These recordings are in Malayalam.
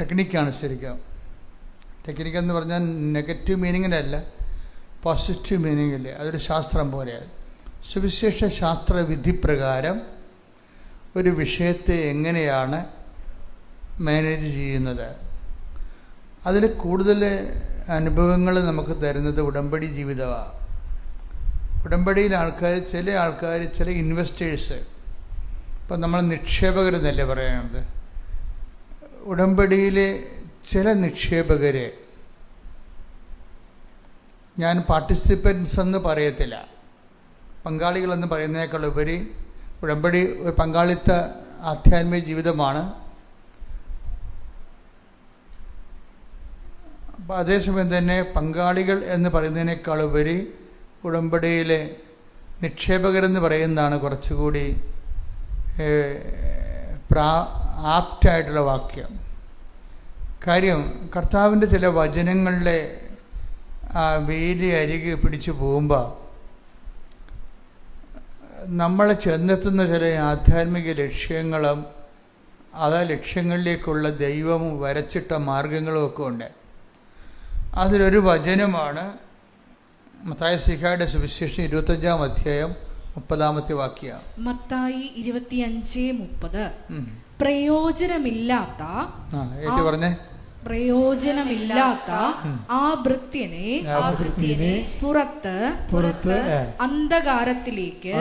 ടെക്നിക്കാണ് ശരിക്കും. ടെക്നിക്കെന്ന് പറഞ്ഞാൽ നെഗറ്റീവ് മീനിങ്ങിലല്ല, പോസിറ്റീവ് മീനിങ്ങിൽ. അതൊരു ശാസ്ത്രം പോലെയാണ്. സുവിശേഷ ശാസ്ത്ര വിധിപ്രകാരം ഒരു വിഷയത്തെ എങ്ങനെയാണ് മാനേജ് ചെയ്യുന്നത്, അതിൽ കൂടുതൽ അനുഭവങ്ങൾ നമുക്ക് തരുന്നത് ഉടമ്പടി ജീവിതമാണ്. ഉടമ്പടിയിൽ ചില ആൾക്കാർ ചില ഇൻവെസ്റ്റേഴ്സ്, ഇപ്പം നമ്മൾ നിക്ഷേപകരെന്നല്ലേ പറയുന്നത്, ഉടമ്പടിയിലെ ചില നിക്ഷേപകർ, ഞാൻ പാർട്ടിസിപ്പൻസ് എന്ന് പറയത്തില്ല, പങ്കാളികളെന്ന് പറയുന്നതിനേക്കാൾ ഉപരി ഉടമ്പടി ഒരു പങ്കാളിത്ത ആധ്യാത്മിക ജീവിതമാണ്. അപ്പോൾ അതേസമയം തന്നെ പങ്കാളികൾ എന്ന് പറയുന്നതിനേക്കാൾ ഉപരി ഉടമ്പടിയിലെ നിക്ഷേപകരെന്ന് പറയുന്നതാണ് കുറച്ചുകൂടി ആപ്റ്റായിട്ടുള്ള വാക്യം. കാര്യം, കർത്താവിൻ്റെ ചില വചനങ്ങളുടെ വേലി അരികെ പിടിച്ചു പോകുമ്പോൾ നമ്മൾ ചെന്നെത്തുന്ന ചില ആധ്യാത്മിക ലക്ഷ്യങ്ങളും ആ ലക്ഷ്യങ്ങളിലേക്കുള്ള ദൈവം വരച്ചിട്ട മാർഗങ്ങളും ഒക്കെ ഉണ്ട്. അതിലൊരു വചനമാണ് മത്തായി ശ്ലീഹായുടെ സുവിശേഷം 25-ാം അധ്യായം 30-ാമത്തെ വാക്യം. മത്തായി 25:30. പ്രയോജനമില്ലാത്ത ആ ഭൃത്യനെ പുറത്ത് അന്ധകാരത്തിലേക്ക്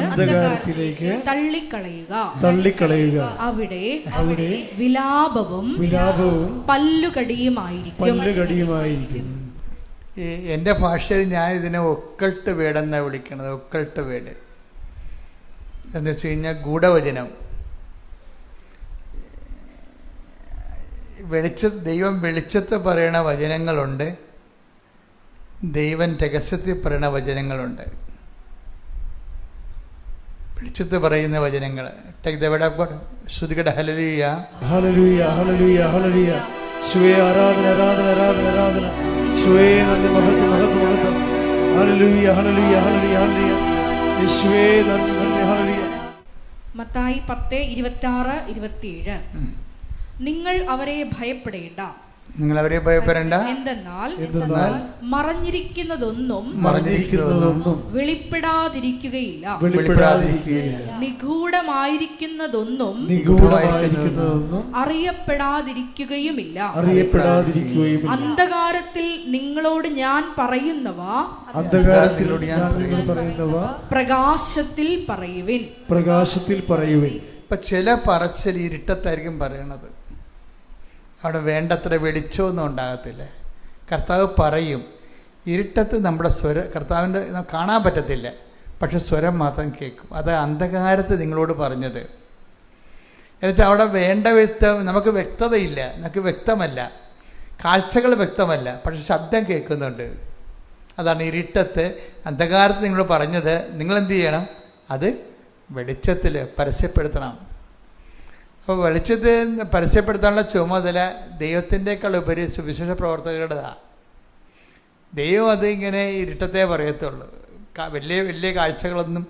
തള്ളിക്കളയുക. അവിടെ വിലാപവും പല്ലുകടിയുമായിരിക്കും. എൻ്റെ ഭാഷയിൽ ഞാൻ ഇതിനെ ഒക്കൾട്ട് വേടെന്നാണ് വിളിക്കുന്നത്. ഒക്കൾട്ട് വേട് എന്ന് വെച്ച് കഴിഞ്ഞാൽ ഗൂഢവചനം. ദൈവം വെളിച്ചത്ത് പറയണ വചനങ്ങളുണ്ട്, ദൈവം രഹസ്യത്തിൽ പറയണ വചനങ്ങളുണ്ട്. വെളിച്ചത്ത് പറയുന്ന വചനങ്ങൾ. Take the word of God. ശ്രുതികട ഹല്ലേലൂയ ഹല്ലേലൂയ ഹല്ലേലൂയ ഹല്ലേലൂയ. യേശുവേ ആരാധന ആരാധന ആരാധന ആരാധന. യേശുവേ നന്ദി മഹത്വം മഹത്വം മഹത്വം. Hallelujah hallelujah hallelujah hallelujah. യേശുവേ നന്ദി നന്ദി ഹല്ലേലൂയ. മത്തായി 10:26-27. നിങ്ങൾ അവരെ ഭയപ്പെടേണ്ട, എന്തെന്നാൽ മറഞ്ഞിരിക്കുന്നതൊന്നും വെളിപ്പെടാതിരിക്കുകയില്ല, നിഗൂഢമായിരിക്കുന്നതൊന്നും അറിയപ്പെടാതിരിക്കുകയുമില്ല. അന്ധകാരത്തിൽ നിങ്ങളോട് ഞാൻ പറയുന്നവ പ്രകാശത്തിൽ പറയുവിൻ. ഇപ്പൊ ചില പറച്ചിൽ ഇരുട്ടത്തായിരിക്കും പറയണത്. അവിടെ വേണ്ടത്ര വെളിച്ചമൊന്നും ഉണ്ടാകത്തില്ല. കർത്താവ് പറയും, ഇരുട്ടത്ത് നമ്മുടെ കർത്താവിൻ്റെ കാണാൻ പറ്റത്തില്ല, പക്ഷെ സ്വരം മാത്രം കേൾക്കും. അത് അന്ധകാരത്ത് നിങ്ങളോട് പറഞ്ഞത്. എന്നുവെച്ചാൽ അവിടെ വേണ്ട നമുക്ക് വ്യക്തതയില്ല, നമുക്ക് വ്യക്തമല്ല, കാഴ്ചകൾ വ്യക്തമല്ല, പക്ഷെ ശബ്ദം കേൾക്കുന്നുണ്ട്. അതാണ് ഇരുട്ടത്ത് അന്ധകാരത്ത് നിങ്ങളോട് പറഞ്ഞത്. നിങ്ങളെന്ത് ചെയ്യണം? അത് വെളിച്ചത്തിൽ പരസ്യപ്പെടുത്തണം. അപ്പോൾ വെളിച്ചത്തിൽ പരസ്യപ്പെടുത്താനുള്ള ചുമതല ദൈവത്തിൻ്റെക്കാൾ ഉപരി സുവിശേഷ പ്രവർത്തകരുടേതാണ്. ദൈവം അത് ഇങ്ങനെ ഇരുട്ടത്തെ പറയത്തുള്ളൂ. വലിയ വലിയ കാഴ്ചകളൊന്നും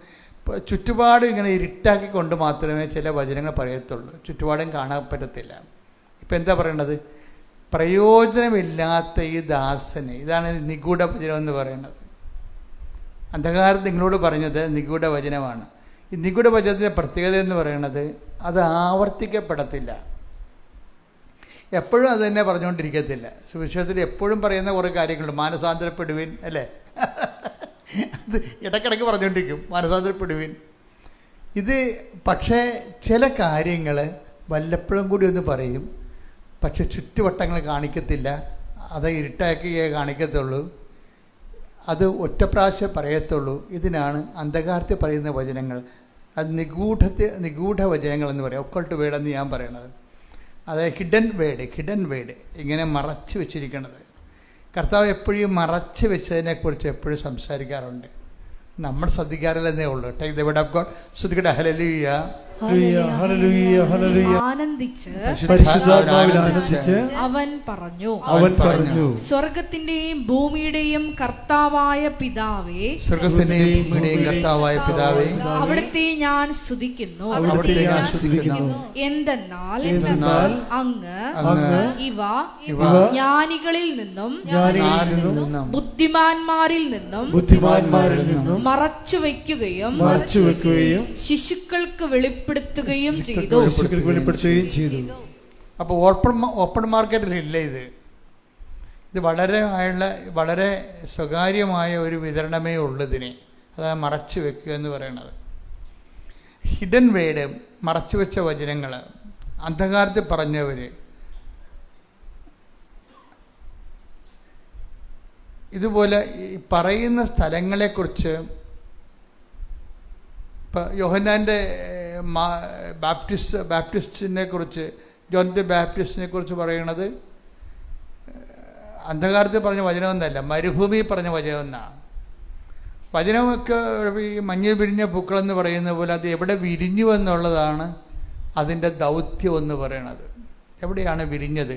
ചുറ്റുപാടും ഇങ്ങനെ ഇരുട്ടാക്കി കൊണ്ട് മാത്രമേ ചില വചനങ്ങൾ പറയത്തുള്ളൂ. ചുറ്റുപാടും കാണാൻ പറ്റത്തില്ല. ഇപ്പം എന്താ പറയണത്? പ്രയോജനമില്ലാത്ത ഈ ദാസന്, ഇതാണ് നിഗൂഢ വചനം എന്ന് പറയുന്നത്. അന്ധകാരം നിങ്ങളോട് പറഞ്ഞത് നിഗൂഢ വചനമാണ്. ഈ നിഗൂഢ വചനത്തിൻ്റെ പ്രത്യേകത എന്ന് പറയുന്നത് അത് ആവർത്തിക്കപ്പെടത്തില്ല. എപ്പോഴും അത് തന്നെ പറഞ്ഞുകൊണ്ടിരിക്കത്തില്ല. സുവിശേഷത്തിൽ എപ്പോഴും പറയുന്ന കുറേ കാര്യങ്ങളുണ്ട്. മാനസാന്തരപ്പെടുവിൻ, അല്ലേ? അത് ഇടയ്ക്കിടയ്ക്ക് പറഞ്ഞുകൊണ്ടിരിക്കും, മാനസാന്തരപ്പെടുവിൻ. ഇത് പക്ഷേ ചില കാര്യങ്ങൾ വല്ലപ്പോഴും കൂടി ഒന്ന് പറയും, പക്ഷെ ചുറ്റുവട്ടങ്ങൾ കാണിക്കത്തില്ല. അത് ഇരുട്ടാക്കിയേ കാണിക്കത്തുള്ളൂ. അത് ഒറ്റ പ്രാവശ്യം പറയത്തുള്ളൂ. ഇതിനാണ് അന്ധകാരത്തിൽ പറയുന്ന വചനങ്ങൾ. അത് നിഗൂഢ വചനങ്ങൾ എന്ന് പറയും. ഒക്കൾട്ട് വേർഡ് എന്ന് ഞാൻ പറയണത്. അതായത് ഹിഡൻ വേർഡ് ഇങ്ങനെ മറച്ച് വെച്ചിരിക്കണത്. കർത്താവ് എപ്പോഴും മറച്ച് വെച്ചതിനെക്കുറിച്ച് എപ്പോഴും സംസാരിക്കാറുണ്ട്. നമ്മൾ ശ്രദ്ധിക്കാറില്ലെന്നേ ഉള്ളൂ. Take the word of God. ശ്രുതികട ഹല്ലേലൂയ. ഹല്ലേലൂയ, ഹല്ലേലൂയ. ആനന്ദിച്ച് പരിശുദ്ധാത്മാവിൽ ആനന്ദിച്ച് അവൻ പറഞ്ഞു, സ്വർഗത്തിന്റെയും ഭൂമിയുടെയും കർത്താവായ പിതാവേ, പിതാവേ, അവിടുത്തെ ഞാൻ സ്തുതിക്കുന്നു. എന്തെന്നാൽ അങ്ങ് ഇവ ജ്ഞാനികളിൽ നിന്നും ബുദ്ധിമാന്മാരിൽ നിന്നും മറച്ചു വയ്ക്കുകയും ശിശുക്കൾക്ക് വെളിപ്പെടുത്തുകയും ചെയ്തു. അപ്പോൾ ഓപ്പൺ മാർക്കറ്റിലില്ല ഇത് വളരെ സ്വകാര്യമായ ഒരു വിതരണമേ ഉള്ളതിനെ, അതാണ് മറച്ചു വെക്കുക എന്ന് പറയുന്നത്. ഹിഡൻ വേഡ്, മറച്ചു വെച്ച വചനങ്ങൾ, അന്ധകാരത്തിൽ പറഞ്ഞവർ, ഇതുപോലെ പറയുന്ന സ്ഥലങ്ങളെക്കുറിച്ച് ഇപ്പം യോഹന്നാൻ്റെ ബാപ്റ്റിസ്റ്റിനെ കുറിച്ച്, ജോൺ ദി ബാപ്റ്റിസ്റ്റിനെ കുറിച്ച് പറയുന്നത് അന്ധകാരത്തിൽ പറഞ്ഞ വചനമൊന്നല്ല, മരുഭൂമി പറഞ്ഞ വചനമെന്നാണ്. വചനമൊക്കെ ഈ മഞ്ഞ വിരിഞ്ഞ പൂക്കളെന്ന് പറയുന്ന പോലെ അത് എവിടെ വിരിഞ്ഞു എന്നുള്ളതാണ് അതിൻ്റെ ദൗത്യം എന്ന് പറയണത്. എവിടെയാണ് വിരിഞ്ഞത്,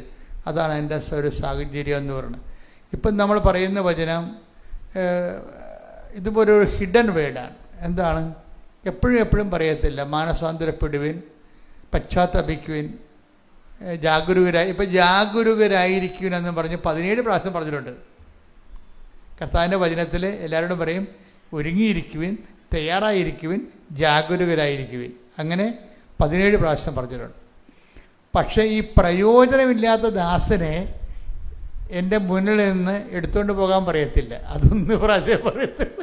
അതാണ് അതിൻ്റെ ഒരു സാഹചര്യം എന്ന് പറയുന്നത്. ഇപ്പം നമ്മൾ പറയുന്ന വചനം ഇതുപോലെ ഒരു ഹിഡൻ വേർഡാണ്. എന്താണ്? എപ്പോഴും പറയത്തില്ല. മാനസാന്തരപ്പെടുവിൻ, പശ്ചാത്തപിക്കുവിൻ, ജാഗരൂകരായി. ഇപ്പം ജാഗരൂകരായിരിക്കുവിൻ എന്ന് പറഞ്ഞ് 17 പ്രാവശ്യം പറഞ്ഞിട്ടുണ്ട്. കർത്താവിൻ്റെ വചനത്തിൽ എല്ലാവരോടും പറയും ഒരുങ്ങിയിരിക്കുവിൻ, തയ്യാറായിരിക്കുവിൻ, ജാഗരൂകരായിരിക്കുവിൻ. അങ്ങനെ 17 പ്രാവശ്യം പറഞ്ഞിട്ടുണ്ട്. പക്ഷേ ഈ പ്രയോജനമില്ലാത്ത ദാസനെ എൻ്റെ മുന്നിൽ നിന്ന് എടുത്തുകൊണ്ട് പോകാൻ പറയത്തില്ല. അതൊന്ന് പ്രാവശ്യം പറയത്തില്ല.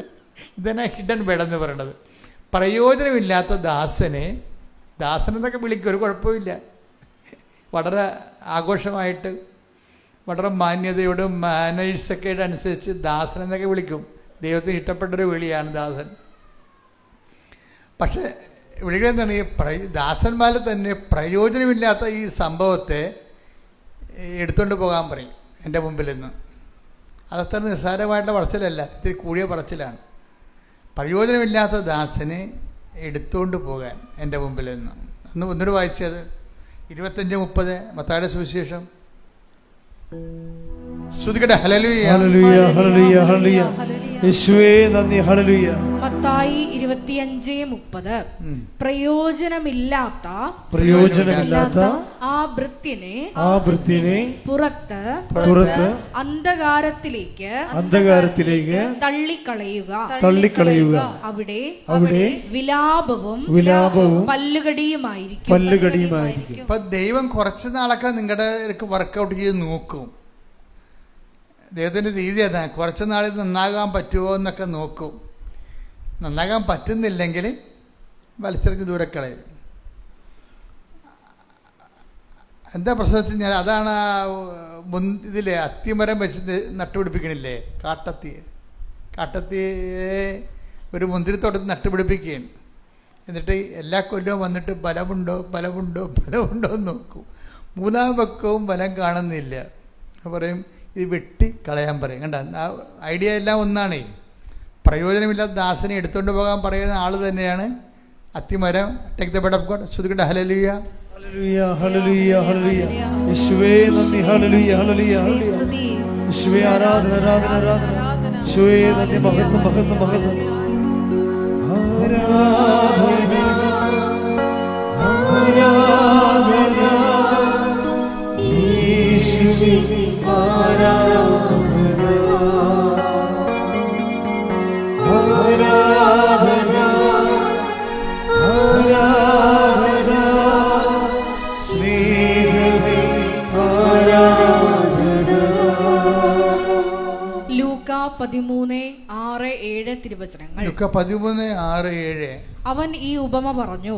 ഇതാണ് ഹിഡൻ വേടെന്ന് പറയണത്. പ്രയോജനമില്ലാത്ത ദാസനെന്നൊക്കെ വിളിക്കും, ഒരു കുഴപ്പമില്ല. വളരെ ആഘോഷമായിട്ട്, വളരെ മാന്യതയോടും മാനേഴ്സൊക്കെ അനുസരിച്ച് ദാസനെന്നൊക്കെ വിളിക്കും. ദൈവത്തിന് ഇഷ്ടപ്പെട്ടൊരു വിളിയാണ് ദാസൻ. പക്ഷേ വിളിക്കുക എന്താണ്? ഈ ദാസന്മാരിൽ തന്നെ പ്രയോജനമില്ലാത്ത ഈ സംഭവത്തെ എടുത്തുകൊണ്ട് പോകാൻ പറയും എൻ്റെ മുമ്പിൽ നിന്ന്. അതത്ര നിസ്സാരമായിട്ടുള്ള പറച്ചിലല്ല, ഇത്തിരി കൂടിയ പറച്ചിലാണ്. പ്രയോജനമില്ലാത്ത ദാസനെ എടുത്തുകൊണ്ട് പോകാൻ എൻ്റെ മുമ്പിൽ നിന്ന്. ഒന്നൂടെ വായിച്ചത് 25:30 മത്തായിയുടെ സുവിശേഷം. ശ്രുതികട്ടെ. ഹല്ലേലൂയ, ഹല്ലേലൂയ, ഹല്ലേലൂയ, ഹല്ലേലൂയ. യേശുവേ നന്ദി. ഹല്ലേലൂയ. മത്തായി 25:30 പ്രയോജനമില്ലാത്ത ആ ഭൃത്യനെ പുറത്ത് അന്ധകാരത്തിലേക്ക് തള്ളിക്കളയുക. അവിടെ വിലാപവും പല്ലുകടിയുമായിരിക്കും. ഇപ്പം ദൈവം കുറച്ച് നാളൊക്കെ നിങ്ങളുടെ വർക്കൗട്ട് ചെയ്ത് നോക്കും. ദൈവത്തിൻ്റെ രീതി അതാണ്. കുറച്ച് നാളിൽ നന്നാകാൻ പറ്റുമോ എന്നൊക്കെ നോക്കും. നന്നാകാൻ പറ്റുന്നില്ലെങ്കിൽ വലിച്ചെറിഞ്ഞ് ദൂരെ കളയും. എന്താ പ്രശ്നം വെച്ച് കഴിഞ്ഞാൽ അതാണ് ഇതിലെ അത്തിമരം വെച്ച് നട്ടുപിടിപ്പിക്കണില്ലേ, കാട്ടത്തിയെ ഒരു മുന്തിരിത്തോട്ടത്തിൽ നട്ടുപിടിപ്പിക്കുകയാണ്. എന്നിട്ട് എല്ലാ കൊല്ലവും വന്നിട്ട് ബലമുണ്ടോ എന്ന് നോക്കും. 3-ാം പക്കവും ബലം കാണുന്നില്ല. പറയും ഇത് വെട്ടി കളയാൻ പറയും. കണ്ട, ആ ഐഡിയ എല്ലാം ഒന്നാണേ. പ്രയോജനമില്ലാത്ത ദാസനെ എടുത്തുകൊണ്ട് പോകാൻ പറയുന്ന ആൾ തന്നെയാണ് അത്തിമരം. Take the bed of God. ശ്രുതികട്ടെ. ഹല്ലേലൂയ, ഹല്ലേലൂയ, ഹല്ലേലൂയ, ഹല്ലേലൂയ. യേശുവേ നന്ദി. ഹല്ലേലൂയ, ഹല്ലേലൂയ, ഹല്ലേലൂയ. യേശുവേ ആരാധന, ആരാധന, ആരാധന. യേശുവേ നന്ദി. മഹത്വം, മഹത്വം, മഹത്വം. ആരാധന, ആരാധന. യേശുവേ ആരാധന, ആരാധന, ആരാധന. സ്നേഹമേ ആരാധന. ലൂക്ക 13:6-7 തിരുവചനങ്ങൾ. ലൂക്ക 13:6-7. അവൻ ഈ ഉപമ പറഞ്ഞു.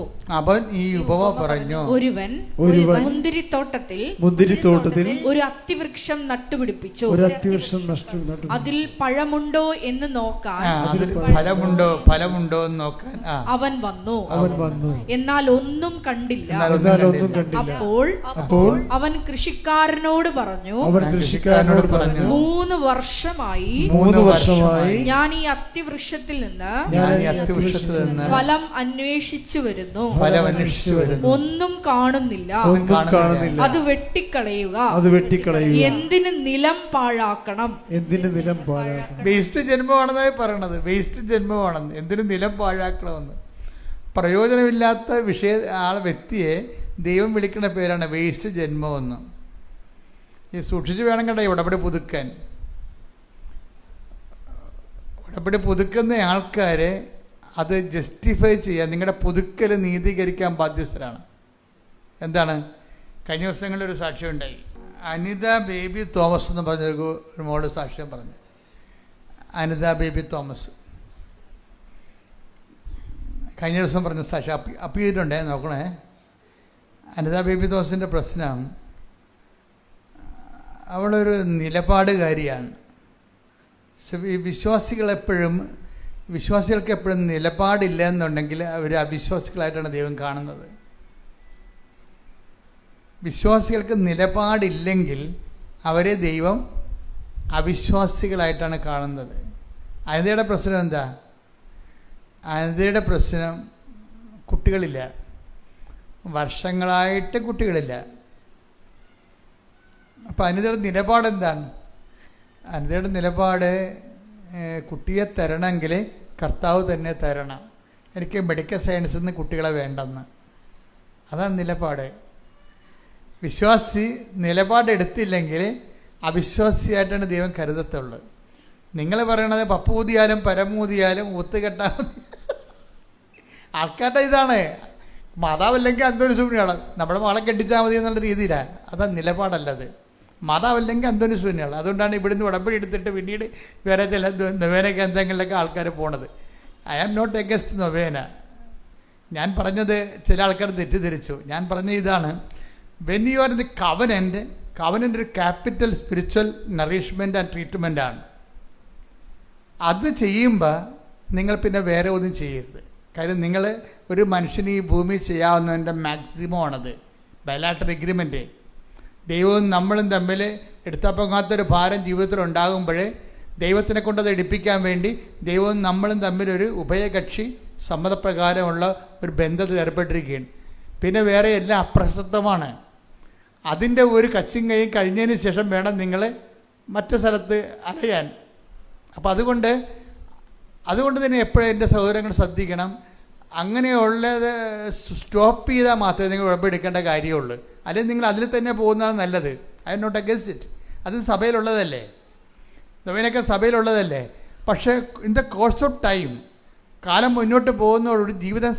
ഒരുവൻ മുന്തിരിത്തോട്ടത്തിൽ ഒരു അത്തിവൃക്ഷം നട്ടുപിടിപ്പിച്ചു. അതിൽ ഫലമുണ്ടോ എന്ന് നോക്കാൻ അവൻ വന്നു. എന്നാൽ ഒന്നും കണ്ടില്ല. അപ്പോൾ അവൻ കൃഷിക്കാരനോട് പറഞ്ഞു, 3 വർഷമായി ഞാൻ ഈ അത്തിവൃക്ഷത്തിൽ നിന്ന് ഫലം അന്വേഷിച്ചു വരുന്നു, ഒന്നും കാണുന്നില്ല, അത് വെട്ടിക്കളയുക, എന്തിന് നിലം പാഴാക്കണം. വേസ്റ്റ് ജന്മമാണെന്നായി പറയണത്. വേസ്റ്റ് ജന്മമാണെന്ന്, എന്തിന് നിലം പാഴാക്കണമെന്ന്. പ്രയോജനമില്ലാത്ത വ്യക്തിയെ ദൈവം വിളിക്കുന്ന പേരാണ് വേസ്റ്റ് ജന്മമെന്ന്. ഈ സൂക്ഷിച്ച് വേണം കേട്ടോ ഉടമ്പടി പുതുക്കാൻ. ഉടമ്പടി പുതുക്കുന്ന ആൾക്കാരെ അത് ജസ്റ്റിഫൈ ചെയ്യാൻ, നിങ്ങളുടെ പുതുക്കൽ നീതീകരിക്കാൻ ബാധ്യസ്ഥരാണ്. എന്താണ്? കഴിഞ്ഞ ദിവസങ്ങളിൽ ഒരു സാക്ഷ്യം ഉണ്ടായി. അനിത ബേബി തോമസ് എന്ന് പറഞ്ഞ ഒരു മോള് സാക്ഷ്യം പറഞ്ഞു. അനിത ബേബി തോമസ് കഴിഞ്ഞ ദിവസം പറഞ്ഞ സാക്ഷ്യം അപ്പീലുണ്ടേ, നോക്കണേ. അനിത ബേബി തോമസിൻ്റെ പ്രശ്നം, അവളൊരു നിലപാടുകാരിയാണ്. വിശ്വാസികൾക്ക് എപ്പോഴും നിലപാടില്ല എന്നുണ്ടെങ്കിൽ അവർ അവിശ്വാസികളായിട്ടാണ് ദൈവം കാണുന്നത്. വിശ്വാസികൾക്ക് നിലപാടില്ലെങ്കിൽ അവരെ ദൈവം അവിശ്വാസികളായിട്ടാണ് കാണുന്നത്. അനിതയുടെ പ്രശ്നം എന്താ? അനിതയുടെ പ്രശ്നം കുട്ടികളില്ല, വർഷങ്ങളായിട്ട് കുട്ടികളില്ല. അപ്പം അനിതയുടെ നിലപാടെന്താണ്? അനിതയുടെ നിലപാട്, കുട്ടിയെ തരണമെങ്കിൽ കർത്താവ് തന്നെ തരണം, എനിക്ക് മെഡിക്കൽ സയൻസിൽ നിന്ന് കുട്ടികളെ വേണ്ടെന്ന്. അതാണ് നിലപാട്. വിശ്വാസി നിലപാടെടുത്തില്ലെങ്കിൽ അവിശ്വാസിയായിട്ടാണ് ദൈവം കരുതത്തുള്ളൂ. നിങ്ങൾ പറയണത് പപ്പൂതിയാലും പരമൂതിയാലും ഒത്തുകെട്ടാൽ മതി. ആൾക്കാരുടെ ഇതാണ്. മാതാവല്ലെങ്കിൽ അന്തോണി സുബ്രഹ്മണ്യാണ്, നമ്മുടെ മകളെ കെട്ടിച്ചാൽ മതി എന്നുള്ള രീതിയിലാണ്. അതാ നിലപാടല്ലത്. മാതാവല്ലെങ്കിൽ അന്തോണി സുബ്രഹ്മണ്യാണ്. അതുകൊണ്ടാണ് ഇവിടുന്ന് ഉടമ്പടി എടുത്തിട്ട് പിന്നീട് വേറെ ചില നൊവേനയ്ക്ക് എന്തെങ്കിലുമൊക്കെ ആൾക്കാർ പോണത്. ഐ ആം നോട്ട് എഗൻസ്റ്റ് നൊവേന. ഞാൻ പറഞ്ഞത് ചില ആൾക്കാർ തെറ്റിദ്ധരിച്ചു. ഞാൻ പറഞ്ഞ ഇതാണ്, when you are in the covenant ഒരു ക്യാപിറ്റൽ സ്പിരിച്വൽ നറിഷ്മെൻറ്റ് ആൻഡ് ട്രീറ്റ്മെൻറ്റാണ്. അത് ചെയ്യുമ്പോൾ നിങ്ങൾ പിന്നെ വേറെ ഒന്നും ചെയ്യരുത്. കാര്യം നിങ്ങൾ ഒരു മനുഷ്യന് ഈ ഭൂമി ചെയ്യാവുന്നതിൻ്റെ മാക്സിമം ആണത്. Bilateral agreement. ദൈവവും നമ്മളും തമ്മിൽ എടുത്തപ്പോകാത്തൊരു ഭാരം ജീവിതത്തിൽ ഉണ്ടാകുമ്പോൾ ദൈവത്തിനെ കൊണ്ടത് എടുപ്പിക്കാൻ വേണ്ടി ദൈവവും നമ്മളും തമ്മിലൊരു ഉഭയകക്ഷി സമ്മതപ്രകാരമുള്ള ഒരു ബന്ധത്തിൽ ഏർപ്പെട്ടിരിക്കുകയാണ്. പിന്നെ വേറെ എല്ലാം അപ്രസക്തമാണ്. അതിൻ്റെ ഒരു കച്ചും കൈയും കഴിഞ്ഞതിന് ശേഷം വേണം നിങ്ങൾ മറ്റു സ്ഥലത്ത് അലയാൻ. അപ്പോൾ അതുകൊണ്ട് തന്നെ എപ്പോഴും എൻ്റെ സഹോദരങ്ങൾ ശ്രദ്ധിക്കണം, അങ്ങനെയുള്ളത് സ്റ്റോപ്പ് ചെയ്താൽ മാത്രമേ നിങ്ങൾ ഉടമ്പെടുക്കേണ്ട കാര്യമുള്ളൂ. അല്ലെങ്കിൽ നിങ്ങൾ അതിൽ തന്നെ പോകുന്നതാണ് നല്ലത്. I am not against it. അത് സഭയിലുള്ളതല്ലേ, നൊവേനയൊക്കെ സഭയിലുള്ളതല്ലേ. പക്ഷേ in the course of time, കാലം മുന്നോട്ട് പോകുന്നതോടുകൂടി ജീവിതം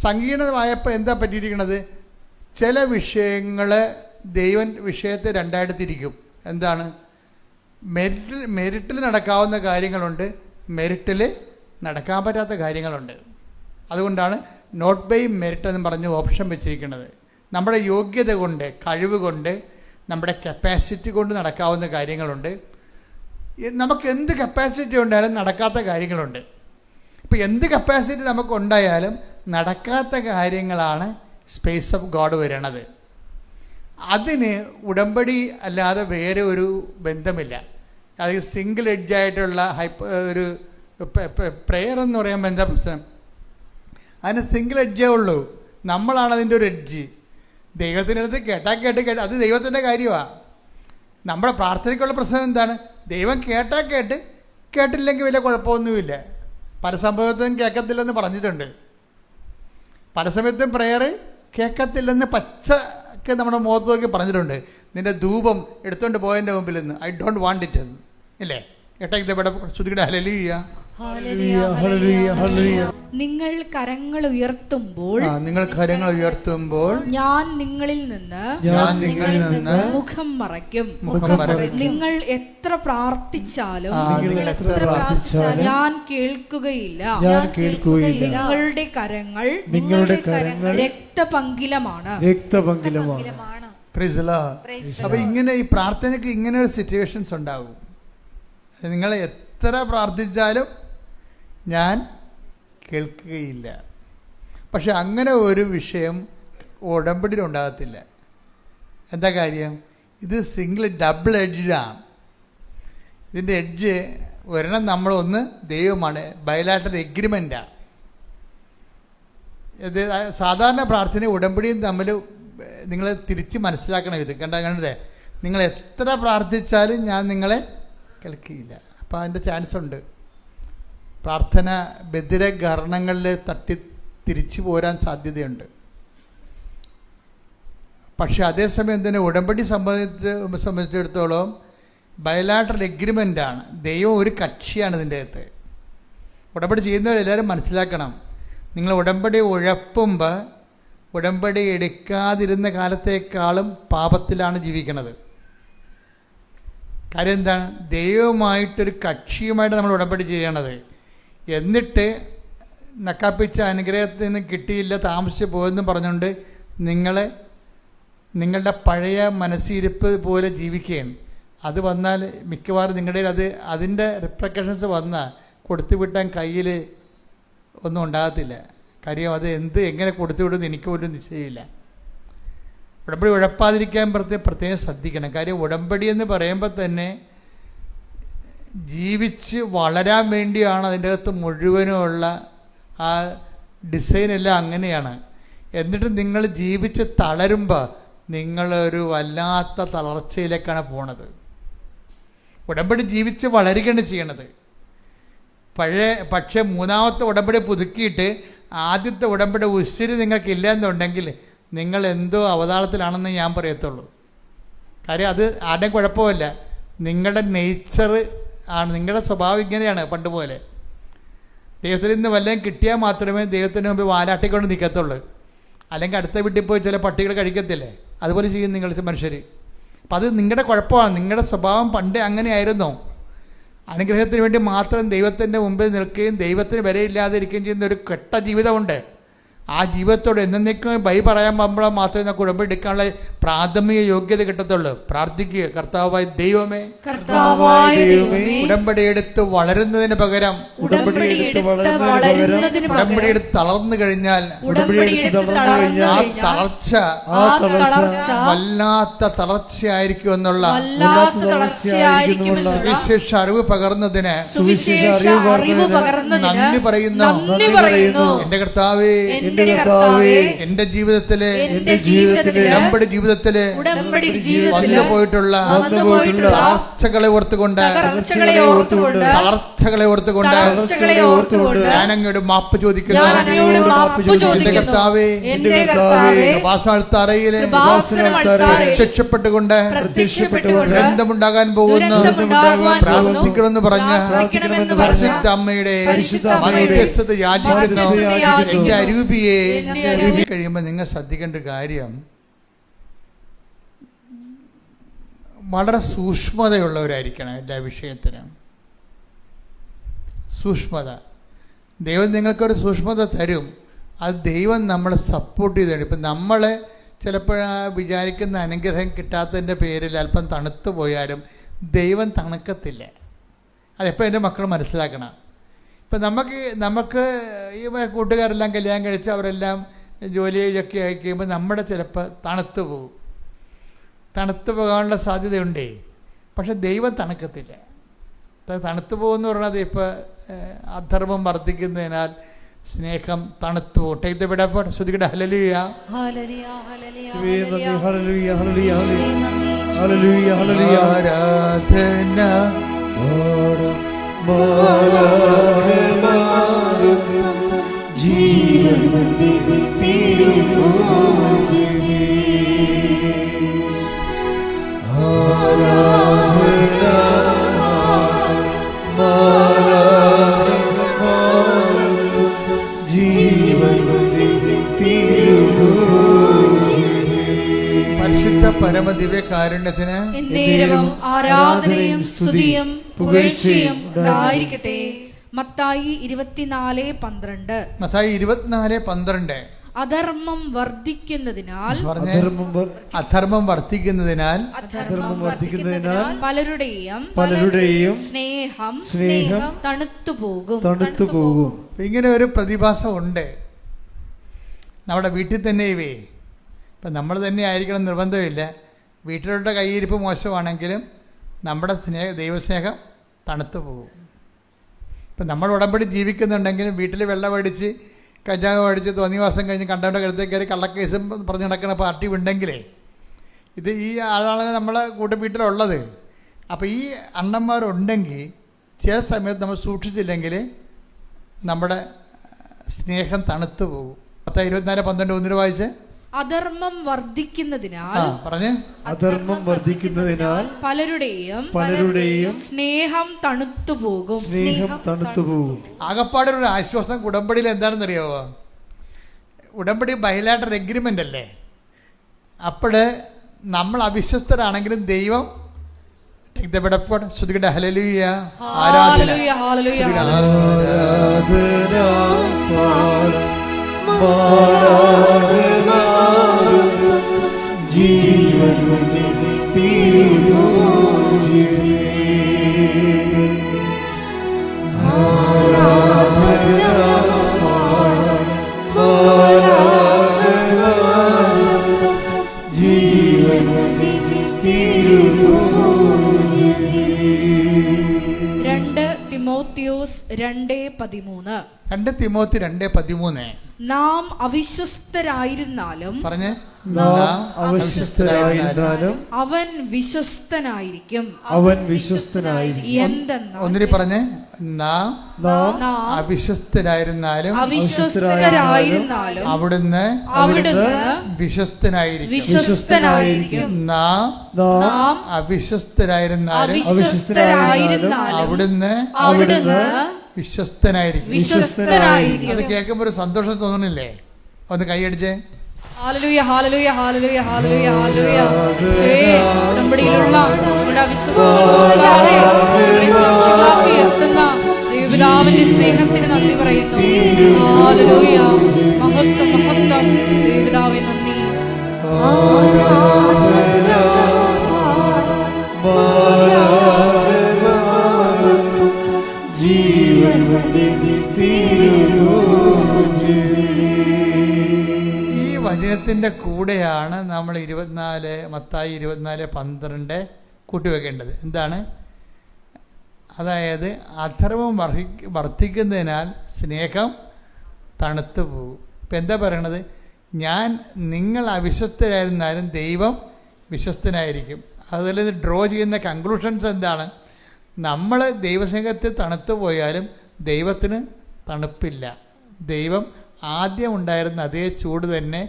സങ്കീർണമായപ്പോൾ എന്താ പറ്റിയിരിക്കുന്നത്? ചില വിഷയങ്ങൾ ദൈവം വിഷയത്തെ രണ്ടായിട്ട് തിരിക്കും. എന്താണ്? മെരിറ്റിൽ നടക്കാവുന്ന കാര്യങ്ങളുണ്ട്, മെരിറ്റിൽ നടക്കാൻ പറ്റാത്ത കാര്യങ്ങളുണ്ട്. അതുകൊണ്ടാണ് നോട്ട് ബൈ മെരിറ്റ് എന്ന് പറഞ്ഞ് ഓപ്ഷൻ വെച്ചിരിക്കുന്നത്. നമ്മുടെ യോഗ്യത കൊണ്ട്, കഴിവ് കൊണ്ട്, നമ്മുടെ കപ്പാസിറ്റി കൊണ്ട് നടക്കാവുന്ന കാര്യങ്ങളുണ്ട്. നമുക്ക് എന്ത് കപ്പാസിറ്റി ഉണ്ടായാലും നടക്കാത്ത കാര്യങ്ങളുണ്ട്. ഇപ്പോൾ എന്ത് കപ്പാസിറ്റി നമുക്കുണ്ടായാലും നടക്കാത്ത കാര്യങ്ങളാണ് സ്പേസ് ഓഫ് ഗോഡ് വരണത്. അതിന് ഉടമ്പടി അല്ലാതെ വേറെ ഒരു ബന്ധമില്ല. അത് സിംഗിൾ എഡ്ജായിട്ടുള്ള ഒരു പ്രെയർ എന്ന് പറയുമ്പോൾ എന്താ പ്രശ്നം? അതിന് സിംഗിൾ എഡ്ജേ ഉള്ളൂ. നമ്മളാണ് അതിൻ്റെ ഒരു എഡ്ജ്. ദൈവത്തിനടുത്ത് കേട്ട് അത് ദൈവത്തിൻ്റെ കാര്യമാണ്. നമ്മുടെ പ്രാർത്ഥനയ്ക്കുള്ള പ്രശ്നം എന്താണ്? ദൈവം കേട്ടില്ലെങ്കിൽ വലിയ കുഴപ്പമൊന്നുമില്ല. പല സംഭവത്തിനും കേൾക്കത്തില്ലെന്ന് പറഞ്ഞിട്ടുണ്ട്. പല സമയത്തും പ്രെയർ കേൾക്കത്തില്ലെന്ന് പച്ചക്ക് നമ്മുടെ മുഖത്ത് നോക്കി പറഞ്ഞിട്ടുണ്ട്. നിൻ്റെ ധൂപം എടുത്തുകൊണ്ട് പോയതിൻ്റെ മുമ്പിൽ നിന്ന് ഐ ഡോണ്ട് വാണ്ട് ഇറ്റ് എന്ന് ഇല്ലേ? ഏട്ടാ ശ്രുതിയുടെ ഹല്ലേലൂയ. നിങ്ങൾ കരങ്ങൾ ഉയർത്തുമ്പോൾ ഞാൻ നിങ്ങളിൽ നിന്ന് മുഖം മറയ്ക്കും. നിങ്ങൾ എത്ര പ്രാർത്ഥിച്ചാലും ഞാൻ കേൾക്കുകയില്ല. നിങ്ങളുടെ കരങ്ങൾ രക്തപങ്കിലമാണ്. അപ്പൊ ഇങ്ങനെ ഈ പ്രാർത്ഥനയ്ക്ക് ഇങ്ങനെ ഒരു സിറ്റുവേഷൻസ് ഉണ്ടാകും. നിങ്ങൾ എത്ര പ്രാർത്ഥിച്ചാലും ഞാൻ കേൾക്കുകയില്ല. പക്ഷെ അങ്ങനെ ഒരു വിഷയം ഉടമ്പടിയിൽ ഉണ്ടാകത്തില്ല. എന്താ കാര്യം? ഇത് ഡബിൾ എഡ്ജാണ്. ഇതിൻ്റെ എഡ്ജ് ഒരെണ്ണം നമ്മളൊന്ന് ദൈവമാണ്. ബയലാറ്ററൽ എഗ്രിമെൻ്റാണ് ഇത്. സാധാരണ പ്രാർത്ഥന ഉടമ്പടിയും തമ്മിൽ നിങ്ങൾ തിരിച്ച് മനസ്സിലാക്കണം. ഇത് കണ്ടേ, നിങ്ങൾ എത്ര പ്രാർത്ഥിച്ചാലും ഞാൻ നിങ്ങളെ കേൾക്കില്ല. അപ്പോൾ അതിൻ്റെ ചാൻസ് ഉണ്ട് പ്രാർത്ഥന ബധിരകരണങ്ങളിൽ തട്ടി തിരിച്ചു പോരാൻ സാധ്യതയുണ്ട്. പക്ഷെ അതേസമയം തന്നെ ഉടമ്പടി സംബന്ധിച്ചിടത്തോളം ബയലാറ്ററൽ എഗ്രിമെൻ്റാണ്. ദൈവം ഒരു കക്ഷിയാണ് ഇതിൻ്റെ അകത്ത്. ഉടമ്പടി ചെയ്യുന്നവരെല്ലാവരും മനസ്സിലാക്കണം, നിങ്ങൾ ഉടമ്പടി ഉഴപ്പുമ്പോൾ ഉടമ്പടി എടുക്കാതിരുന്ന കാലത്തേക്കാളും പാപത്തിലാണ് ജീവിക്കുന്നത്. കാര്യം എന്താണ്? ദൈവവുമായിട്ടൊരു കക്ഷിയുമായിട്ട് നമ്മൾ ഉടമ്പടി ചെയ്യണത്. എന്നിട്ട് നക്കാപ്പിച്ച അനുഗ്രഹത്തിൽ നിന്ന് കിട്ടിയില്ല, താമസിച്ച് പോയെന്നും പറഞ്ഞുകൊണ്ട് നിങ്ങളുടെ പഴയ മനസ്സിരിപ്പ് പോലെ ജീവിക്കുകയാണ്. അത് വന്നാൽ മിക്കവാറും നിങ്ങളുടെ അതിൻ്റെ റിപ്രക്കഷൻസ് വന്നാൽ കൊടുത്തു വിട്ടാൻ കയ്യിൽ ഒന്നും ഉണ്ടാകത്തില്ല. കാര്യം അത് എങ്ങനെ കൊടുത്തു വിടുമെന്ന് എനിക്ക് പോലും നിശ്ചയമില്ല. ഉടമ്പടി ഉഴപ്പാതിരിക്കാൻ പ്രത്യേകം ശ്രദ്ധിക്കണം. കാര്യം ഉടമ്പടി എന്ന് പറയുമ്പോൾ തന്നെ ജീവിച്ച് വളരാൻ വേണ്ടിയാണ് അതിൻ്റെ അകത്ത് മുഴുവനുമുള്ള ആ ഡിസൈനെല്ലാം അങ്ങനെയാണ്. എന്നിട്ട് നിങ്ങൾ ജീവിച്ച് തളരുമ്പോൾ നിങ്ങളൊരു വല്ലാത്ത തളർച്ചയിലേക്കാണ് പോണത്. ഉടമ്പടി ജീവിച്ച് വളരുകയാണ് ചെയ്യണത്. പക്ഷേ മൂന്നാമത്തെ ഉടമ്പടി പുതുക്കിയിട്ട് ആദ്യത്തെ ഉടമ്പടി ഉശിരി നിങ്ങൾക്കില്ല എന്നുണ്ടെങ്കിൽ നിങ്ങൾ എന്തോ അവതാളത്തിലാണെന്ന് ഞാൻ പറയത്തുള്ളൂ. കാര്യം അത് ആരുടെയും കുഴപ്പമില്ല, നിങ്ങളുടെ നേച്ചർ ആണ്, നിങ്ങളുടെ സ്വഭാവം ഇങ്ങനെയാണ്. പണ്ട് പോലെ ദൈവത്തിൽ നിന്ന് വല്ലതും കിട്ടിയാൽ മാത്രമേ ദൈവത്തിന് മുമ്പ് വാലാട്ടിക്കൊണ്ട് നിൽക്കത്തുള്ളൂ. അല്ലെങ്കിൽ അടുത്ത വീട്ടിൽ പോയി ചില പട്ടികൾ കഴിക്കത്തില്ലേ, അതുപോലെ ചെയ്യും നിങ്ങൾ മനുഷ്യർ. അപ്പം അത് നിങ്ങളുടെ കുഴപ്പമാണ്. നിങ്ങളുടെ സ്വഭാവം പണ്ടേ അങ്ങനെയായിരുന്നു. അനുഗ്രഹത്തിന് വേണ്ടി മാത്രം ദൈവത്തിൻ്റെ മുമ്പിൽ നിൽക്കുകയും ദൈവത്തിന് വിലയില്ലാതിരിക്കുകയും ചെയ്യുന്ന ഒരു കെട്ട ജീവിതമുണ്ട്. ആ ജീവിതത്തോട് എന്നേക്കും ബൈ പറയാൻ പോകുമ്പോൾ മാത്രമേ നമുക്ക് ഉടമ്പടി എടുക്കാനുള്ള പ്രാഥമിക യോഗ്യത കിട്ടത്തുള്ളൂ. പ്രാർത്ഥിക്കുക, കർത്താവായ ദൈവമേ, ഉടമ്പടി എടുത്ത് വളരുന്നതിന് പകരം ഉടമ്പടി എടുത്ത് തളർന്നു കഴിഞ്ഞാൽ ആ തളർച്ച വല്ലാത്ത തളർച്ചയായിരിക്കും എന്നുള്ള സുവിശേഷ അറിവ് പകർന്നതിന് നന്ദി പറയുന്നു. എന്റെ കർത്താവേ, എന്റെ ജീവിതത്തിലെ ഉടമ്പടി ജീവിതത്തിലെ വന്നു പോയിട്ടുള്ള തളർച്ചകളെ ഓർത്തുകൊണ്ട് ഞാനങ്ങോട്ട് മാപ്പ് ചോദിക്കുന്നു. എന്റെ കർത്താവേ, കൃപാസനത്തറയിലെ പ്രത്യക്ഷപ്പെട്ടുകൊണ്ട് ഗ്രന്ഥമുണ്ടാകാൻ പോകുന്നു പ്രാർത്ഥിക്കണമെന്ന് പറഞ്ഞ പരിശുദ്ധ അമ്മയുടെ മധ്യസ്ഥത യാചിക്കുന്നു. എന്റെ അരൂപിയെ കഴിയുമ്പോൾ നിങ്ങൾ ശ്രദ്ധിക്കേണ്ട കാര്യം, വളരെ സൂക്ഷ്മതയുള്ളവരായിരിക്കണം എല്ലാ വിഷയത്തിനും. സൂക്ഷ്മത ദൈവം നിങ്ങൾക്കൊരു സൂക്ഷ്മത തരും. അത് ദൈവം നമ്മളെ സപ്പോർട്ട് ചെയ്തു. ഇപ്പം നമ്മൾ ചിലപ്പോൾ വിചാരിക്കുന്ന അനുഗ്രഹം കിട്ടാത്തതിൻ്റെ പേരിൽ അല്പം തണുത്തു പോയാലും ദൈവം തണുക്കത്തില്ല. അതെപ്പോൾ എൻ്റെ മക്കൾ മനസ്സിലാക്കണം. ഇപ്പം നമുക്ക് ഈ കൂട്ടുകാരെല്ലാം കല്യാണം കഴിച്ച് അവരെല്ലാം ജോലിയൊക്കെ ആയി കഴിയുമ്പോൾ നമ്മുടെ ചിലപ്പോൾ തണുത്തു പോകും. തണുത്തു പോകാനുള്ള സാധ്യതയുണ്ടേ. പക്ഷെ ദൈവം തണുക്കത്തില്ല. തണുത്തു പോകുമെന്ന് പറഞ്ഞാൽ ഇപ്പോൾ അധർമ്മം വർദ്ധിക്കുന്നതിനാൽ സ്നേഹം തണുത്തു പോകും. Take the bid effort. ശ്രുതിക്കട്ടെ ഹല്ലേലൂയ, ആരാധന ജീവൻ പരിശുദ്ധ പരമദിവ്യകാരുണ്യത്തിന് ആരാധനയും സ്തുതിയും പുകഴ്ചയും ഉണ്ടായിരിക്കട്ടെ. മത്തായി 24:12. അധർമ്മം വർദ്ധിക്കുന്നതിനാൽ പലരുടെയും സ്നേഹം തണുത്തുപോകും. ഇങ്ങനെ ഒരു പ്രതിഭാസം ഉണ്ട് നമ്മുടെ വീട്ടിൽ തന്നെ. ഇപ്പം നമ്മൾ തന്നെ ആയിരിക്കണം നിർബന്ധമില്ല. വീട്ടിലുള്ള കയ്യിരിപ്പ് മോശമാണെങ്കിലും നമ്മുടെ ദൈവസ്നേഹം തണുത്തു പോകും. ഇപ്പം നമ്മൾ ഉടമ്പടി ജീവിക്കുന്നുണ്ടെങ്കിലും വീട്ടിൽ വെള്ളം അടിച്ച് കഞ്ചാവ് അടിച്ച് തോന്നിവാസം കഴിഞ്ഞ് കണ്ടവൻ്റെ കരുത്തേക്ക് കയറി കള്ളക്കേസും പറഞ്ഞ് നടക്കുന്ന പാർട്ടി ഉണ്ടെങ്കിലേ ഇത് ഈ ആളാണ് നമ്മളെ കൂട്ടം വീട്ടിലുള്ളത്. അപ്പോൾ ഈ അണ്ണന്മാരുണ്ടെങ്കിൽ ചില സമയത്ത് നമ്മൾ സൂക്ഷിച്ചില്ലെങ്കിൽ നമ്മുടെ സ്നേഹം തണുത്തു പോകും. 24:12 വായിച്ച്. അധർമ്മം വർദ്ധിക്കുന്നതിനാൽ അധർമ്മം വർദ്ധിക്കുന്നതിനാൽ പലരുടെയും സ്നേഹം തണുത്തുപോകും. ആകപ്പാടൊരു ആശ്വാസം ഉടമ്പടിയിൽ എന്താണെന്ന് അറിയാമോ? ഉടമ്പടി ബൈലാറ്ററൽ എഗ്രിമെൻ്റ് അല്ലേ? അപ്പോൾ നമ്മൾ അവിശ്വസ്തരാണെങ്കിലും ദൈവം ശ്രുതികട ഹല്ലേലൂയ ആരാധന ജീവൻ തിമോത്തിയോസ് 2:13. 2 തിമോത്തി 2:13. നാം അവിശ്വസ്തരായിരുന്നാലും അവൻ വിശ്വസ്തനായിരിക്കും. എന്തെന്നാൽ ഒന്നിരി പറഞ്ഞേ, നാം അവിശ്വസ്തരായിരുന്നാലും അവിടുന്ന് വിശ്വസ്തനായിരിക്കും. നാം അവിശ്വസ്തരായിരുന്നാലും അവിടുന്ന് വിശ്വസ്തനായിരിക്കും. അത് കേൾക്കുമ്പോൾ ഒരു സന്തോഷം തോന്നുന്നില്ലേ? ഒന്ന് കൈയടിച്ചേ. ഹല്ലേലൂയ ഹല്ലേലൂയ ഹല്ലേലൂയ ഹല്ലേലൂയ ഹല്ലേലൂയ. ഉടമ്പടിയിലുള്ള നമ്മുടെ വിശ്വാസങ്ങളെ സാക്ഷികളാക്കി നിർത്തുന്ന ദൈവപിതാവിന്റെ സ്നേഹത്തിന് നന്ദി പറയുന്നു. ഹല്ലേലൂയ. മഹത്വം മഹത്വം ദൈവപിതാവേ, നന്ദി. ഈ വചനത്തിൻ്റെ കൂടെയാണ് നമ്മൾ മത്തായി 24:12 കൂട്ടിവെക്കേണ്ടത്. എന്താണ്? അതായത് അധർമ്മം വർദ്ധിക്കുന്നതിനാൽ സ്നേഹം തണുത്തു പോകും. ഇപ്പം എന്താ പറയണത്? നിങ്ങൾ അവിശ്വസ്തരായിരുന്നാലും ദൈവം വിശ്വസ്തനായിരിക്കും. അതിൽ ഡ്രോ ചെയ്യുന്ന കൺക്ലൂഷൻസ് എന്താണ്? നമ്മൾ ദൈവസ്നേഹത്തിൽ തണുത്തു പോയാലും ദൈവത്തിന് തണുപ്പില്ല. ദൈവം ആദ്യം ഉണ്ടായിരുന്ന അതേ ചൂട് തന്നെ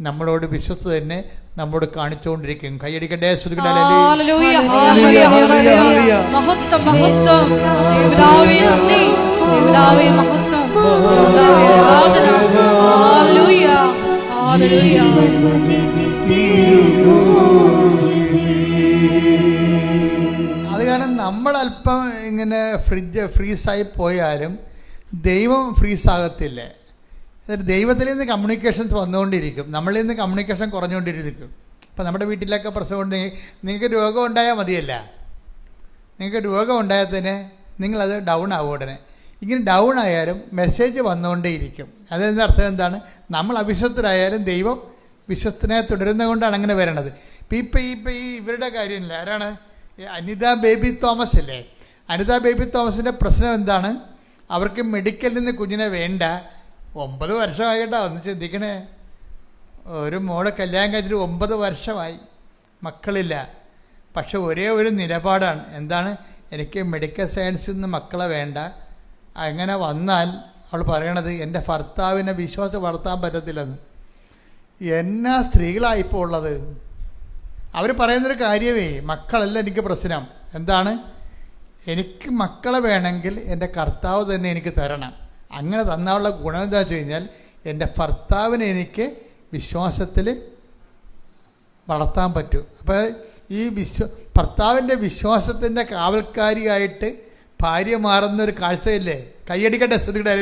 നമ്മളോട് വിശ്വസ്ത തന്നെ നമ്മോട് കാണിച്ചുകൊണ്ടിരിക്കും. കൈയടിക്കട്ടെ. അത് കാരണം നമ്മൾ അല്പം ഇങ്ങനെ ഫ്രീസായി പോയാലും ദൈവം ഫ്രീസാകത്തില്ല. ദൈവത്തിൽ നിന്ന് കമ്മ്യൂണിക്കേഷൻസ് വന്നുകൊണ്ടിരിക്കും, നമ്മളിൽ നിന്ന് കമ്മ്യൂണിക്കേഷൻ കുറഞ്ഞുകൊണ്ടിരിക്കും. ഇപ്പം നമ്മുടെ വീട്ടിലൊക്കെ പ്രശ്നം ഉണ്ടെങ്കിൽ നിങ്ങൾക്ക് രോഗം ഉണ്ടായാൽ മതിയല്ല. നിങ്ങൾക്ക് രോഗം ഉണ്ടായാൽ തന്നെ നിങ്ങളത് ഡൗൺ ആവും ഉടനെ. ഇങ്ങനെ ഡൗൺ ആയാലും മെസ്സേജ് വന്നുകൊണ്ടേയിരിക്കും. അതിൻ്റെ അർത്ഥം എന്താണ്? നമ്മൾ അവിശ്വസ്തരായാലും ദൈവം വിശ്വസ്തനെ തുടരുന്നത് കൊണ്ടാണ് അങ്ങനെ വരണത്. ഇപ്പം ഈ ഇവരുടെ കാര്യമില്ല. ആരാണ്? അനിത ബേബി തോമസ് അല്ലേ? അനിത ബേബി തോമസിൻ്റെ പ്രശ്നം എന്താണ്? അവർക്ക് മെഡിക്കലിൽ നിന്ന് കുഞ്ഞിനെ വേണ്ട. 9 വർഷമായി കേട്ടോ. ഒന്ന് ചിന്തിക്കണേ. ഒരു മോളെ കല്യാണം കഴിച്ചിട്ട് 9 വർഷമായി, മക്കളില്ല. പക്ഷെ ഒരേ ഒരു നിലപാടാണ്. എന്താണ്? എനിക്ക് മെഡിക്കൽ സയൻസിൽ നിന്ന് മക്കളെ വേണ്ട. അങ്ങനെ വന്നാൽ അവൾ പറയണത് എൻ്റെ ഭർത്താവിനെ വിശ്വാസം വളർത്താൻ പറ്റത്തില്ലെന്ന്. എന്നാ സ്ത്രീകളായിപ്പോൾ ഉള്ളത്. അവർ പറയുന്നൊരു കാര്യമേ, മക്കളല്ല എനിക്ക് പ്രശ്നം. എന്താണ്? എനിക്ക് മക്കളെ വേണമെങ്കിൽ എൻ്റെ കർത്താവ് തന്നെ എനിക്ക് തരണം. അങ്ങനെ തന്നാലുള്ള ഗുണം എന്താ വെച്ച് കഴിഞ്ഞാൽ എൻ്റെ ഭർത്താവിനെ എനിക്ക് വിശ്വാസത്തിൽ വളർത്താൻ പറ്റും. അപ്പോൾ ഈ ഭർത്താവിൻ്റെ വിശ്വാസത്തിൻ്റെ കാവൽക്കാരിയായിട്ട് ഭാര്യ മാറുന്നൊരു കാഴ്ചയില്ലേ? കൈയടിക്കട്ടെ. ശ്രദ്ധിക്കട്ടെ.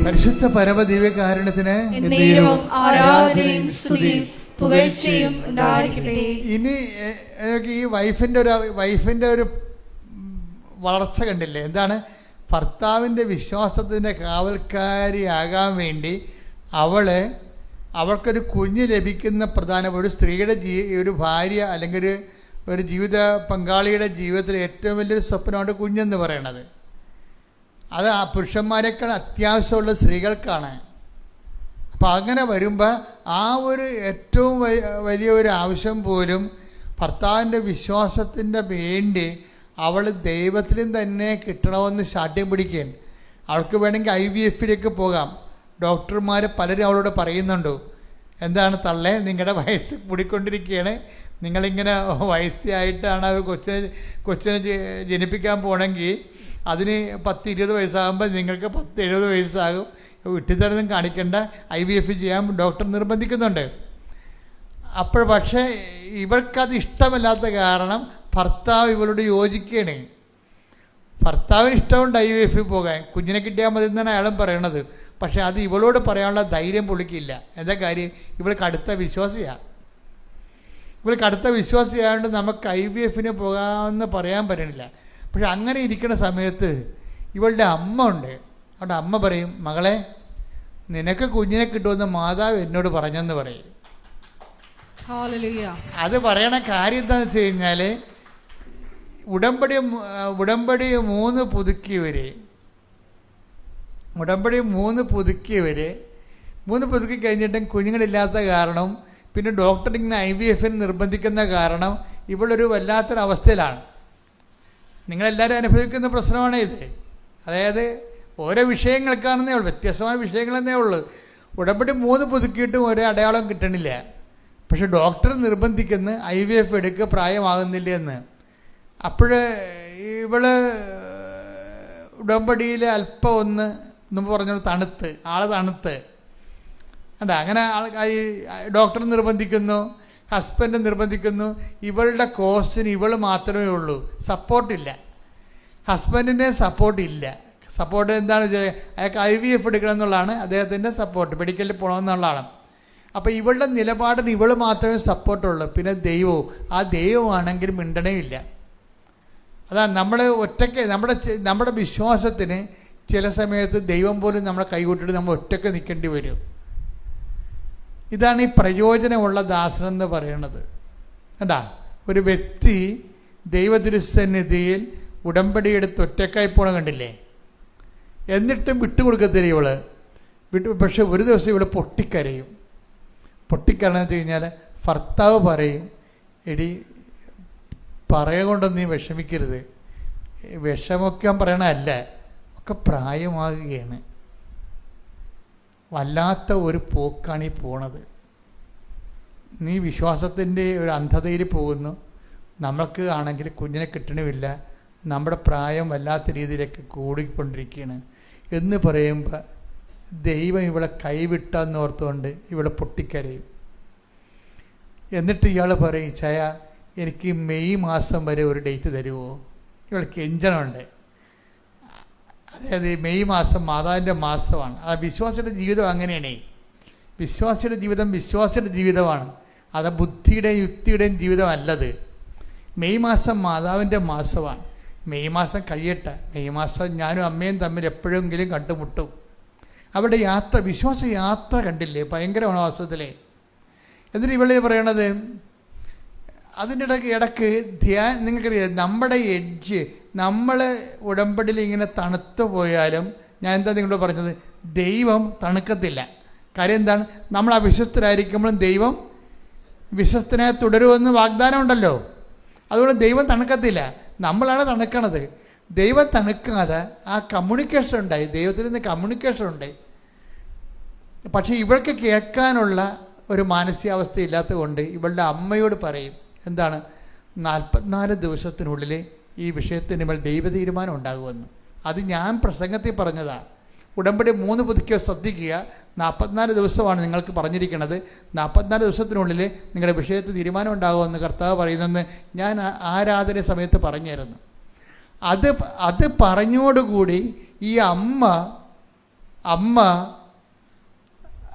പരിശുദ്ധ പരമദിവ്യകാരുണ്യത്തിന് ഇനി ഈ വൈഫിൻ്റെ ഒരു വളർച്ച കണ്ടില്ലേ? എന്താണ്? ഭർത്താവിൻ്റെ വിശ്വാസത്തിൻ്റെ കാവൽക്കാരിയാകാൻ വേണ്ടി അവൾക്കൊരു കുഞ്ഞ് ലഭിക്കുന്ന ഒരു സ്ത്രീയുടെ ഒരു ഭാര്യ അല്ലെങ്കിൽ ഒരു ജീവിത പങ്കാളിയുടെ ജീവിതത്തിൽ ഏറ്റവും വലിയൊരു സ്വപ്നമാണ് കുഞ്ഞെന്ന് പറയണത്. അത് ആ പുരുഷന്മാരെക്കാൾ അത്യാവശ്യമുള്ള സ്ത്രീകൾക്കാണ്. അപ്പോൾ അങ്ങനെ വരുമ്പോൾ ആ ഒരു ഏറ്റവും വലിയ ഒരു ആവശ്യം പോലും ഭർത്താവിൻ്റെ വിശ്വാസത്തിൻ്റെ വേണ്ടി അവൾ ദൈവത്തിലും തന്നെ കിട്ടണമെന്ന് ശാഠ്യം പിടിക്കുകയാണ്. അവൾക്ക് വേണമെങ്കിൽ IVF പോകാം. ഡോക്ടർമാർ പലരും അവളോട് പറയുന്നുണ്ട്, എന്താണ് തള്ളേ, നിങ്ങളുടെ വയസ്സ് കൂടിക്കൊണ്ടിരിക്കുകയാണ്, നിങ്ങളിങ്ങനെ വയസ്സായിട്ടാണ് കൊച്ചിനെ ജനിപ്പിക്കാൻ പോകണമെങ്കിൽ അതിന് 10-20 വയസ്സാകുമ്പോൾ നിങ്ങൾക്ക് 10-70 വയസ്സാകും. വിട്ടിത്തരൊന്നും കാണിക്കേണ്ട, IVF ചെയ്യാൻ ഡോക്ടർ നിർബന്ധിക്കുന്നുണ്ട്. അപ്പോൾ പക്ഷേ ഇവൾക്കത് ഇഷ്ടമല്ലാത്ത കാരണം ഭർത്താവ് ഇവളോട് യോജിക്കുകയാണ്. ഭർത്താവിന് ഇഷ്ടമുണ്ട് IVF പോകാൻ, കുഞ്ഞിനെ കിട്ടിയാൽ മതി എന്നാണ് അയാളും പറയണത്. പക്ഷേ അത് ഇവളോട് പറയാനുള്ള ധൈര്യം പുള്ളിക്കില്ല. എന്താ കാര്യം? ഇവൾക്ക് അടുത്ത വിശ്വാസിയാണ്. ഇവൾക്ക് അടുത്ത വിശ്വാസിയായതുകൊണ്ട് നമുക്ക് IVF പോകാമെന്ന് പറയാൻ പറ്റണില്ല. പക്ഷെ അങ്ങനെ ഇരിക്കുന്ന സമയത്ത് ഇവളുടെ അമ്മ ഉണ്ട്. അവിടെ അമ്മ പറയും, മകളെ, നിനക്ക് കുഞ്ഞിനെ കിട്ടുമെന്ന് മാതാവ് എന്നോട് പറഞ്ഞെന്ന് പറയും. അത് പറയണ കാര്യം എന്താണെന്ന് വെച്ച് കഴിഞ്ഞാൽ ഉടമ്പടി 3 പുതുക്കി കഴിഞ്ഞിട്ടും കുഞ്ഞുങ്ങളില്ലാത്ത കാരണം, പിന്നെ ഡോക്ടർ ഇങ്ങനെ IVF നിർബന്ധിക്കുന്ന കാരണം ഇവളൊരു വല്ലാത്തൊരവസ്ഥയിലാണ്. നിങ്ങളെല്ലാവരും അനുഭവിക്കുന്ന പ്രശ്നമാണ് ഇത്. അതായത് ഓരോ വിഷയങ്ങൾക്കാണെന്നേ ഉള്ളൂ, വ്യത്യസ്തമായ വിഷയങ്ങളെന്നേ ഉള്ളൂ. ഉടമ്പടി 3 പുതുക്കിയിട്ടും ഒരേ അടയാളം കിട്ടണില്ല. പക്ഷെ ഡോക്ടർ നിർബന്ധിക്കുന്ന IVF എടുക്കുക, പ്രായമാകുന്നില്ല എന്ന്. അപ്പോൾ ഇവള് ഉടമ്പടിയിൽ അല്പം ഒന്ന് പറഞ്ഞ തണുത്ത് അല്ല, അങ്ങനെ ഡോക്ടർ നിർബന്ധിക്കുന്നു, ഹസ്ബൻഡ് നിർബന്ധിക്കുന്നു. ഇവളുടെ കോഴ്സിന് ഇവൾ മാത്രമേ ഉള്ളൂ, സപ്പോർട്ടില്ല. ഹസ്ബൻഡിൻ്റെ സപ്പോർട്ടില്ല. സപ്പോർട്ട് എന്താണ് വെച്ചാൽ അയാൾക്ക് IVF എടുക്കണം എന്നുള്ളതാണ് അദ്ദേഹത്തിൻ്റെ സപ്പോർട്ട്, മെഡിക്കലിൽ പോകണമെന്നുള്ളതാണ്. അപ്പോൾ ഇവളുടെ നിലപാടിന് ഇവൾ മാത്രമേ സപ്പോർട്ടുള്ളൂ. പിന്നെ ദൈവവും, ആ ദൈവമാണെങ്കിൽ മിണ്ടണേ ഇല്ല. അതാണ് നമ്മൾ ഒറ്റയ്ക്ക് നമ്മുടെ വിശ്വാസത്തിന് ചില സമയത്ത് ദൈവം പോലും നമ്മളെ കൈവിട്ടിട്ട് നമ്മൾ ഒറ്റയ്ക്ക് നിൽക്കേണ്ടി വരും. ഇതാണ് ഈ പ്രയോജനമുള്ള ദാസനെന്ന് പറയുന്നത്. കണ്ടാ, ഒരു വ്യക്തി ദൈവതിരുസന്നിധിയിൽ ഉടമ്പടിയെടുത്ത് ഒറ്റക്കായി പോകണം കണ്ടില്ലേ? എന്നിട്ടും വിട്ടുകൊടുക്കത്തില്ല ഇവള്. പക്ഷെ ഒരു ദിവസം ഇവള് പൊട്ടിക്കരയും. പൊട്ടിക്കരണെന്ന് വെച്ച് കഴിഞ്ഞാൽ ഭർത്താവ് പറയും, എടി പറയുകൊണ്ടൊന്നും നീ വിഷമിക്കരുത്, വിഷമിക്കാൻ പറയണല്ല, ഒക്കെ പ്രായമാകുകയാണ്, വല്ലാത്ത ഒരു പോക്കാണ് ഈ പോണത്. നീ വിശ്വാസത്തിൻ്റെ ഒരു അന്ധതയിൽ പോകുന്നു, നമ്മൾക്ക് ആണെങ്കിൽ കുഞ്ഞിനെ കിട്ടണമില്ല, നമ്മുടെ പ്രായം വല്ലാത്ത രീതിയിലേക്ക് കൂടിക്കൊണ്ടിരിക്കുകയാണ് എന്ന് പറയുമ്പോൾ ദൈവം ഇവളെ കൈവിട്ടെന്ന് ഓർത്തുകൊണ്ട് ഇവളെ പൊട്ടിക്കരയും. എന്നിട്ട് ഇയാൾ പറയും, ചായ എനിക്ക് മെയ് മാസം വരെ ഒരു ഡേറ്റ് തരുമോ? ഇവൾക്ക് എഞ്ചണമുണ്ട്. അതായത് മെയ് മാസം മാതാവിൻ്റെ മാസമാണ്. ആ വിശ്വാസിയുടെ ജീവിതം അങ്ങനെയാണ്. വിശ്വാസിയുടെ ജീവിതമാണ്. അത് ബുദ്ധിയുടെയും യുക്തിയുടെയും ജീവിതമല്ലത്. മെയ് മാസം മാതാവിൻ്റെ മാസമാണ്. മെയ് മാസം കഴിയട്ടെ, മെയ് മാസം ഞാനും അമ്മയും തമ്മിൽ എപ്പോഴെങ്കിലും കണ്ടുമുട്ടും. അവിടെ വിശ്വാസ യാത്ര കണ്ടില്ലേ, ഭയങ്കരമാണ് വാസ്തവത്തിലെ. എന്നിട്ട് ഇവളെ പറയണത്, അതിൻ്റെ ഇടയ്ക്ക് നിങ്ങൾക്കറിയാം, നമ്മുടെ എഡ്ജ്, നമ്മൾ ഉടമ്പടിയിൽ ഇങ്ങനെ തണുത്തു പോയാലും, ഞാൻ എന്താ നിങ്ങളോട് പറഞ്ഞത്, ദൈവം തണുക്കത്തില്ല. കാര്യം എന്താണ്? നമ്മൾ അവിശ്വസ്തരായിരിക്കുമ്പോഴും ദൈവം വിശ്വസ്തനായി തുടരുമെന്ന് വാഗ്ദാനം ഉണ്ടല്ലോ. അതുകൊണ്ട് ദൈവം തണുക്കത്തില്ല, നമ്മളാണ് തണുക്കണത്. ദൈവം തണുക്കാതെ ആ കമ്മ്യൂണിക്കേഷൻ ഉണ്ടായി, ദൈവത്തിൽ നിന്ന് കമ്മ്യൂണിക്കേഷൻ ഉണ്ടായി. പക്ഷേ ഇവൾക്ക് കേൾക്കാനുള്ള ഒരു മാനസികാവസ്ഥ ഇല്ലാത്തത് കൊണ്ട് ഇവളുടെ അമ്മയോട് പറയും, എന്താണ്, 44 ദിവസത്തിനുള്ളിൽ ഈ വിഷയത്തിന് മേൽ ദൈവ തീരുമാനം ഉണ്ടാകുമെന്ന്. അത് ഞാൻ പ്രസംഗത്തിൽ പറഞ്ഞതാണ്. ഉടമ്പടി 3 പുതുക്കിയ ശ്രദ്ധിക്കുക, 44 ദിവസമാണ് നിങ്ങൾക്ക് പറഞ്ഞിരിക്കുന്നത്. 44 ദിവസത്തിനുള്ളിൽ നിങ്ങളുടെ വിഷയത്തിൽ തീരുമാനം ഉണ്ടാകുമെന്ന് കർത്താവ് പറയുന്നെന്ന് ഞാൻ ആരാധന സമയത്ത് പറഞ്ഞിരുന്നു. അത് പറഞ്ഞോടുകൂടി ഈ അമ്മ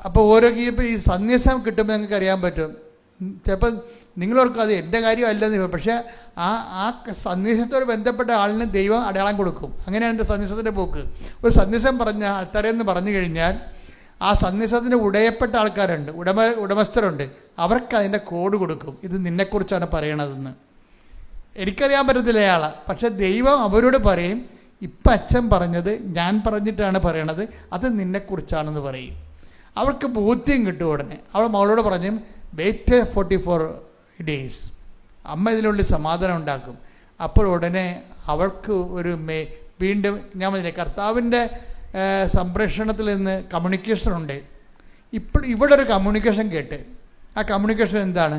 അപ്പോൾ ഓരോ ഈ സന്ദേശം കിട്ടുമ്പോൾ ഞങ്ങൾക്ക് അറിയാൻ പറ്റും. ചിലപ്പോൾ നിങ്ങളോർക്കും അത് എൻ്റെ കാര്യമല്ലെന്ന്. പക്ഷേ ആ സന്ദേശത്തോട് ബന്ധപ്പെട്ട ആളിന് ദൈവം അടയാളം കൊടുക്കും. അങ്ങനെയാണ് എൻ്റെ സന്ദേശത്തിൻ്റെ പോക്ക്. ഒരു സന്ദേശം പറഞ്ഞ ആൾക്കാരെന്ന് പറഞ്ഞു കഴിഞ്ഞാൽ ആ സന്ദേശത്തിന് ഉടയപ്പെട്ട ആൾക്കാരുണ്ട്, ഉടമസ്ഥരുണ്ട്. അവർക്ക് അതിൻ്റെ കോഡ് കൊടുക്കും. ഇത് നിന്നെക്കുറിച്ചാണ് പറയണതെന്ന്. എനിക്കറിയാൻ പറ്റത്തില്ല അയാളെ, പക്ഷേ ദൈവം അവരോട് പറയും, ഇപ്പം അച്ഛൻ പറഞ്ഞത് ഞാൻ പറഞ്ഞിട്ടാണ് പറയണത്, അത് നിന്നെക്കുറിച്ചാണെന്ന് പറയും. അവർക്ക് ബോധ്യം കിട്ടും. ഉടനെ അവൾ മകളോട് പറഞ്ഞു, വെയിറ്റ് 44 days, അമ്മ ഇതിനുള്ളിൽ സമാധാനം ഉണ്ടാക്കും. അപ്പോൾ ഉടനെ അവൾക്ക് ഒരു വീണ്ടും ഞാൻ പറഞ്ഞില്ലേ, കർത്താവിൻ്റെ സംപ്രേഷണത്തിൽ നിന്ന് കമ്മ്യൂണിക്കേഷനുണ്ട്. ഇവിടെ ഒരു കമ്മ്യൂണിക്കേഷൻ കേട്ട്, ആ കമ്മ്യൂണിക്കേഷൻ എന്താണ്?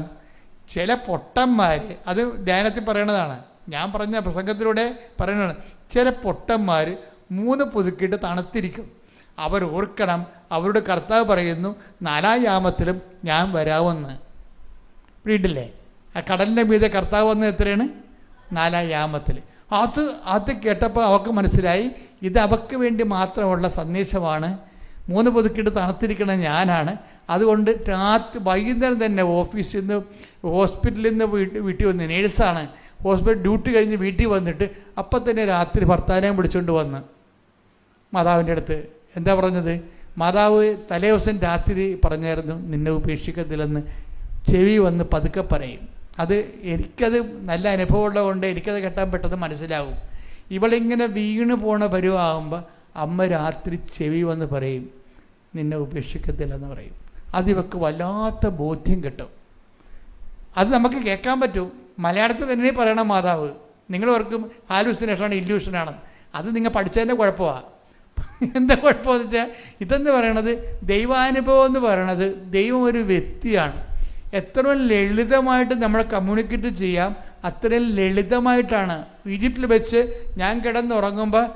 ചില പൊട്ടന്മാർ, അത് ധ്യാനത്തിൽ പറയണതാണ്, ഞാൻ പറഞ്ഞ പ്രസംഗത്തിലൂടെ പറയുന്നതാണ്. ചില പൊട്ടന്മാർ 3 പുതുക്കിയിട്ട് തണുത്തിരിക്കും. അവർ ഓർക്കണം, അവരുടെ കർത്താവ് പറയുന്നു 4-ാം യാമത്തിലും ഞാൻ വരാമെന്ന്. വീട്ടില്ലേ, ആ കടലിൻ്റെ മീതെ കർത്താവ് വന്നത് എത്രയാണ്? 4-ാം യാമത്തിൽ. അത് കേട്ടപ്പോൾ അവൾക്ക് മനസ്സിലായി, ഇത് അവൾക്ക് വേണ്ടി മാത്രമുള്ള സന്ദേശമാണ്. 3 പുതുക്കിയിട്ട് തണുത്തിരിക്കണ ഞാനാണ്. അതുകൊണ്ട് വൈകുന്നേരം തന്നെ ഓഫീസിൽ നിന്ന്, ഹോസ്പിറ്റലിൽ നിന്ന് വീട്ടിൽ വന്ന്, നേഴ്സാണ്, ഹോസ്പിറ്റൽ ഡ്യൂട്ടി കഴിഞ്ഞ് വീട്ടിൽ വന്നിട്ട് അപ്പം തന്നെ രാത്രി ഭർത്താവിനെ വിളിച്ചുകൊണ്ട് വന്ന് മാതാവിൻ്റെ അടുത്ത്. എന്താ പറഞ്ഞത്? മാതാവ് തലേ ദിവസം രാത്രി പറഞ്ഞായിരുന്നു, നിന്നെ ഉപേക്ഷിക്കത്തില്ലെന്ന്. ചെവി വന്ന് പതുക്കെ പറയും. അത് എനിക്കത് നല്ല അനുഭവമുള്ളത് കൊണ്ട് എനിക്കത് കേട്ടാൻ പെട്ടെന്ന് മനസ്സിലാവും. ഇവളിങ്ങനെ വീണ് പോണ പരുവാകുമ്പോൾ അമ്മ രാത്രി ചെവി വന്ന് പറയും, നിന്നെ ഉപേക്ഷിക്കത്തില്ലെന്ന് പറയും. അതിവക്ക് വല്ലാത്ത ബോധ്യം കിട്ടും. അത് നമുക്ക് കേൾക്കാൻ പറ്റും. മലയാളത്തിൽ തന്നെ പറയണം മാതാവ്. നിങ്ങളവർക്കും ഹാലൂസിനേഷനാണ്, ഇല്യൂഷനാണ്. അത് നിങ്ങൾ പഠിച്ചതിൻ്റെ കുഴപ്പമാണ്. എന്താ കുഴപ്പമെന്ന് വെച്ചാൽ, ഇതെന്ന് പറയണത് ദൈവാനുഭവം എന്ന് പറയണത്, ദൈവം ഒരു വ്യക്തിയാണ്. എത്രയും ലളിതമായിട്ട് നമ്മൾ കമ്മ്യൂണിക്കേറ്റ് ചെയ്യാം, അത്രയും ലളിതമായിട്ടാണ്. ഈജിപ്തിൽ വെച്ച് ഞാൻ കിടന്നുറങ്ങുമ്പോൾ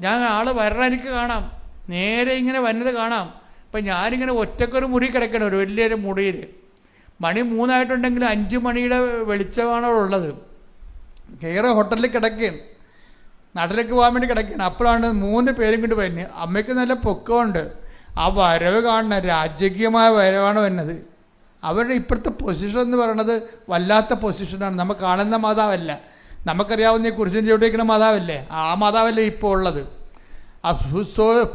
ഞാൻ ആൾ വരണ എനിക്ക് കാണാം, നേരെ ഇങ്ങനെ വരുന്നത് കാണാം. അപ്പം ഞാനിങ്ങനെ ഒറ്റക്കൊരു മുറി കിടക്കണം, ഒരു വലിയൊരു മുറിയിൽ. മണി 3 ആയിട്ടുണ്ടെങ്കിൽ 5 മണിയുടെ വെളിച്ചമാണ് അവിടെ ഉള്ളത്. കയറി ഹോട്ടലിൽ കിടക്കുകയാണ്, നാട്ടിലേക്ക് പോകാൻ വേണ്ടി കിടക്കുകയാണ്. അപ്പോഴാണ് 3 പേരും കൊണ്ട് വരുന്നത്. അമ്മയ്ക്ക് നല്ല പൊക്കമുണ്ട്. ആ വരവ് കാണുന്ന രാജകീയമായ വരവാണ് വരുന്നത്. അവരുടെ ഇപ്പോഴത്തെ പൊസിഷൻ എന്ന് പറയുന്നത് വല്ലാത്ത പൊസിഷനാണ്. നമ്മൾ കാണുന്ന മാതാവല്ല, നമുക്കറിയാവുന്ന ഈ കുരിശിൻ ചവിട്ടിയിരിക്കുന്ന മാതാവല്ലേ, ആ മാതാവല്ലേ ഇപ്പോൾ ഉള്ളത്. ആ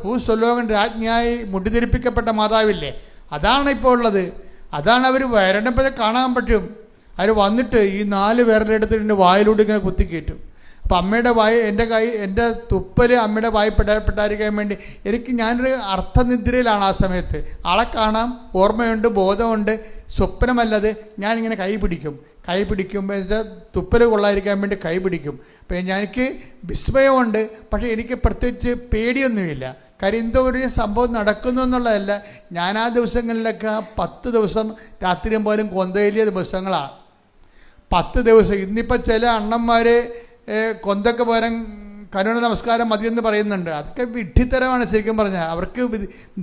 ഭൂസ്വലോകൻ രാജ്ഞിയായി മുടിതിരിപ്പിക്കപ്പെട്ട മാതാവില്ലേ, അതാണ് ഇപ്പോൾ ഉള്ളത്. അതാണ് അവർ വരണപ്പോൾ കാണാൻ പറ്റും. അവർ വന്നിട്ട് ഈ 4 വിരലെടുത്തിട്ട് വായിലൂടെ ഇങ്ങനെ കുത്തിക്കയറ്റും. അപ്പം അമ്മയുടെ എൻ്റെ തുപ്പൽ അമ്മയുടെ വായി പെട്ടായിരിക്കാൻ വേണ്ടി ഞാനൊരു അർത്ഥനിദ്രയിലാണ് ആ സമയത്ത്. ആളെ കാണാം, ഓർമ്മയുണ്ട്, ബോധമുണ്ട്, സ്വപ്നമല്ലത്. ഞാനിങ്ങനെ കൈ പിടിക്കുമ്പോൾ തുപ്പൽ കൊള്ളാതിരിക്കാൻ വേണ്ടി കൈ പിടിക്കും. അപ്പം എനിക്ക് വിസ്മയമുണ്ട്, പക്ഷേ എനിക്ക് പ്രത്യേകിച്ച് പേടിയൊന്നുമില്ല. കാര്യം എന്തോ ഒരു സംഭവം നടക്കുന്നു എന്നുള്ളതല്ല. ഞാൻ ആ ദിവസങ്ങളിലൊക്കെ 10 ദിവസം രാത്രിയും പോലും കൊന്തയിലിയ ദിവസങ്ങളാണ്. 10 ദിവസം. ഇന്നിപ്പോൾ ചില അണ്ണന്മാർ കൊന്തൊക്കെ പകരം കരുണ നമസ്കാരം മതിയെന്ന് പറയുന്നുണ്ട്. അതൊക്കെ വിഡ്ഢിത്തരമാണ് ശരിക്കും പറഞ്ഞാൽ. അവർക്ക്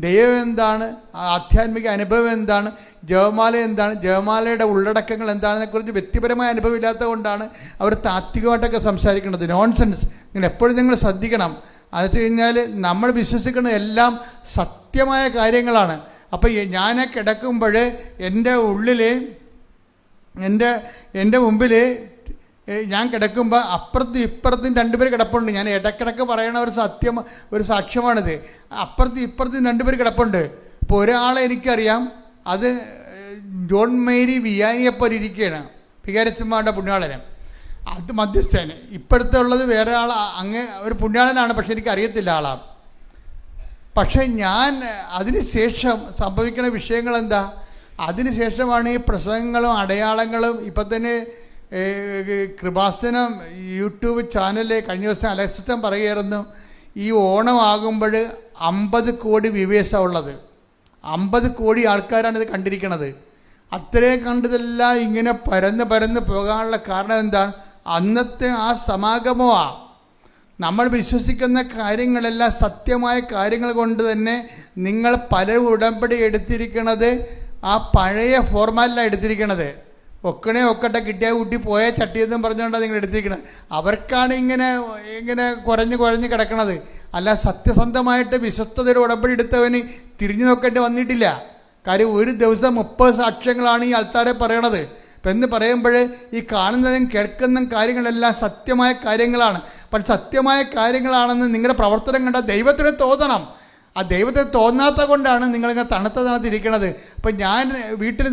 ദൈവം എന്താണ്, ആധ്യാത്മിക അനുഭവം എന്താണ്, ജപമാല എന്താണ്, ജപമാലയുടെ ഉള്ളടക്കങ്ങൾ എന്താണെന്നതിനെക്കുറിച്ച് വ്യക്തിപരമായ അനുഭവം ഇല്ലാത്തത് കൊണ്ടാണ് അവർ താത്വികമായിട്ടൊക്കെ സംസാരിക്കുന്നത്. നോൺസെൻസ്. നിങ്ങൾ ശ്രദ്ധിക്കണം. അത് വെച്ച് കഴിഞ്ഞാൽ നമ്മൾ വിശ്വസിക്കുന്ന എല്ലാം സത്യമായ കാര്യങ്ങളാണ്. അപ്പോൾ ഞാൻ കിടക്കുമ്പോൾ എൻ്റെ ഉള്ളിൽ എൻ്റെ മുമ്പിൽ ഞാൻ കിടക്കുമ്പോൾ അപ്പുറത്തും ഇപ്പുറത്തും 2 പേര് കിടപ്പുണ്ട്. ഞാൻ ഇടക്കിടക്ക് പറയണ ഒരു സാക്ഷ്യമാണിത്. അപ്പുറത്തും ഇപ്പുറത്തും 2 പേര് കിടപ്പുണ്ട്. ഇപ്പോൾ ഒരാളെ എനിക്കറിയാം, അത് ജോൺ മേരി വിയാനിയെപ്പോലെ ഇരിക്കുകയാണ്, വികാരച്ചന്മാരുടെ പുണ്യാളന്. അത് മധ്യസ്ഥന്. ഇപ്പോഴത്തെ ഉള്ളത് വേറെ ആൾ, ഒരു പുണ്യാളനാണ്, പക്ഷെ എനിക്കറിയത്തില്ല ആളാ. പക്ഷെ ഞാൻ അതിനുശേഷം സംഭവിക്കുന്ന വിഷയങ്ങൾ എന്താ, അതിനുശേഷമാണ് ഈ പ്രസംഗങ്ങളും അടയാളങ്ങളും. ഇപ്പം തന്നെ കൃപാസനം യൂട്യൂബ് ചാനലിൽ കഴിഞ്ഞ ദിവസം അലക്സിസ്റ്റം പറയുമായിരുന്നു, ഈ ഓണമാകുമ്പോൾ 50 കോടി വ്യൂവേഴ്സാണ് ഉള്ളത്. 50 കോടി ആൾക്കാരാണ് ഇത് കണ്ടിരിക്കുന്നത്. അത്രയും കണ്ടതെല്ലാം ഇങ്ങനെ പരന്ന് പോകാനുള്ള കാരണം എന്താണ്? അന്നത്തെ ആ സമാഗമമാണ്. നമ്മൾ വിശ്വസിക്കുന്ന കാര്യങ്ങളെല്ലാം സത്യമായ കാര്യങ്ങൾ കൊണ്ട് തന്നെ നിങ്ങൾ പലരും ഉടമ്പടി എടുത്തിരിക്കണത് ആ പഴയ ഫോർമാറ്റിലാണ് എടുത്തിരിക്കണത്. ഒക്കട്ടെ കിട്ടിയാൽ കൂട്ടി പോയ ചട്ടിയെന്നും പറഞ്ഞുകൊണ്ടാണ് നിങ്ങൾ എടുത്തിരിക്കുന്നത്. അവർക്കാണ് ഇങ്ങനെ കുരഞ്ഞ് കിടക്കണത്. അല്ല, സത്യസന്ധമായിട്ട് വിശ്വസ്തതയുടെ ഉടമ്പടി എടുത്തവന് തിരിഞ്ഞു നോക്കേണ്ടി വന്നിട്ടില്ല. കാര്യം ഒരു ദിവസം 30 സാക്ഷ്യങ്ങളാണ് ഈ ആൾക്കാരെ പറയണത്. ഇപ്പം എന്ന് പറയുമ്പോൾ ഈ കാണുന്നതും കേൾക്കുന്നതും കാര്യങ്ങളെല്ലാം സത്യമായ കാര്യങ്ങളാണ്. പക്ഷെ സത്യമായ കാര്യങ്ങളാണെന്ന് നിങ്ങളുടെ പ്രവർത്തനം കണ്ട ദൈവത്തിന് തോന്നണം. ആ ദൈവത്തിന് തോന്നാത്ത കൊണ്ടാണ് നിങ്ങളിങ്ങനെ തണുത്തിരിക്കണത്. അപ്പം ഞാൻ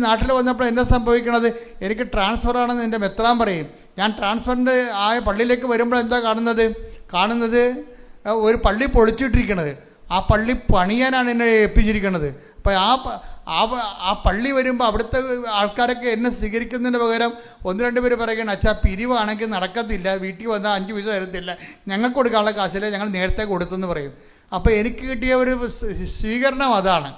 നാട്ടിൽ വന്നപ്പോൾ എന്താ സംഭവിക്കണത്, എനിക്ക് ട്രാൻസ്ഫർ ആണെന്ന് എൻ്റെ മെത്രാൻ പറയും. ഞാൻ ട്രാൻസ്ഫറിൻ്റെ ആയ പള്ളിയിലേക്ക് വരുമ്പോൾ എന്താ കാണുന്നത് ഒരു പള്ളി പൊളിച്ചിട്ടിരിക്കണത്. ആ പള്ളി പണിയാനാണ് എന്നെ ഏൽപ്പിച്ചിരിക്കുന്നത്. അപ്പം ആ പള്ളി വരുമ്പോൾ അവിടുത്തെ ആൾക്കാരൊക്കെ എന്നെ സ്വീകരിക്കുന്നതിന് പകരം 1-2 പേര് പറയുകയാണ്, അച്ഛാ പിരിവാണെങ്കിൽ നടക്കത്തില്ല, വീട്ടിൽ വന്നാൽ 5 പൈസ തരത്തില്ല, ഞങ്ങൾക്ക് കൊടുക്കാനുള്ള കാശില്ല, ഞങ്ങൾ നേരത്തെ കൊടുത്തെന്ന് പറയും. അപ്പോൾ എനിക്ക് കിട്ടിയ ഒരു സ്വീകരണം അതാണ്.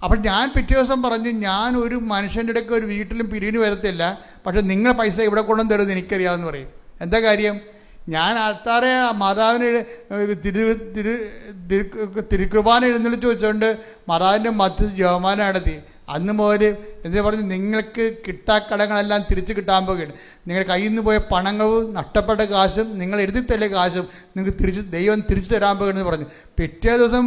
അപ്പം ഞാൻ പിറ്റേ ദിവസം പറഞ്ഞു, ഞാൻ ഒരു മനുഷ്യൻ്റെ ഇടയ്ക്ക് ഒരു വീട്ടിലും പിരിവിന് വരത്തില്ല, പക്ഷെ നിങ്ങൾ പൈസ ഇവിടെ കൊണ്ടുവന്ന് തരുമെന്ന് എനിക്കറിയാമെന്ന് പറയും. എന്താ കാര്യം, ഞാൻ ആൾക്കാരെ മാതാവിന് തിരുക്കുർബാന എഴുന്നള്ളിച്ച് വെച്ചുകൊണ്ട് മാതാവിൻ്റെ മധ്യ ജപമാല നടത്തി. അന്ന് മുതൽ എന്താ പറഞ്ഞു, നിങ്ങൾക്ക് കിട്ടാക്കടങ്ങളെല്ലാം തിരിച്ച് കിട്ടാൻ പോകുകയാണ്. നിങ്ങളുടെ കയ്യിൽ നിന്ന് പോയ പണങ്ങളും നഷ്ടപ്പെട്ട കാശും നിങ്ങൾ എഴുതി തള്ളിയ കാശും നിങ്ങൾക്ക് ദൈവം തിരിച്ചു തരാൻ പോകുകയെന്ന് പറഞ്ഞു. പിറ്റേ ദിവസം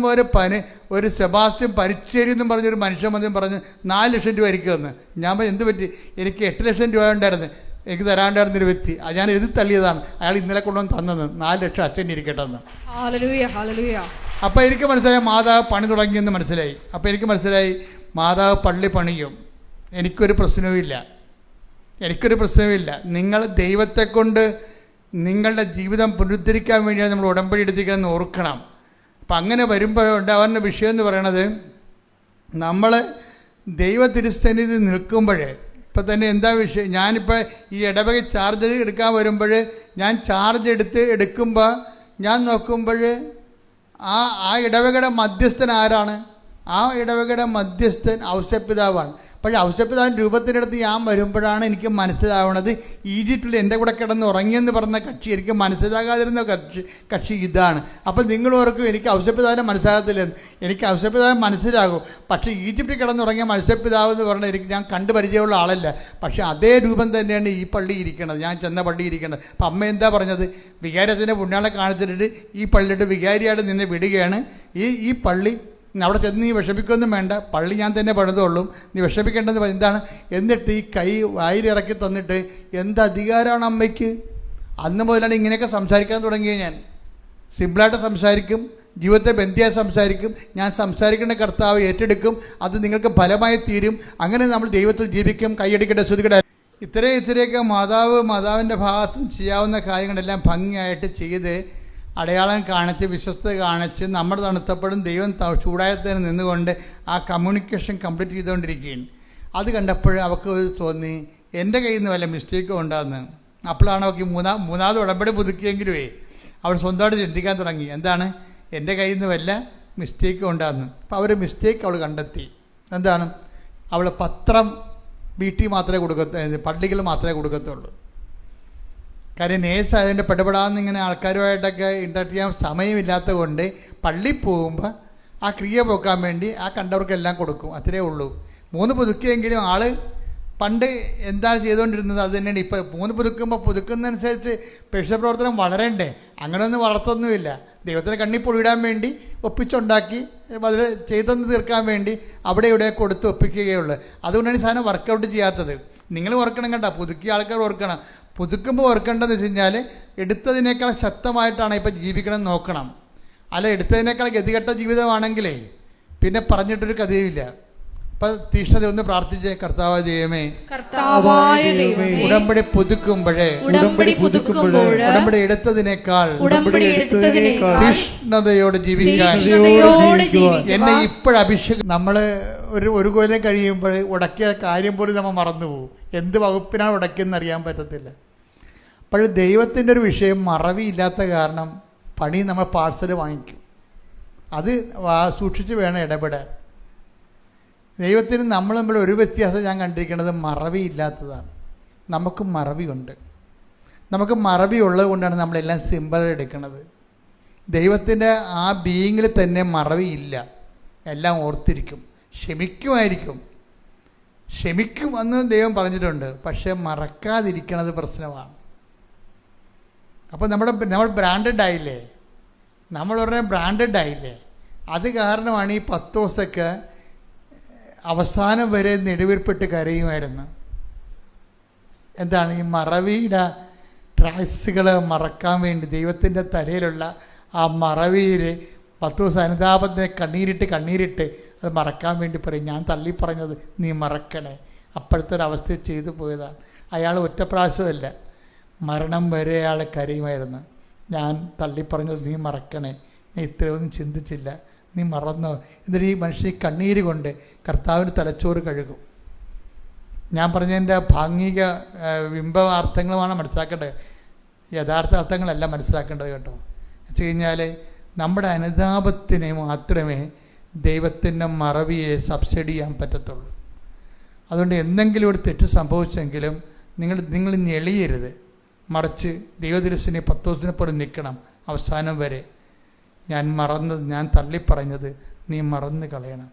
ഒരു സെബാസ്റ്റ്യൻ പരിച്ചേരി എന്നും പറഞ്ഞൊരു മനുഷ്യൻ വന്നും പറഞ്ഞ് 4 ലക്ഷം രൂപ എനിക്ക് തന്നു. ഞാൻ പറഞ്ഞു, എന്ത് പറ്റി? എനിക്ക് 8 ലക്ഷം രൂപ ഉണ്ടായിരുന്നു, എനിക്ക് തരാണ്ടായിരുന്നൊരു വ്യക്തി, അത് ഞാൻ എഴുതി തള്ളിയതാണ്, അയാൾ ഇന്നലെ കൊണ്ടുവന്ന് തന്നത്. 4 ലക്ഷം അച്ഛൻ ഇരിക്കട്ടെ എന്ന്. അപ്പോൾ എനിക്ക് മനസ്സിലായി മാതാവ് പണി തുടങ്ങിയെന്ന് മനസ്സിലായി. അപ്പോൾ എനിക്ക് മനസ്സിലായി മാതാവ് പള്ളി പണിയും, എനിക്കൊരു പ്രശ്നവുമില്ല. നിങ്ങൾ ദൈവത്തെ കൊണ്ട് നിങ്ങളുടെ ജീവിതം പുനരുദ്ധരിക്കാൻ വേണ്ടിയാണ് നമ്മൾ ഉടമ്പടി എടുത്തിരിക്കുന്നതെന്ന് ഓർക്കണം. അപ്പം അങ്ങനെ വരുമ്പോൾ ഉണ്ടാകുന്ന വിഷയം എന്ന് പറയണത്, നമ്മൾ ദൈവ തിരുസന്നിധി നിൽക്കുമ്പോൾ ഇപ്പം തന്നെ എന്താ വിഷയം, ഞാനിപ്പോൾ ഈ ഇടവക ചാർജ് എടുക്കാൻ വരുമ്പോൾ ഞാൻ ചാർജ് എടുക്കുമ്പോൾ ഞാൻ നോക്കുമ്പോൾ ആ ഇടവകയുടെ മധ്യസ്ഥൻ ആരാണ്? ആ ഇടവകയുടെ മധ്യസ്ഥൻ ഔസേപ്പിതാവാണ്. പക്ഷേ ഔസേപ്പിതാവിൻ്റെ രൂപത്തിനടുത്ത് ഞാൻ വരുമ്പോഴാണ് എനിക്ക് മനസ്സിലാവുന്നത്, ഈജിപ്തിൽ എൻ്റെ കൂടെ കിടന്ന് ഉറങ്ങിയെന്ന് പറഞ്ഞ കക്ഷി എനിക്ക് മനസ്സിലാകാതിരുന്ന കക്ഷി ഇതാണ്. അപ്പം നിങ്ങൾ ഓർക്കും എനിക്ക് ഔസേപ്പിതാവിനെ മനസ്സിലാകത്തില്ലെന്ന്. എനിക്ക് ഔസേപ്പിതാവ് മനസ്സിലാകും, പക്ഷേ ഈജിപ്തിൽ കിടന്നുറങ്ങിയ ഔസേപ്പിതാവ് എന്ന് പറഞ്ഞാൽ ഞാൻ കണ്ടു പരിചയമുള്ള ആളല്ല. പക്ഷേ അതേ രൂപം തന്നെയാണ് ഈ പള്ളി ഇരിക്കുന്നത്, ഞാൻ ചെന്ന പള്ളി ഇരിക്കുന്നത്. അപ്പം അമ്മ എന്താ പറഞ്ഞത്, വികാരത്തിൻ്റെ പുണ്യാളെ കാണിച്ചിട്ട് ഈ പള്ളിയുടെ വികാരിയായിട്ട് നിന്നെ വിടുകയാണ്. ഈ പള്ളി അവിടെ ചെന്ന് നീ വിഷമിക്കൊന്നും വേണ്ട, പള്ളി ഞാൻ തന്നെ പണിതുള്ളൂ, നീ വിഷമിക്കേണ്ടത് എന്താണ്? എന്നിട്ട് ഈ കൈ വായിലിറക്കി തന്നിട്ട് എന്ത് അധികാരമാണ് അമ്മയ്ക്ക്? അന്ന് മുതലാണ് ഇങ്ങനെയൊക്കെ സംസാരിക്കാൻ തുടങ്ങിയത്. ഞാൻ സിമ്പിളായിട്ട് സംസാരിക്കും, ജീവിതത്തെ ബന്ധിയായി സംസാരിക്കും, ഞാൻ സംസാരിക്കേണ്ട കർത്താവ് ഏറ്റെടുക്കും, അത് നിങ്ങൾക്ക് ഫലമായി തീരും. അങ്ങനെ നമ്മൾ ദൈവത്തിൽ ജീവിക്കും. കൈയടിക്കട്ടെ, ശ്രുതിക്കട്ടെ. ഇത്രയൊക്കെ മാതാവിൻ്റെ ഭാഗത്ത് ചെയ്യാവുന്ന കാര്യങ്ങളെല്ലാം ഭംഗിയായിട്ട് ചെയ്ത് അടയാളം കാണിച്ച് വിശ്വസ്തത കാണിച്ച് നമ്മുടെ തണുത്തപ്പോഴും ദൈവം ചൂടായത്തിന് നിന്നുകൊണ്ട് ആ കമ്മ്യൂണിക്കേഷൻ കംപ്ലീറ്റ് ചെയ്തുകൊണ്ടിരിക്കുകയാണ്. അത് കണ്ടപ്പോൾ അവൾക്ക് തോന്നി എൻ്റെ കയ്യിൽ നിന്ന് വല്ല മിസ്റ്റേക്കും ഉണ്ടാകുന്നു. അപ്പോഴാണ് അവൾക്ക് മൂന്നാമത് ഉടമ്പടി പുതുക്കിയെങ്കിലുമേ അവൾ സ്വന്തമായിട്ട് ചിന്തിക്കാൻ തുടങ്ങി, എന്താണ് എൻ്റെ കയ്യിൽ നിന്ന് വല്ല മിസ്റ്റേക്കും ഉണ്ടാകുന്നു. അപ്പോൾ അവർ മിസ്റ്റേക്ക് അവൾ കണ്ടെത്തി. എന്താണ്, അവൾ പത്രം വീട്ടിൽ മാത്രമേ പള്ളികൾ മാത്രമേ കൊടുക്കത്തുള്ളൂ. കാര്യം നേഴ്സ് അതിൻ്റെ പെടപെടാമെന്ന് ഇങ്ങനെ ആൾക്കാരുമായിട്ടൊക്കെ ഇൻട്രാക്ട് ചെയ്യാൻ സമയമില്ലാത്തത് കൊണ്ട് പള്ളിയിൽ പോകുമ്പോൾ ആ ക്രിയ പോക്കാൻ വേണ്ടി ആ കണ്ടവർക്കെല്ലാം കൊടുക്കും, അത്രേ ഉള്ളൂ. 3 പുതുക്കിയെങ്കിലും ആൾ പണ്ട് എന്താണ് ചെയ്തുകൊണ്ടിരുന്നത് അത് തന്നെയാണ് ഇപ്പോൾ. 3 പുതുക്കുമ്പോൾ പുതുക്കുന്നതനുസരിച്ച് പ്രവർത്തനം വളരണ്ടേ? അങ്ങനെയൊന്നും വളർത്തൊന്നുമില്ല. ദൈവത്തിന് കണ്ണി പൊഴിയിടാൻ വേണ്ടി ഒപ്പിച്ചുണ്ടാക്കി അതിൽ ചെയ്തെന്ന് തീർക്കാൻ വേണ്ടി അവിടെ ഇവിടെ കൊടുത്ത് ഒപ്പിക്കുകയുള്ളൂ. അതുകൊണ്ടാണ് ഈ സാധനം വർക്കൗട്ട് ചെയ്യാത്തത്. നിങ്ങൾ ഓർക്കണം കേട്ടോ, പുതുക്കിയ ആൾക്കാർ ഓർക്കണം. പുതുക്കുമ്പോൾ ഓർക്കേണ്ടതെന്ന് വെച്ച് കഴിഞ്ഞാൽ എടുത്തതിനേക്കാൾ ശക്തമായിട്ടാണ് ഇപ്പോൾ ജീവിക്കണമെന്ന് നോക്കണം. അല്ല എടുത്തതിനേക്കാൾ ഗതികെട്ട ജീവിതമാണെങ്കിലേ പിന്നെ പറഞ്ഞിട്ടൊരു കഥയുമില്ല. അപ്പം തീഷ്ണത ഒന്ന് പ്രാർത്ഥിച്ചേ, കർത്താവായ ദൈവമേ, ഉടമ്പടി പുതുക്കുമ്പോഴേ ഉടമ്പടി എടുത്തതിനേക്കാൾ തീഷ്ണതയോടെ ജീവിക്കാൻ എന്നെ ഇപ്പോഴഭിഷേകം. നമ്മൾ ഒരു കൊല്ലം കഴിയുമ്പോൾ ഉടക്കിയ കാര്യം പോലും നമ്മൾ മറന്നുപോകും. എന്ത് വകുപ്പിനാണ് ഉടക്കിയെന്ന് അറിയാൻ പറ്റത്തില്ല. അപ്പോൾ ദൈവത്തിൻ്റെ ഒരു വിഷയം മറവിയില്ലാത്ത കാരണം പണി നമ്മൾ പാഴ്സൽ വാങ്ങിക്കും. അത് സൂക്ഷിച്ച് വേണം ഇടപെടാൻ. ദൈവത്തിന് നമ്മൾ തമ്മിൽ ഒരു വ്യത്യാസം ഞാൻ കണ്ടിരിക്കുന്നത് മറവിയില്ലാത്തതാണ്. നമുക്ക് മറവിയുണ്ട്. നമുക്ക് മറവി ഉള്ളത് കൊണ്ടാണ് നമ്മളെല്ലാം സിമ്പിൾ എടുക്കുന്നത്. ദൈവത്തിൻ്റെ ആ ബീയിങ്ങിൽ തന്നെ മറവിയില്ല, എല്ലാം ഓർത്തിരിക്കും, ക്ഷമിക്കും എന്ന് ദൈവം പറഞ്ഞിട്ടുണ്ട്. പക്ഷേ മറക്കാതിരിക്കണത് പ്രശ്നമാണ്. അപ്പോൾ നമ്മൾ ബ്രാൻഡഡ് ആയില്ലേ, നമ്മൾ പറഞ്ഞ ബ്രാൻഡഡ് ആയില്ലേ. അത് കാരണമാണ് ഈ പത്രോസൊക്കെ അവസാനം വരെ നെടുവീർപ്പിട്ട് കരയുമായിരുന്നു. എന്താണ് ഈ മറവിയുടെ ട്രാക്സുകൾ മറക്കാൻ വേണ്ടി ദൈവത്തിൻ്റെ തലയിലുള്ള ആ മറവിയിൽ 10 ദിവസം അനുതാപത്തിനെ കണ്ണീരിട്ട് അത് മറക്കാൻ വേണ്ടി പറയും, ഞാൻ തള്ളിപ്പറഞ്ഞത് നീ മറക്കണേ. അപ്പോഴത്തെ ഒരവസ്ഥ ചെയ്തു പോയതാണ്. അയാൾ ഒറ്റ പ്രാവശ്യമല്ല, മരണം വരെ അയാൾ കരയുമായിരുന്നു. ഞാൻ തള്ളിപ്പറഞ്ഞത് നീ മറക്കണേ, ഞാൻ ഇത്രയൊന്നും ചിന്തിച്ചില്ല, നീ മറന്നോ. എന്നിട്ട് ഈ മനുഷ്യൻ കണ്ണീര് കൊണ്ട് കർത്താവിന് തലച്ചോറ് കഴുകും. ഞാൻ പറഞ്ഞതിൻ്റെ ഭാഗിക ബിംബാർത്ഥങ്ങളുമാണ് മനസ്സിലാക്കേണ്ടത്, യഥാർത്ഥ അർത്ഥങ്ങളല്ല മനസ്സിലാക്കേണ്ടത് കേട്ടോ. വെച്ച് കഴിഞ്ഞാൽ നമ്മുടെ അനുതാപത്തിന് മാത്രമേ ദൈവത്തിൻ്റെ മറവിയെ സബ്സിഡി ചെയ്യാൻ പറ്റത്തുള്ളൂ. അതുകൊണ്ട് എന്തെങ്കിലും ഒരു തെറ്റ് സംഭവിച്ചെങ്കിലും നിങ്ങൾ ഞെളിയരുത്, മറിച്ച് ദൈവദിവസനെ 10 ദിവസത്തിനപ്പുറം നിൽക്കണം അവസാനം വരെ. ഞാൻ തള്ളിപ്പറഞ്ഞത് നീ മറന്നു കളയണം,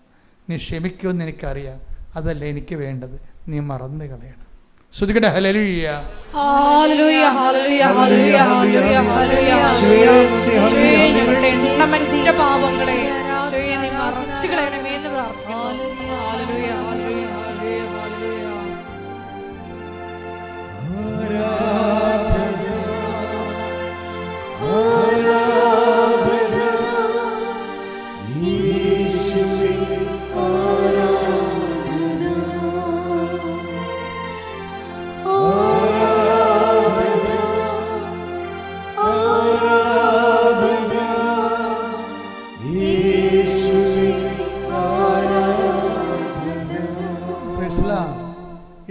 നീ ക്ഷമിക്കുമെന്ന് എനിക്കറിയാം, അതല്ല എനിക്ക് വേണ്ടത്, നീ മറന്നു കളയണം. ശ്രുതികട hallelujah hallelujah hallelujah hallelujah hallelujah ഹല്ലേലൂയ. ഞങ്ങളുടെ എണ്ണമറ്റ പാപങ്ങളെ നീ മറച്ചു കളയണമേ എന്ന് പ്രാർത്ഥിക്കുന്നു. ഹല്ലേലൂയ ഹല്ലേലൂയ ഹല്ലേലൂയ ഹല്ലേലൂയ.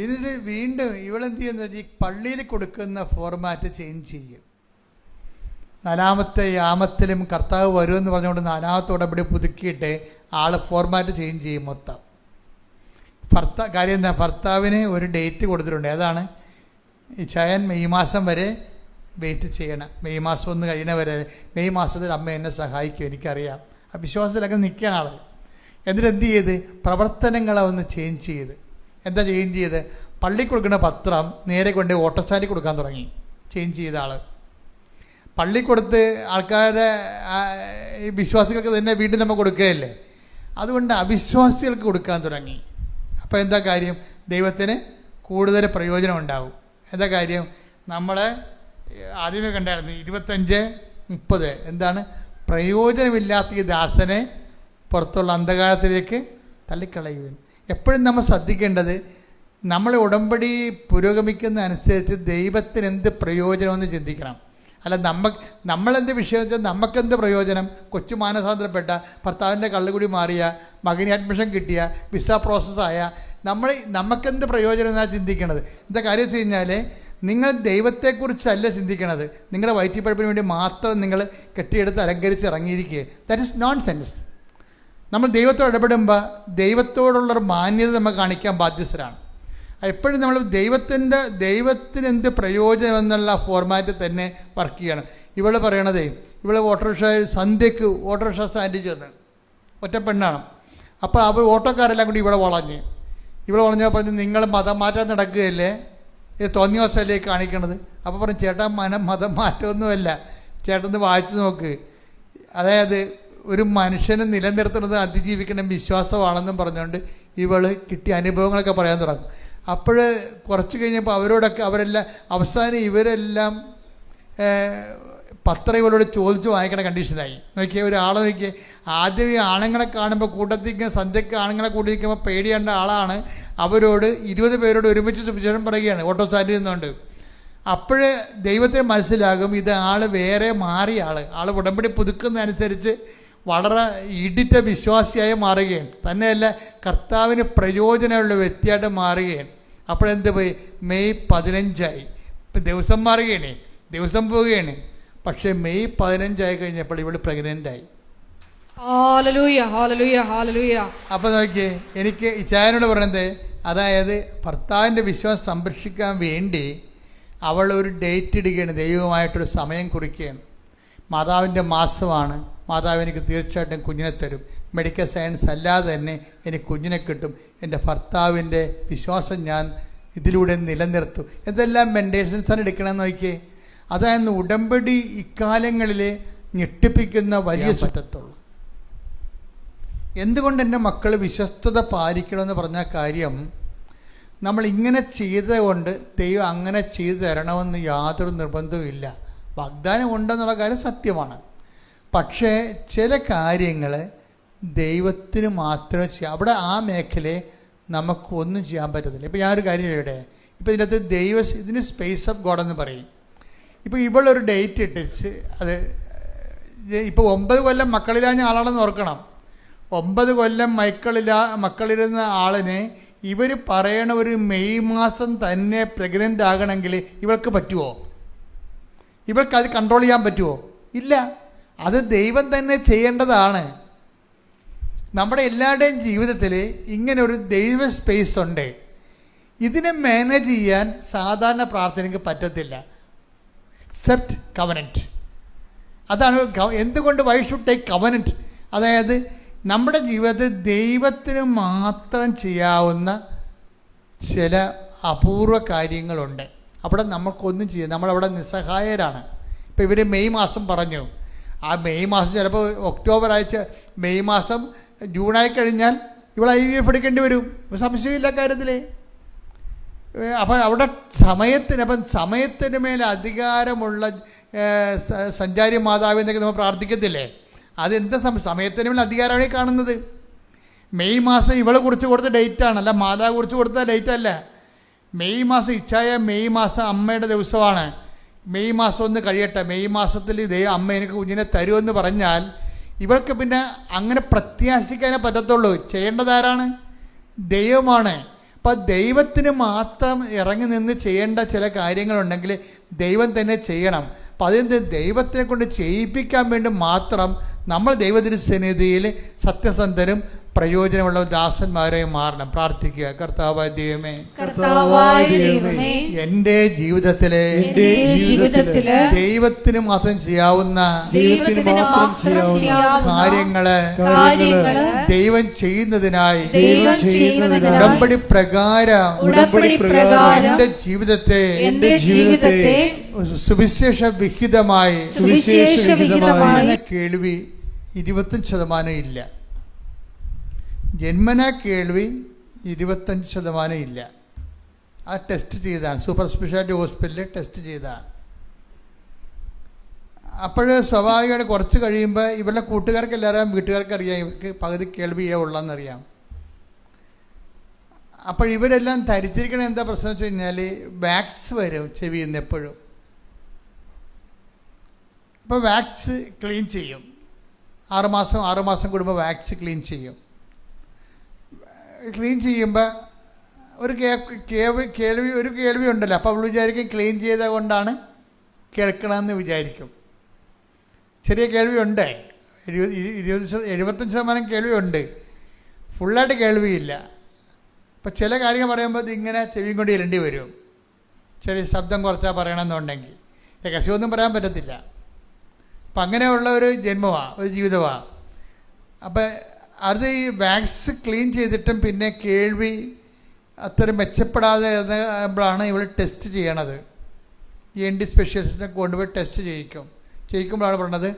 ഇതിന് വീണ്ടും ഇവളെന്ത് ചെയ്യുന്നത്, ഈ പള്ളിയിൽ കൊടുക്കുന്ന ഫോർമാറ്റ് ചേഞ്ച് ചെയ്യും. 4-ാമത്തെ യാമത്തിലും കർത്താവ് വരുമെന്ന് പറഞ്ഞുകൊണ്ട് 4-ാമത്തെ ഉടമ്പടി പുതുക്കിയിട്ട് ആൾ ഫോർമാറ്റ് ചേഞ്ച് ചെയ്യും മൊത്തം. കാര്യം എന്താ, ഭർത്താവിന് ഒരു ഡേറ്റ് കൊടുത്തിട്ടുണ്ട്. അതാണ് ഈ ചയൻ മെയ് മാസം വരെ വെയിറ്റ് ചെയ്യണം. മെയ് മാസം ഒന്ന് കഴിയണ വരെ, മെയ് മാസത്തിൽ അമ്മ എന്നെ സഹായിക്കും, എനിക്കറിയാം. ആ വിശ്വാസത്തിലൊക്കെ നിൽക്കുകയാണ് ആൾ. എന്നിട്ട് എന്ത് ചെയ്ത്, പ്രവർത്തനങ്ങളെ ഒന്ന് ചേഞ്ച് ചെയ്ത്. എന്താ ചേഞ്ച് ചെയ്ത്, പള്ളി കൊടുക്കുന്ന പത്രം നേരെ കൊണ്ട് ഓട്ടോസ്റ്റാൻഡിൽ കൊടുക്കാൻ തുടങ്ങി. ചേഞ്ച് ചെയ്ത ആൾ പള്ളി കൊടുത്ത് ആൾക്കാരെ ഈ വിശ്വാസികൾക്ക് തന്നെ വീണ്ടും നമ്മൾ കൊടുക്കുകയല്ലേ, അതുകൊണ്ട് അവിശ്വാസികൾക്ക് കൊടുക്കാൻ തുടങ്ങി. അപ്പോൾ എന്താ കാര്യം, ദൈവത്തിന് കൂടുതൽ പ്രയോജനം ഉണ്ടാവും. എന്താ കാര്യം, നമ്മളെ ആദ്യമേ കണ്ടായിരുന്നു 25-30 എന്താണ്, പ്രയോജനമില്ലാത്ത ഈ ദാസനെ പുറത്തുള്ള അന്ധകാരത്തിലേക്ക് തള്ളിക്കളയുവാൻ. എപ്പോഴും നമ്മൾ ശ്രദ്ധിക്കേണ്ടത്, നമ്മളെ ഉടമ്പടി പുരോഗമിക്കുന്ന അനുസരിച്ച് ദൈവത്തിന് എന്ത് പ്രയോജനമെന്ന് ചിന്തിക്കണം. അല്ല നമ്മളെന്ത് വിഷയം വെച്ചാൽ നമുക്കെന്ത് പ്രയോജനം, കൊച്ചു മാനസാന്തരപ്പെട്ട, ഭർത്താവിൻ്റെ കള്ളുകുടി മാറിയ, മകന് അഡ്മിഷൻ കിട്ടിയ, വിസ പ്രോസസ്സായ, നമുക്കെന്ത് പ്രയോജനം എന്നാണ് ചിന്തിക്കണത്. എന്താ കാര്യം വെച്ച് കഴിഞ്ഞാൽ, നിങ്ങൾ ദൈവത്തെക്കുറിച്ചല്ല ചിന്തിക്കണത്, നിങ്ങളുടെ വയറ്റിപ്പഴപ്പിന് വേണ്ടി മാത്രം നിങ്ങൾ കെട്ടിയെടുത്ത് അലങ്കരിച്ച് ഇറങ്ങിയിരിക്കുക. That is nonsense. നമ്മൾ ദൈവത്തോട് ഇടപെടുമ്പോൾ ദൈവത്തോടുള്ളൊരു മാന്യത നമ്മൾ കാണിക്കാൻ ബാധ്യസ്ഥരാണ്. എപ്പോഴും നമ്മൾ ദൈവത്തിന് എന്ത് പ്രയോജനം എന്നുള്ള ഫോർമാറ്റിൽ തന്നെ വർക്ക് ചെയ്യണം. ഇവൾ പറയണതേ, ഇവൾ സന്ധ്യക്ക് ഓട്ടോറിക്ഷ സ്റ്റാൻഡിൽ ചെന്ന്, ഒറ്റ പെണ്ണാണ്. അപ്പോൾ അവർ ഓട്ടോക്കാരെല്ലാം കൂടി ഇവളെ വളഞ്ഞാൽ പറഞ്ഞ്, നിങ്ങൾ മതം മാറ്റാൻ നടക്കുകയല്ലേ, ഇത് തോന്നിയ ദിവസമല്ലേ കാണിക്കണത്. അപ്പോൾ പറഞ്ഞു, ചേട്ടാ മതം മാറ്റമൊന്നുമല്ല, ചേട്ടൻ വായിച്ചു നോക്ക്. അതായത് ഒരു മനുഷ്യനെ നിലനിർത്തുന്നത് അതിജീവിക്കണം വിശ്വാസമാണെന്നും പറഞ്ഞുകൊണ്ട് ഇവൾ കിട്ടിയ അനുഭവങ്ങളൊക്കെ പറയാൻ തുടങ്ങും. അപ്പോൾ കുറച്ച് കഴിഞ്ഞപ്പോൾ അവരെല്ലാം അവസാനം ഇവരെല്ലാം പത്രം ഇവരോട് ചോദിച്ച് വാങ്ങിക്കണ കണ്ടീഷനായി. നോക്കിയാൽ ഒരാളെ നോക്കിയേ, ആദ്യം ഈ ആണുങ്ങളെ കാണുമ്പോൾ കൂട്ടത്തിക്ക് സന്ധ്യക്ക് ആണുങ്ങളെ കൂടി നിൽക്കുമ്പോൾ പേടിയേണ്ട ആളാണ്. അവരോട് 20 പേരോട് ഒരുമിച്ച് സുവിശേഷം പറയുകയാണ് ഓട്ടോ സ്റ്റാൻഡിൽ നിന്നുകൊണ്ട്. അപ്പോഴേ ദൈവത്തിന് മനസ്സിലാകും ഇത് വേറെ മാറിയ ആൾ ഉടമ്പടി പുതുക്കുന്നതനുസരിച്ച് വളരെ ഇടിറ്റ വിശ്വാസിയായി മാറുകയാണ്. തന്നെയല്ല, കർത്താവിന് പ്രയോജനമുള്ള വ്യക്തിയായിട്ട് മാറുകയാണ്. അപ്പോഴെന്ത് പോയി, മെയ് 15 ഇപ്പം ദിവസം മാറുകയാണ്, ദിവസം പോവുകയാണ്. പക്ഷേ മെയ് 15 കഴിഞ്ഞപ്പോൾ ഇവൾ പ്രഗ്നൻ്റായി. അപ്പോൾ നോക്കിയേ, എനിക്ക് ഇച്ചായനോട് പറയുന്നത്, അതായത് ഭർത്താവിൻ്റെ വിശ്വാസം സംരക്ഷിക്കാൻ വേണ്ടി അവൾ ഒരു ഡേറ്റ് ഇടുകയാണ്, ദൈവമായിട്ടൊരു സമയം കുറിക്കുകയാണ്. മാതാവിൻ്റെ മാസമാണ്, മാതാവ് എനിക്ക് തീർച്ചയായിട്ടും കുഞ്ഞിനെ തരും, മെഡിക്കൽ സയൻസ് അല്ലാതെ തന്നെ എനിക്ക് കുഞ്ഞിനെ കിട്ടും, എൻ്റെ ഭർത്താവിൻ്റെ വിശ്വാസം ഞാൻ ഇതിലൂടെ നിലനിർത്തും. എന്തെല്ലാം മെൻറ്റേഷൻസാണ് എടുക്കണമെന്ന് നോക്കിയേ. അതായത് ഉടമ്പടി ഇക്കാലങ്ങളിൽ ഞെട്ടിപ്പിക്കുന്ന വലിയ ചുറ്റത്തുള്ളൂ. എന്തുകൊണ്ട് എൻ്റെ മക്കൾ വിശ്വസ്തത പാലിക്കണമെന്ന് പറഞ്ഞ കാര്യം, നമ്മളിങ്ങനെ ചെയ്തതുകൊണ്ട് ദൈവം അങ്ങനെ ചെയ്തു തരണമെന്ന് യാതൊരു നിർബന്ധവും ഇല്ല. വാഗ്ദാനം ഉണ്ടെന്നുള്ള കാര്യം സത്യമാണ്. പക്ഷേ ചില കാര്യങ്ങൾ ദൈവത്തിന് മാത്രമേ ചെയ്യാം. അവിടെ ആ മേഖലയെ നമുക്കൊന്നും ചെയ്യാൻ പറ്റത്തില്ല. ഇപ്പോൾ ഞാനൊരു കാര്യം ചെയ്യട്ടെ. ഇപ്പോൾ ഇതിനകത്ത് ഇതിന് സ്പേസ് ഓഫ് ഗോഡ് എന്ന് പറയും. ഇപ്പോൾ ഇവളൊരു ഡേറ്റ് ഇട്ടിച്ച് അത് ഇപ്പോൾ 9 കൊല്ലം മക്കളില്ലാഞ്ഞ ആളാണെന്ന് ഓർക്കണം. 9 കൊല്ലം മക്കളിരുന്ന ആളിനെ ഇവർ പറയണ ഒരു മെയ് മാസം തന്നെ പ്രഗ്നൻ്റ് ആകണമെങ്കിൽ ഇവൾക്ക് പറ്റുമോ? ഇവൾക്ക് അത് കൺട്രോൾ ചെയ്യാൻ പറ്റുമോ? ഇല്ല. അത് ദൈവം തന്നെ ചെയ്യേണ്ടതാണ്. നമ്മുടെ എല്ലാവരുടെയും ജീവിതത്തിൽ ഇങ്ങനെ ഒരു ദൈവ സ്പേസ് ഉണ്ട്. ഇതിനെ മാനേജ് ചെയ്യാൻ സാധാരണ പ്രാർത്ഥനയ്ക്ക് പറ്റത്തില്ല, എക്സെപ്റ്റ് കവനൻറ്റ്. അതാണ് എന്തുകൊണ്ട് വൈ ഷുഡ് ടേക്ക് കവനൻറ്റ്. അതായത് നമ്മുടെ ജീവിതത്തിൽ ദൈവത്തിന് മാത്രം ചെയ്യാവുന്ന ചില അപൂർവ കാര്യങ്ങളുണ്ട്. അവിടെ നമുക്കൊന്നും ചെയ്യാം, നമ്മളവിടെ നിസ്സഹായരാണ്. ഇപ്പോൾ ഇവർ മെയ് മാസം പറഞ്ഞു. ആ മെയ് മാസം ചിലപ്പോൾ ഒക്ടോബർ ആഴ്ച, മെയ് മാസം ജൂണായി കഴിഞ്ഞാൽ ഇവൾ IVF എടുക്കേണ്ടി വരും, സംശയമില്ല കാര്യത്തിൽ. അപ്പം അവിടെ സമയത്തിന് മേൽ അധികാരമുള്ള സഞ്ചാരി മാതാവിന്നൊക്കെ നമ്മൾ പ്രാർത്ഥിക്കത്തില്ലേ? അതെന്താ സമയത്തിന് മേൽ അധികാരമാണ് കാണുന്നത്. മെയ് മാസം ഇവളെ കുറിച്ച് കൊടുത്ത ഡേറ്റാണ്, അല്ല മാതാവ് കുറിച്ച് കൊടുത്ത ഡേറ്റ് അല്ല. മെയ് മാസം ഇച്ഛായ മെയ് മാസം അമ്മയുടെ ദിവസമാണ്. മെയ് മാസം ഒന്ന് കഴിയട്ടെ, മെയ് മാസത്തിൽ ഇതേ അമ്മ എനിക്ക് കുഞ്ഞിനെ തരുമെന്ന് പറഞ്ഞാൽ ഇവൾക്ക് പിന്നെ അങ്ങനെ പ്രത്യാശിക്കാനേ പറ്റത്തുള്ളൂ. ചെയ്യേണ്ടതാരാണ്? ദൈവമാണ്. അപ്പം ദൈവത്തിന് മാത്രം ഇറങ്ങി നിന്ന് ചെയ്യേണ്ട ചില കാര്യങ്ങളുണ്ടെങ്കിൽ ദൈവം തന്നെ ചെയ്യണം. അപ്പം അതെന്ത് ദൈവത്തെ കൊണ്ട് ചെയ്യിപ്പിക്കാൻ വേണ്ടി മാത്രം നമ്മൾ ദൈവത്തിൻ്റെ സന്നിധിയിൽ സത്യസന്ധരും പ്രയോജനമുള്ള ദാസന്മാരായി മാറണം. പ്രാർത്ഥിക്കുക. കർത്താവായ ദൈവമേ, എൻ്റെ ജീവിതത്തിലെ ദൈവത്തിന് മാത്രം ചെയ്യാവുന്ന കാര്യങ്ങള് ദൈവം ചെയ്യുന്നതിനായി ഉടമ്പടി പ്രകാരം എൻ്റെ ജീവിതത്തെ സുവിശേഷ വിഹിതമായി കേൾവി 25% ഇല്ല. ജന്മനാ കേൾവി 25% ഇല്ല. ആ ടെസ്റ്റ് ചെയ്താണ്, സൂപ്പർ സ്പെഷ്യാലിറ്റി ഹോസ്പിറ്റലിൽ ടെസ്റ്റ് ചെയ്താണ്. അപ്പോൾ സ്വാഭാവികമായിട്ട് കുറച്ച് കഴിയുമ്പോൾ ഇവരുടെ കൂട്ടുകാർക്ക് എല്ലാവരും വീട്ടുകാർക്ക് അറിയാം ഇവർക്ക് പകുതി കേൾവിയേ ഉള്ളതെന്നറിയാം. അപ്പോൾ ഇവരെല്ലാം ധരിച്ചിരിക്കണ എന്താ പ്രശ്നം വെച്ച് കഴിഞ്ഞാൽ വാക്സ് വരും ചെവിയിൽ നിന്ന് എപ്പോഴും. അപ്പോൾ വാക്സ് ക്ലീൻ ചെയ്യും. 6 മാസം കൂടുമ്പോൾ വാക്സ് ക്ലീൻ ചെയ്യും. ക്ലീൻ ചെയ്യുമ്പോൾ ഒരു കേൾവി ഉണ്ടല്ലോ. അപ്പോൾ അവൾ വിചാരിക്കും ക്ലീൻ ചെയ്ത കൊണ്ടാണ് കേൾക്കണമെന്ന് വിചാരിക്കും. ചെറിയ കേൾവി ഉണ്ട്, 75% കേൾവി ഉണ്ട്, ഫുള്ളായിട്ട് കേൾവിയില്ല. അപ്പോൾ ചില കാര്യങ്ങൾ പറയുമ്പോൾ ഇതിങ്ങനെ ചെവിയും കൊണ്ട് ഇരണ്ടി വരും. ചെറിയ ശബ്ദം കുറച്ചാൽ പറയണമെന്നുണ്ടെങ്കിൽ രഹസ്യമൊന്നും പറയാൻ പറ്റത്തില്ല. അപ്പം അങ്ങനെയുള്ള ഒരു ജന്മമാണ്, ഒരു ജീവിതമാണ്. അപ്പം അത് ഈ വാക്സ് ക്ലീൻ ചെയ്തിട്ടും പിന്നെ കേൾവി അത്ര മെച്ചപ്പെടാതെ ാണ് ഇവൾ ടെസ്റ്റ് ചെയ്യണത്. ENT സ്പെഷ്യലിസ്റ്റിനെ കൊണ്ടുപോയി ടെസ്റ്റ് ചെയ്യിക്കുമ്പോഴാണ് പറഞ്ഞത്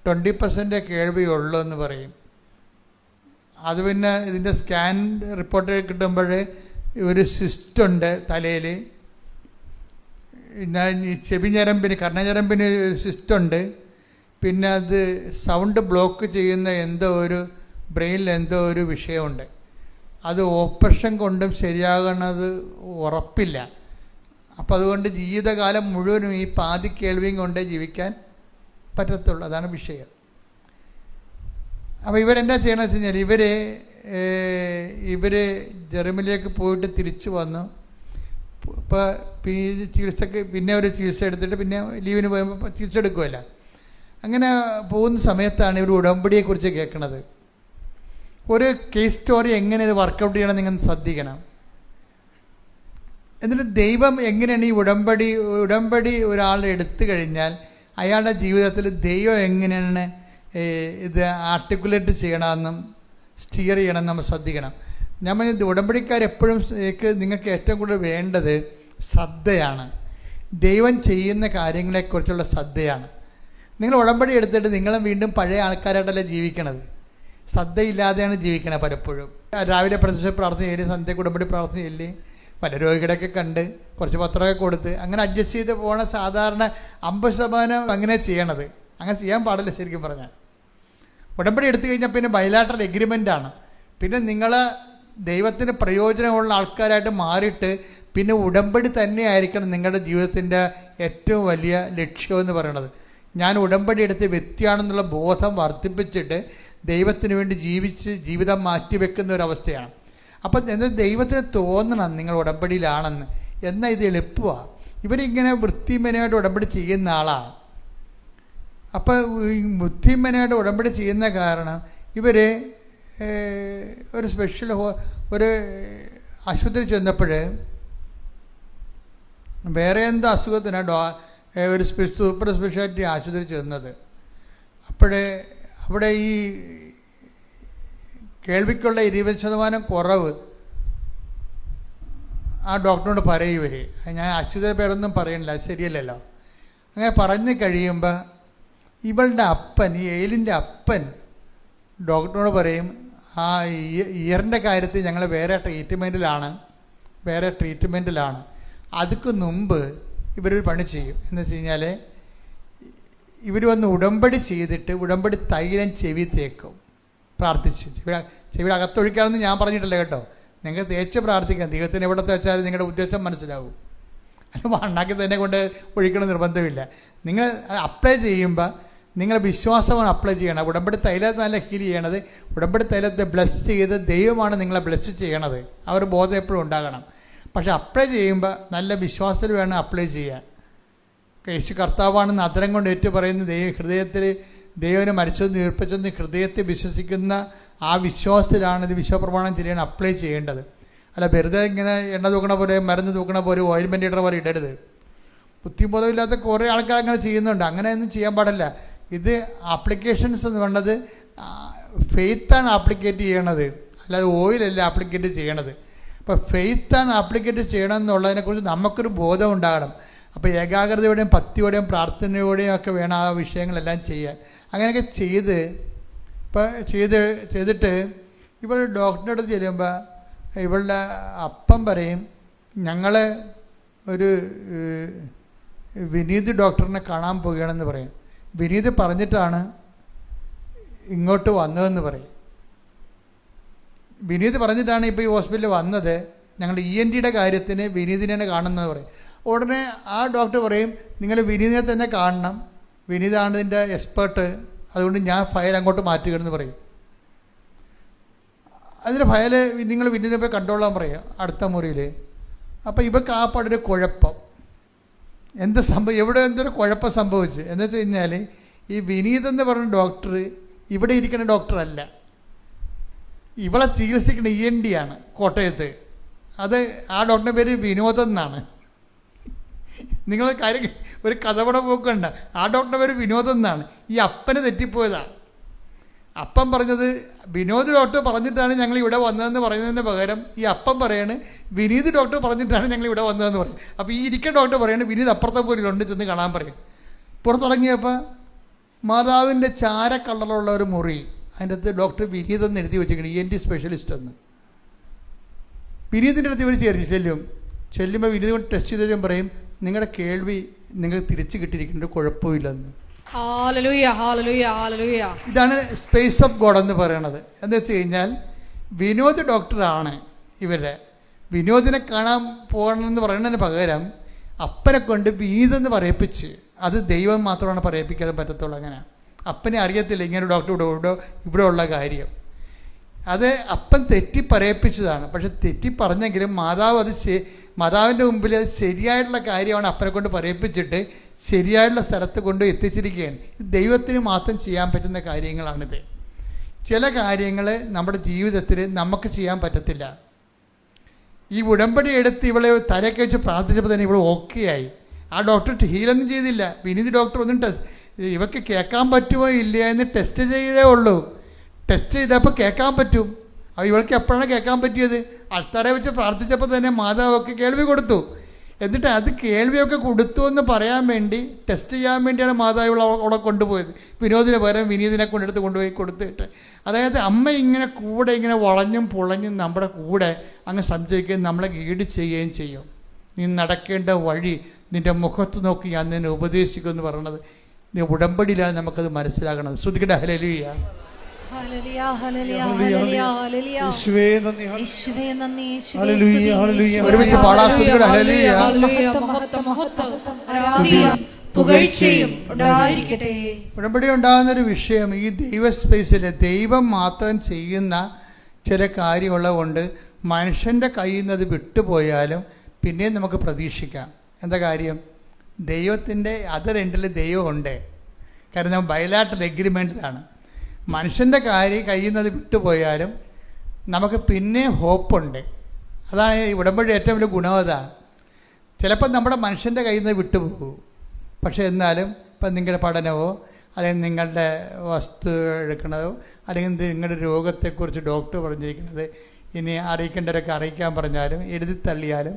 20% കേൾവിയുള്ളൂ എന്ന് പറയും. അത് പിന്നെ ഇതിൻ്റെ സ്കാൻ റിപ്പോർട്ട് കിട്ടുമ്പോൾ ഒരു സിസ്റ്റുണ്ട് തലയിൽ, ചെവി ഞരമ്പിന് കർണഞരമ്പിന് സിസ്റ്റുണ്ട്. പിന്നെ അത് സൗണ്ട് ബ്ലോക്ക് ചെയ്യുന്ന എന്തോ ഒരു ബ്രെയിനിൽ എന്തോ ഒരു വിഷയമുണ്ട്. അത് ഓപ്പറേഷൻ കൊണ്ടും ശരിയാകണത് ഉറപ്പില്ല. അപ്പം അതുകൊണ്ട് ജീവിതകാലം മുഴുവനും ഈ പാതി കേൾവിയും കൊണ്ടേ ജീവിക്കാൻ പറ്റത്തുള്ളൂ. അതാണ് വിഷയം. അപ്പോൾ ഇവരെന്താ ചെയ്യണമെന്ന് വെച്ച് കഴിഞ്ഞാൽ ഇവർ ജർമ്മനിലേക്ക് പോയിട്ട് തിരിച്ചു വന്നു. ഇപ്പോൾ ചികിത്സക്ക് പിന്നെ ഒരു ചികിത്സ എടുത്തിട്ട് പിന്നെ ലീവിന് പോയപ്പോൾ ചികിത്സ എടുക്കുമല്ല. അങ്ങനെ പോകുന്ന സമയത്താണ് ഇവർ ഉടമ്പടിയെക്കുറിച്ച് കേൾക്കുന്നത്. ഒരു കേസ് സ്റ്റോറി എങ്ങനെ ഇത് വർക്കൗട്ട് ചെയ്യണം നിങ്ങൾ ശ്രദ്ധിക്കണം. എന്നിട്ട് ദൈവം എങ്ങനെയാണ് ഈ ഉടമ്പടി ഒരാൾ എടുത്തു കഴിഞ്ഞാൽ അയാളുടെ ജീവിതത്തിൽ ദൈവം എങ്ങനെയാണ് ഇത് ആർട്ടിക്കുലേറ്റ് ചെയ്യണമെന്നും സ്റ്റിയർ ചെയ്യണമെന്ന് നമ്മൾ ശ്രദ്ധിക്കണം. നമ്മൾ ഉടമ്പടിക്കാരെപ്പോഴും നിങ്ങൾക്ക് ഏറ്റവും കൂടുതൽ വേണ്ടത് ശ്രദ്ധയാണ്. ദൈവം ചെയ്യുന്ന കാര്യങ്ങളെക്കുറിച്ചുള്ള ശ്രദ്ധയാണ്. നിങ്ങൾ ഉടമ്പടി എടുത്തിട്ട് നിങ്ങളും വീണ്ടും പഴയ ആൾക്കാരായിട്ടല്ല ജീവിക്കണത്, ശ്രദ്ധയില്ലാതെയാണ് ജീവിക്കണത്. പലപ്പോഴും രാവിലെ പ്രത്യക്ഷ പ്രാർത്ഥന ചെയ്യല്, സന്ധ്യ ഉടമ്പടി പ്രാർത്ഥന ചെയ്യല്, പല രോഗികളൊക്കെ കണ്ട് കുറച്ച് പത്രമൊക്കെ കൊടുത്ത് അങ്ങനെ അഡ്ജസ്റ്റ് ചെയ്ത് പോകണ സാധാരണ 50% അങ്ങനെ ചെയ്യണത്. അങ്ങനെ ചെയ്യാൻ പാടില്ല ശരിക്കും പറഞ്ഞാൽ. ഉടമ്പടി എടുത്തു കഴിഞ്ഞാൽ പിന്നെ ബൈലാറ്ററൽ എഗ്രിമെൻ്റാണ്. പിന്നെ നിങ്ങൾ ദൈവത്തിന് പ്രയോജനമുള്ള ആൾക്കാരായിട്ട് മാറിയിട്ട് പിന്നെ ഉടമ്പടി തന്നെ ആയിരിക്കണം നിങ്ങളുടെ ജീവിതത്തിൻ്റെ ഏറ്റവും വലിയ ലക്ഷ്യമെന്ന് പറയണത്. ഞാൻ ഉടമ്പടി എടുത്ത് വ്യക്തിയാണെന്നുള്ള ബോധം വർദ്ധിപ്പിച്ചിട്ട് ദൈവത്തിന് വേണ്ടി ജീവിതം മാറ്റിവെക്കുന്ന ഒരവസ്ഥയാണ്. അപ്പം എന്നാൽ ദൈവത്തിന് തോന്നണം നിങ്ങൾ ഉടമ്പടിയിലാണെന്ന്. എന്നാൽ ഇത് എളുപ്പമാണ്. ഇവരിങ്ങനെ വൃത്തിമനായിട്ട് ഉടമ്പടി ചെയ്യുന്ന ആളാണ്. അപ്പോൾ ഈ വൃത്തിമനായിട്ട് ഉടമ്പടി ചെയ്യുന്ന കാരണം ഇവർ ഒരു സ്പെഷ്യൽ ഒരു ആശുപത്രി ചെന്നപ്പോൾ വേറെ എന്തോ അസുഖത്തിനാണ് ഒരു സൂപ്പർ സ്പെഷ്യാലിറ്റി ആശുപത്രി ചെന്നത്. അവിടെ ഈ കേൾവിക്കുള്ള 20% കുറവ് ആ ഡോക്ടറിനോട് പറയും ഇവർ. ഞാൻ ആശുപത്രി പേരൊന്നും പറയണില്ല, അത് ശരിയല്ലല്ലോ. അങ്ങനെ പറഞ്ഞു കഴിയുമ്പോൾ ഇവളുടെ അപ്പൻ, ഈ എയിലിൻ്റെ അപ്പൻ ഡോക്ടറിനോട് പറയും, ആ ഇയറിൻ്റെ കാര്യത്തിൽ ഞങ്ങൾ വേറെ ട്രീറ്റ്മെൻറ്റിലാണ്. അതിക്ക് മുമ്പ് ഇവരൊരു പണി ചെയ്യും. എന്ന് വെച്ച് കഴിഞ്ഞാൽ ഇവർ വന്ന് ഉടമ്പടി ചെയ്തിട്ട് ഉടമ്പടി തൈലം ചെവി തേക്കും, പ്രാർത്ഥിച്ച്. ചെവി അകത്തൊഴിക്കാമെന്ന് ഞാൻ പറഞ്ഞിട്ടില്ല കേട്ടോ. നിങ്ങൾക്ക് തേച്ച് പ്രാർത്ഥിക്കാം. ദൈവത്തിന് എവിടെ തേച്ചാലും നിങ്ങളുടെ ഉദ്ദേശം മനസ്സിലാവും. അല്ല മണ്ണാക്കി തന്നെ കൊണ്ട് ഒഴിക്കണം നിർബന്ധമില്ല. നിങ്ങൾ അപ്ലൈ ചെയ്യുമ്പോൾ നിങ്ങൾ വിശ്വാസമാണ് അപ്ലൈ ചെയ്യണം. ഉടമ്പടി തൈലത്തിനല്ല ഹീൽ ചെയ്യണത്. ഉടമ്പടി തൈലത്തെ ബ്ലെസ് ചെയ്ത് ദൈവമാണ് നിങ്ങളെ ബ്ലെസ് ചെയ്യണത്. ആ ഒരു ബോധം എപ്പോഴും ഉണ്ടാകണം. പക്ഷെ അപ്ലൈ ചെയ്യുമ്പോൾ നല്ല വിശ്വാസത്തിൽ വേണം അപ്ലൈ ചെയ്യാൻ. യേശു കർത്താവാണെന്ന് അധരം കൊണ്ട് ഏറ്റു പറയുന്ന ഹൃദയത്തിൽ ദൈവനെ മരിച്ചതെന്ന് ഉയർപ്പിച്ചെന്ന് ഹൃദയത്തിൽ വിശ്വസിക്കുന്ന ആ വിശ്വാസത്തിലാണ് ഇത് വിശ്വപ്രമാണം ചെയ്യാൻ അപ്ലൈ ചെയ്യേണ്ടത്. അല്ല വെറുതെ ഇങ്ങനെ എണ്ണ തൂക്കണ പോലെ, മരുന്ന് തൂക്കണ പോലെ, ഓയിൽമെൻ്റ് ഇടണ പോലെ ഇടരുത്. ബുദ്ധിബോധമില്ലാത്ത കുറേ ആൾക്കാർ അങ്ങനെ ചെയ്യുന്നുണ്ട്. അങ്ങനെയൊന്നും ചെയ്യാൻ പാടില്ല. ഇത് ആപ്ലിക്കേഷൻസ് എന്ന് വേണ്ടത് ഫെയ്ത്താണ് ആപ്ലിക്കേറ്റ് ചെയ്യണത്, അല്ലാതെ ഓയിലല്ല ആപ്ലിക്കേറ്റ് ചെയ്യണത്. അപ്പോൾ ഫെയ്ത്താണ് ആപ്ലിക്കേറ്റ് ചെയ്യണമെന്നുള്ളതിനെക്കുറിച്ച് നമുക്കൊരു ബോധം ഉണ്ടാകണം. അപ്പോൾ ഏകാഗ്രതയോടെയും ഭക്തിയോടെയും പ്രാർത്ഥനയോടെയും ഒക്കെ വേണം ആ വിഷയങ്ങളെല്ലാം ചെയ്യാൻ. അങ്ങനെയൊക്കെ ചെയ്തിട്ട് ഇവൾ ഡോക്ടറുടെ അടുത്ത് ചെല്ലുമ്പോൾ ഇവളുടെ അപ്പം പറയും, ഞങ്ങൾ ഒരു വിനീത് ഡോക്ടറിനെ കാണാൻ പോവുകയാണെന്ന് പറയും. വിനീത് പറഞ്ഞിട്ടാണ് ഇങ്ങോട്ട് വന്നതെന്ന് പറയും. വിനീത് പറഞ്ഞിട്ടാണ് ഇപ്പോൾ ഈ ഹോസ്പിറ്റലിൽ വന്നത്. ഞങ്ങളുടെ ENTയുടെ കാര്യത്തിന് വിനീതിനെ കാണുന്നത് പറയും. ഉടനെ ആ ഡോക്ടർ പറയും, നിങ്ങൾ വിനീതിനെ തന്നെ കാണണം, വിനീതാണ് ഇതിൻ്റെ എക്സ്പേർട്ട്, അതുകൊണ്ട് ഞാൻ ഫയൽ അങ്ങോട്ട് മാറ്റുകയെന്ന് പറയും. അതിൻ്റെ ഫയൽ നിങ്ങൾ വിനീതിനെ പോയി കണ്ടോളാൻ പറയും അടുത്ത മുറിയിൽ. അപ്പോൾ ഇവർക്ക് ആ പാടൊരു കുഴപ്പം എവിടെ എന്തൊരു കുഴപ്പം സംഭവിച്ചു എന്ന് വെച്ച് കഴിഞ്ഞാൽ ഈ വിനീത് എന്ന് പറഞ്ഞ ഡോക്ടർ ഇവിടെ ഇരിക്കുന്ന ഡോക്ടറല്ല, ഇവളെ ചികിത്സിക്കുന്ന ENT ആണ് കോട്ടയത്ത്. അത് ആ ഡോക്ടറിൻ്റെ പേര് വിനോദം എന്നാണ്. നിങ്ങൾ കാര്യം ഒരു കഥപട പോക്കണ്ട. ആ ഡോക്ടറിൻ്റെ പേര് വിനോദം എന്നാണ്. ഈ അപ്പന് തെറ്റിപ്പോയതാണ്. അപ്പം പറഞ്ഞത് വിനോദ് ഡോക്ടർ പറഞ്ഞിട്ടാണ് ഞങ്ങൾ ഇവിടെ വന്നതെന്ന് പറയുന്നതിന് പകരം ഈ അപ്പം പറയാണ് വിനീത് ഡോക്ടർ പറഞ്ഞിട്ടാണ് ഞങ്ങൾ ഇവിടെ വന്നതെന്ന് പറയും. അപ്പോൾ ഈ ഇരിക്കുന്ന ഡോക്ടർ പറയാണ് വിനീത് അപ്പുറത്തെ പോലും കൊണ്ട് ചെന്ന് കാണാൻ പറയും. പുറത്തിറങ്ങിയപ്പോൾ മാതാവിൻ്റെ ചാര കളറുള്ള ഒരു മുറി, അതിൻ്റെ അകത്ത് ഡോക്ടർ വിനീത് എന്ന് എഴുതി വെച്ചിരിക്കണം, ENT സ്പെഷ്യലിസ്റ്റ് എന്ന്. വിനീതിൻ്റെ അടുത്ത് ഇവർ ചെല്ലുമ്പോൾ വിനീത് കൊണ്ട് ടെസ്റ്റ് ചെയ്തതും പറയും, നിങ്ങളുടെ കേൾവി നിങ്ങൾക്ക് തിരിച്ചു കിട്ടിയിരിക്കേണ്ട കുഴപ്പമില്ലെന്ന്. ഇതാണ് സ്പേസ് ഓഫ് ഗോഡ് എന്ന് പറയണത്. എന്ന് വെച്ച് കഴിഞ്ഞാൽ വിനോദ് ഡോക്ടറാണ് ഇവരുടെ. വിനോദിനെ കാണാൻ പോകണമെന്ന് പറയുന്നതിന് പകരം അപ്പനെ കൊണ്ട് വിനീതെന്ന് പറയിപ്പിച്ച്, അത് ദൈവം മാത്രമാണ് പറയിപ്പിക്കാതെ പറ്റത്തുള്ളൂ. അങ്ങനെ അപ്പനെ അറിയത്തില്ല ഇങ്ങനെ ഡോക്ടർ ഇവിടെ ഉള്ള കാര്യം. അത് അപ്പൻ തെറ്റി പറയിപ്പിച്ചതാണ്. പക്ഷെ തെറ്റി പറഞ്ഞെങ്കിലും മാതാവിൻ്റെ മുമ്പിൽ അത് ശരിയായിട്ടുള്ള കാര്യമാണ് അപ്പനെ കൊണ്ട് പറയിപ്പിച്ചിട്ട് ശരിയായിട്ടുള്ള സ്ഥലത്ത് കൊണ്ട് എത്തിച്ചിരിക്കുകയാണ്. ദൈവത്തിന് മാത്രം ചെയ്യാൻ പറ്റുന്ന കാര്യങ്ങളാണിത്. ചില കാര്യങ്ങൾ നമ്മുടെ ജീവിതത്തിൽ നമുക്ക് ചെയ്യാൻ പറ്റത്തില്ല. ഈ ഉടമ്പടി എടുത്ത് ഇവളെ തലയൊക്കെ വെച്ച് പ്രാർത്ഥിച്ചപ്പോൾ തന്നെ ഇവൾ ഓക്കെ ആയി. ആ ഡോക്ടർ ഹീലൊന്നും ചെയ്തില്ല. വിനീത് ഡോക്ടർ ഒന്നും ഇവർക്ക് കേൾക്കാൻ പറ്റുമോ ഇല്ല എന്ന് ടെസ്റ്റ് ചെയ്തേ ഉള്ളൂ. ടെസ്റ്റ് ചെയ്തപ്പോൾ കേൾക്കാൻ പറ്റും. അപ്പോൾ ഇവൾക്ക് എപ്പോഴാണ് കേൾക്കാൻ പറ്റിയത്? അൾത്താരെ വെച്ച് പ്രാർത്ഥിച്ചപ്പോൾ തന്നെ മാതാവൊക്കെ കേൾവി കൊടുത്തു. എന്നിട്ട് അത് കേൾവിയൊക്കെ കൊടുത്തു എന്ന് പറയാൻ വേണ്ടി ടെസ്റ്റ് ചെയ്യാൻ വേണ്ടിയാണ് മാതാവ് അവിടെ കൊണ്ടുപോയത്. വിനോദിന് പകരം വിനീതിനെ കൊണ്ടുപോയി കൊടുത്തിട്ട്, അതായത് അമ്മ ഇങ്ങനെ കൂടെ ഇങ്ങനെ വളഞ്ഞും പുളഞ്ഞും നമ്മുടെ കൂടെ അങ്ങ് സംശയിക്കുകയും നമ്മളെ ഗൈഡ് ചെയ്യുകയും ചെയ്യും. നീ നടക്കേണ്ട വഴി നിൻ്റെ മുഖത്ത് നോക്കി ഞാൻ നിന്നെ ഉപദേശിക്കുമെന്ന് പറയണത് നീ ഉടമ്പടിയിലാണ് നമുക്കത് മനസ്സിലാക്കണം. ശ്രുതിക്കട്ടെ ഹല്ലേലൂയ. ഒരുമിച്ച് പാടാം. ശ്രുതിക്കട്ടെ ഹല്ലേലൂയ. ഉടമ്പടി ഉണ്ടാകുന്നൊരു വിഷയം ഈ ദൈവ സ്പേസിൽ ദൈവം മാത്രം ചെയ്യുന്ന ചില കാര്യമുള്ളത് കൊണ്ട് മനുഷ്യൻ്റെ കയ്യിൽ നിന്ന് അത് വിട്ടുപോയാലും പിന്നെയും നമുക്ക് പ്രതീക്ഷിക്കാം. എന്താ കാര്യം? ദൈവത്തിൻ്റെ അതർ എൻഡിൽ ദൈവമുണ്ട്. കാരണം ബയലാട്ടൽ എഗ്രിമെൻറ്റിലാണ്. മനുഷ്യൻ്റെ കയ്യിൽ നിന്ന് അത് വിട്ടുപോയാലും നമുക്ക് പിന്നെ ഹോപ്പുണ്ട്. അതാണ് ഈ ഉടമ്പടി ഏറ്റവും വലിയ ഗുണം. അതാണ് ചിലപ്പോൾ നമ്മുടെ മനുഷ്യൻ്റെ കയ്യിൽ നിന്ന് വിട്ടുപോകും. പക്ഷേ എന്നാലും ഇപ്പം നിങ്ങളുടെ പഠനമോ അല്ലെങ്കിൽ നിങ്ങളുടെ വസ്തു എടുക്കണതോ അല്ലെങ്കിൽ നിങ്ങളുടെ രോഗത്തെക്കുറിച്ച് ഡോക്ടർ പറഞ്ഞിരിക്കുന്നത് ഇനി അറിയിക്കേണ്ടവരൊക്കെ അറിയിക്കാൻ പറഞ്ഞാലും എഴുതി തള്ളിയാലും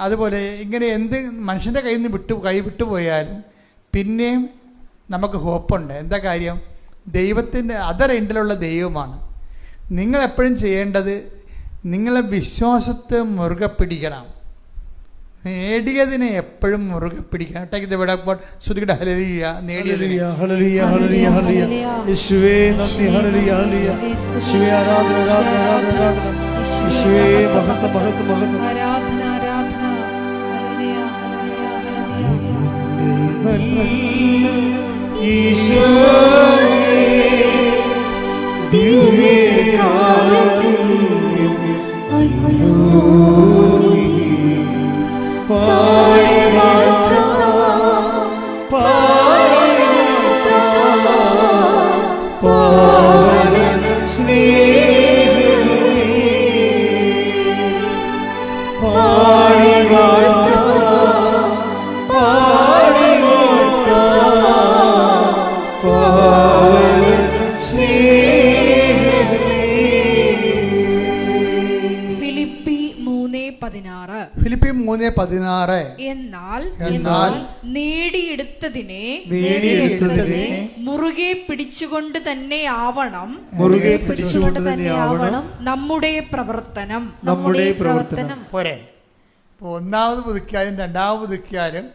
അതുപോലെ ഇങ്ങനെ എന്ത് മനുഷ്യൻ്റെ കയ്യിൽ നിന്ന് വിട്ടുപോയാലും പിന്നെയും നമുക്ക് ഹോപ്പുണ്ട്. എന്താ കാര്യം? ദൈവത്തിൻ്റെ അതർ എൻഡിലുള്ള ദൈവമാണ്. നിങ്ങളെപ്പോഴും ചെയ്യേണ്ടത് നിങ്ങളെ വിശ്വാസത്തെ മുറുകെ പിടിക്കണം. നേടിയതിനെ എപ്പോഴും മുറുകെ പിടിക്കണം. ശ്രുതിക്കട്ടെ ഹല്ലേലൂയ. നേടിയത് ഫിലിപ്പി 3:16 എന്നാൽ നേടിയെടുത്തതിനെ മുറുകെ പിടിച്ചുകൊണ്ട് തന്നെ ആവണം നമ്മുടെ പ്രവർത്തനം. പോരെ. ഇപ്പോൾ ഒന്നാമത് പുതുക്കിയാലും രണ്ടാമത് പുതുക്കിയാലും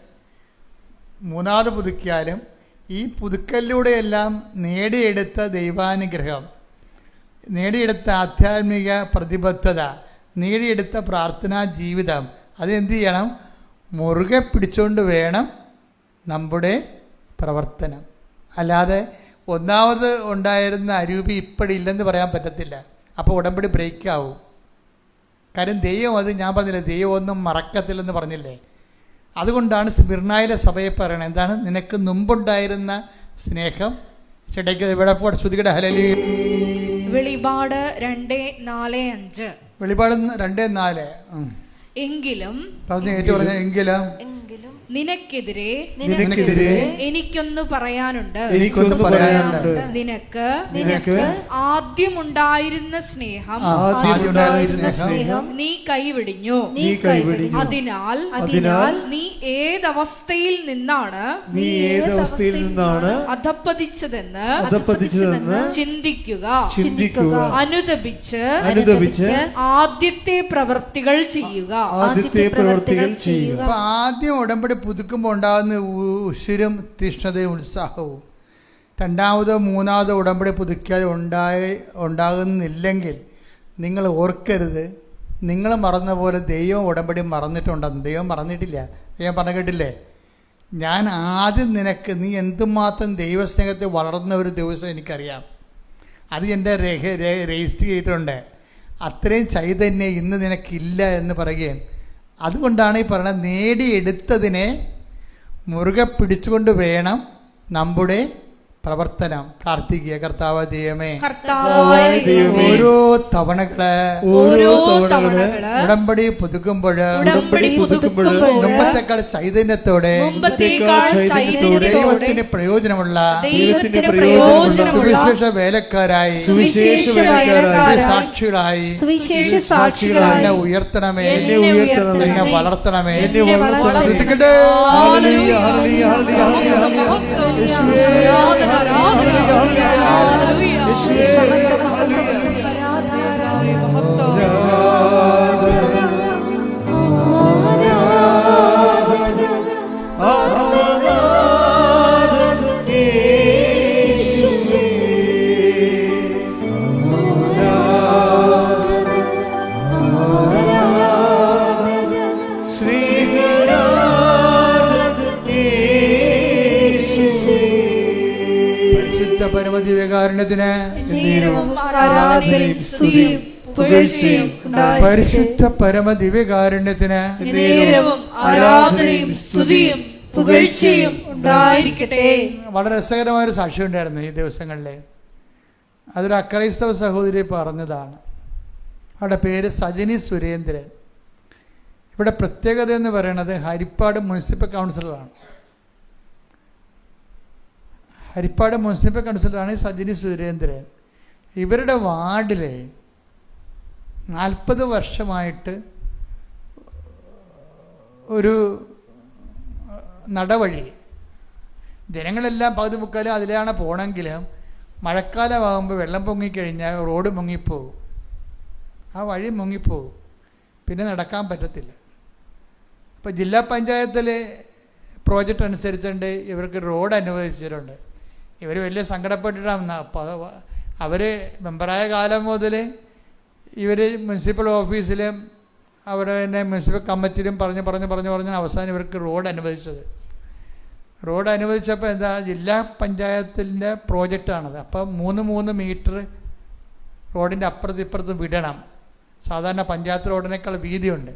മൂന്നാമത് പുതുക്കിയാലും ഈ പുതുക്കലിലൂടെയെല്ലാം നേടിയെടുത്ത ദൈവാനുഗ്രഹം, നേടിയെടുത്ത ആധ്യാത്മിക പ്രതിബദ്ധത, നേടിയെടുത്ത പ്രാർത്ഥനാ ജീവിതം അതെന്ത് ചെയ്യണം? മുറുകെ പിടിച്ചുകൊണ്ട് വേണം നമ്മുടെ പ്രവർത്തനം. അല്ലാതെ ഒന്നാമത് ഉണ്ടായിരുന്ന അരൂപി ഇപ്പോഴില്ലെന്ന് പറയാൻ പറ്റത്തില്ല. അപ്പോൾ ഉടമ്പടി ബ്രേക്കാവും. കാര്യം ദൈവം അത് ഞാൻ പറഞ്ഞില്ലേ, ദൈവം ഒന്നും മറക്കത്തില്ലെന്ന് പറഞ്ഞില്ലേ. അതുകൊണ്ടാണ് സ്മിർനായിലെ സഭയെ പറയണത് എന്താണ്? നിനക്ക് മുമ്പുണ്ടായിരുന്ന സ്നേഹം ഇവിടെ ശ്രുതികട ഹല്ലേലൂയ. വെളിപാട് 2:4-5. വെളിപാട് 2:4. എങ്കിലും നിനക്കെതിരെ എനിക്കൊന്ന് പറയാനുണ്ട്. നിനക്ക് ആദ്യമുണ്ടായിരുന്ന സ്നേഹം നീ കൈവിടിഞ്ഞു. അതിനാൽ നീ ഏതവസ്ഥയിൽ നിന്നാണ് അധപ്പതിച്ചതെന്ന് ചിന്തിക്കുക. അനുദപിച്ച് ആദ്യത്തെ പ്രവൃത്തികൾ ചെയ്യുക. ആദ്യം ഉടമ്പടി പുതുക്കുമ്പോൾ ഉണ്ടാകുന്ന ഉശിരും തീഷ്ണതയും ഉത്സാഹവും രണ്ടാമതോ മൂന്നാമതോ ഉടമ്പടി പുതുക്കിയാൽ ഉണ്ടാകുന്നില്ലെങ്കിൽ നിങ്ങൾ ഓർക്കരുത്, നിങ്ങൾ മറന്ന പോലെ ദൈവം ഉടമ്പടി മറന്നിട്ടുണ്ടെന്ന്. ദൈവം മറന്നിട്ടില്ല. ദൈവം പറഞ്ഞു കേട്ടില്ലേ, ഞാൻ ആദ്യം നിനക്ക് നീ എന്തുമാത്രം ദൈവസ്നേഹത്തിൽ വളർന്ന ഒരു ദിവസം എനിക്കറിയാം. അത് എൻ്റെ രജിസ്റ്റർ ചെയ്തിട്ടുണ്ട്. അത്രയും ചൈതന്യം ഇന്ന് നിനക്കില്ല എന്ന് പറയുകയാണ്. അതുകൊണ്ടാണ് ഈ പറയുന്നത്, നേടിയെടുത്തതിനെ മുറുകെ പിടിച്ചുകൊണ്ട് വേണം നമ്മുടെ പ്രവർത്തനം പ്രാർത്ഥിക്കുക. കർത്താവ് ദൈവമേ, ഓരോ തവണകള് ഉടമ്പടി പുതുക്കുമ്പോൾ മുമ്പത്തെക്കാൾ ചൈതന്യത്തോടെ ദൈവത്തിന് പ്രയോജനമുള്ള സുവിശേഷ വേലക്കാരായി സാക്ഷികളായി എന്നെ ഉയർത്തണമേ, എന്നെ വളർത്തണമേ. ശ്രദ്ധിക്കട്ടെ. പരമദിവ്യകാരുണ്യത്തിന് പരിശുദ്ധ പരമദിവ്യകാരുണ്യത്തിന് ആരാധനയും സ്തുതിയും പുകഴ്ചയും ഉണ്ടായിരിക്കട്ടെ. വളരെ രസകരമായൊരു സാക്ഷ്യം ഉണ്ടായിരുന്നു ഈ ദിവസങ്ങളിൽ. അതൊരു അക്രൈസ്തവ സഹോദരി പറഞ്ഞതാണ്. അവരുടെ പേര് സജിനി സുരേന്ദ്രൻ. ഇവിടെ പ്രത്യേകത എന്ന് പറയുന്നത് ഹരിപ്പാട് മുനിസിപ്പൽ കൗൺസിലറാണ്. ഹരിപ്പാട് മുനിസിപ്പൽ കൗൺസിലറാണ് സജിനി സുരേന്ദ്രൻ. ഇവരുടെ വാർഡിൽ 40 വർഷമായിട്ട് ഒരു നടവഴി, ജനങ്ങളെല്ലാം പകുതി മുക്കാലും അതിലാണ് പോകണമെങ്കിലും മഴക്കാലമാകുമ്പോൾ വെള്ളം പൊങ്ങിക്കഴിഞ്ഞാൽ റോഡ് മുങ്ങിപ്പോവും, ആ വഴി മുങ്ങിപ്പോവും, പിന്നെ നടക്കാൻ പറ്റത്തില്ല. ഇപ്പോൾ ജില്ലാ പഞ്ചായത്തിൽ പ്രോജക്റ്റ് അനുസരിച്ചുകൊണ്ട് ഇവർക്ക് റോഡ് അനുവദിച്ചിട്ടുണ്ട്. ഇവർ വലിയ സങ്കടപ്പെട്ടിട്ടാണ്. അപ്പോൾ അവർ മെമ്പറായ കാലം മുതൽ ഇവർ മുനിസിപ്പൽ ഓഫീസിലും അവിടെ തന്നെ മുനിസിപ്പൽ കമ്മിറ്റിയിലും പറഞ്ഞ് അവസാനം ഇവർക്ക് റോഡ് അനുവദിച്ചത്. റോഡ് അനുവദിച്ചപ്പോൾ എന്താ, ജില്ലാ പഞ്ചായത്തിൻ്റെ പ്രോജക്റ്റാണത്. അപ്പം 3 മീറ്റർ റോഡിൻ്റെ അപ്പുറത്തും വിടണം. സാധാരണ പഞ്ചായത്ത് റോഡിനേക്കാൾ വീതിയുണ്ട്.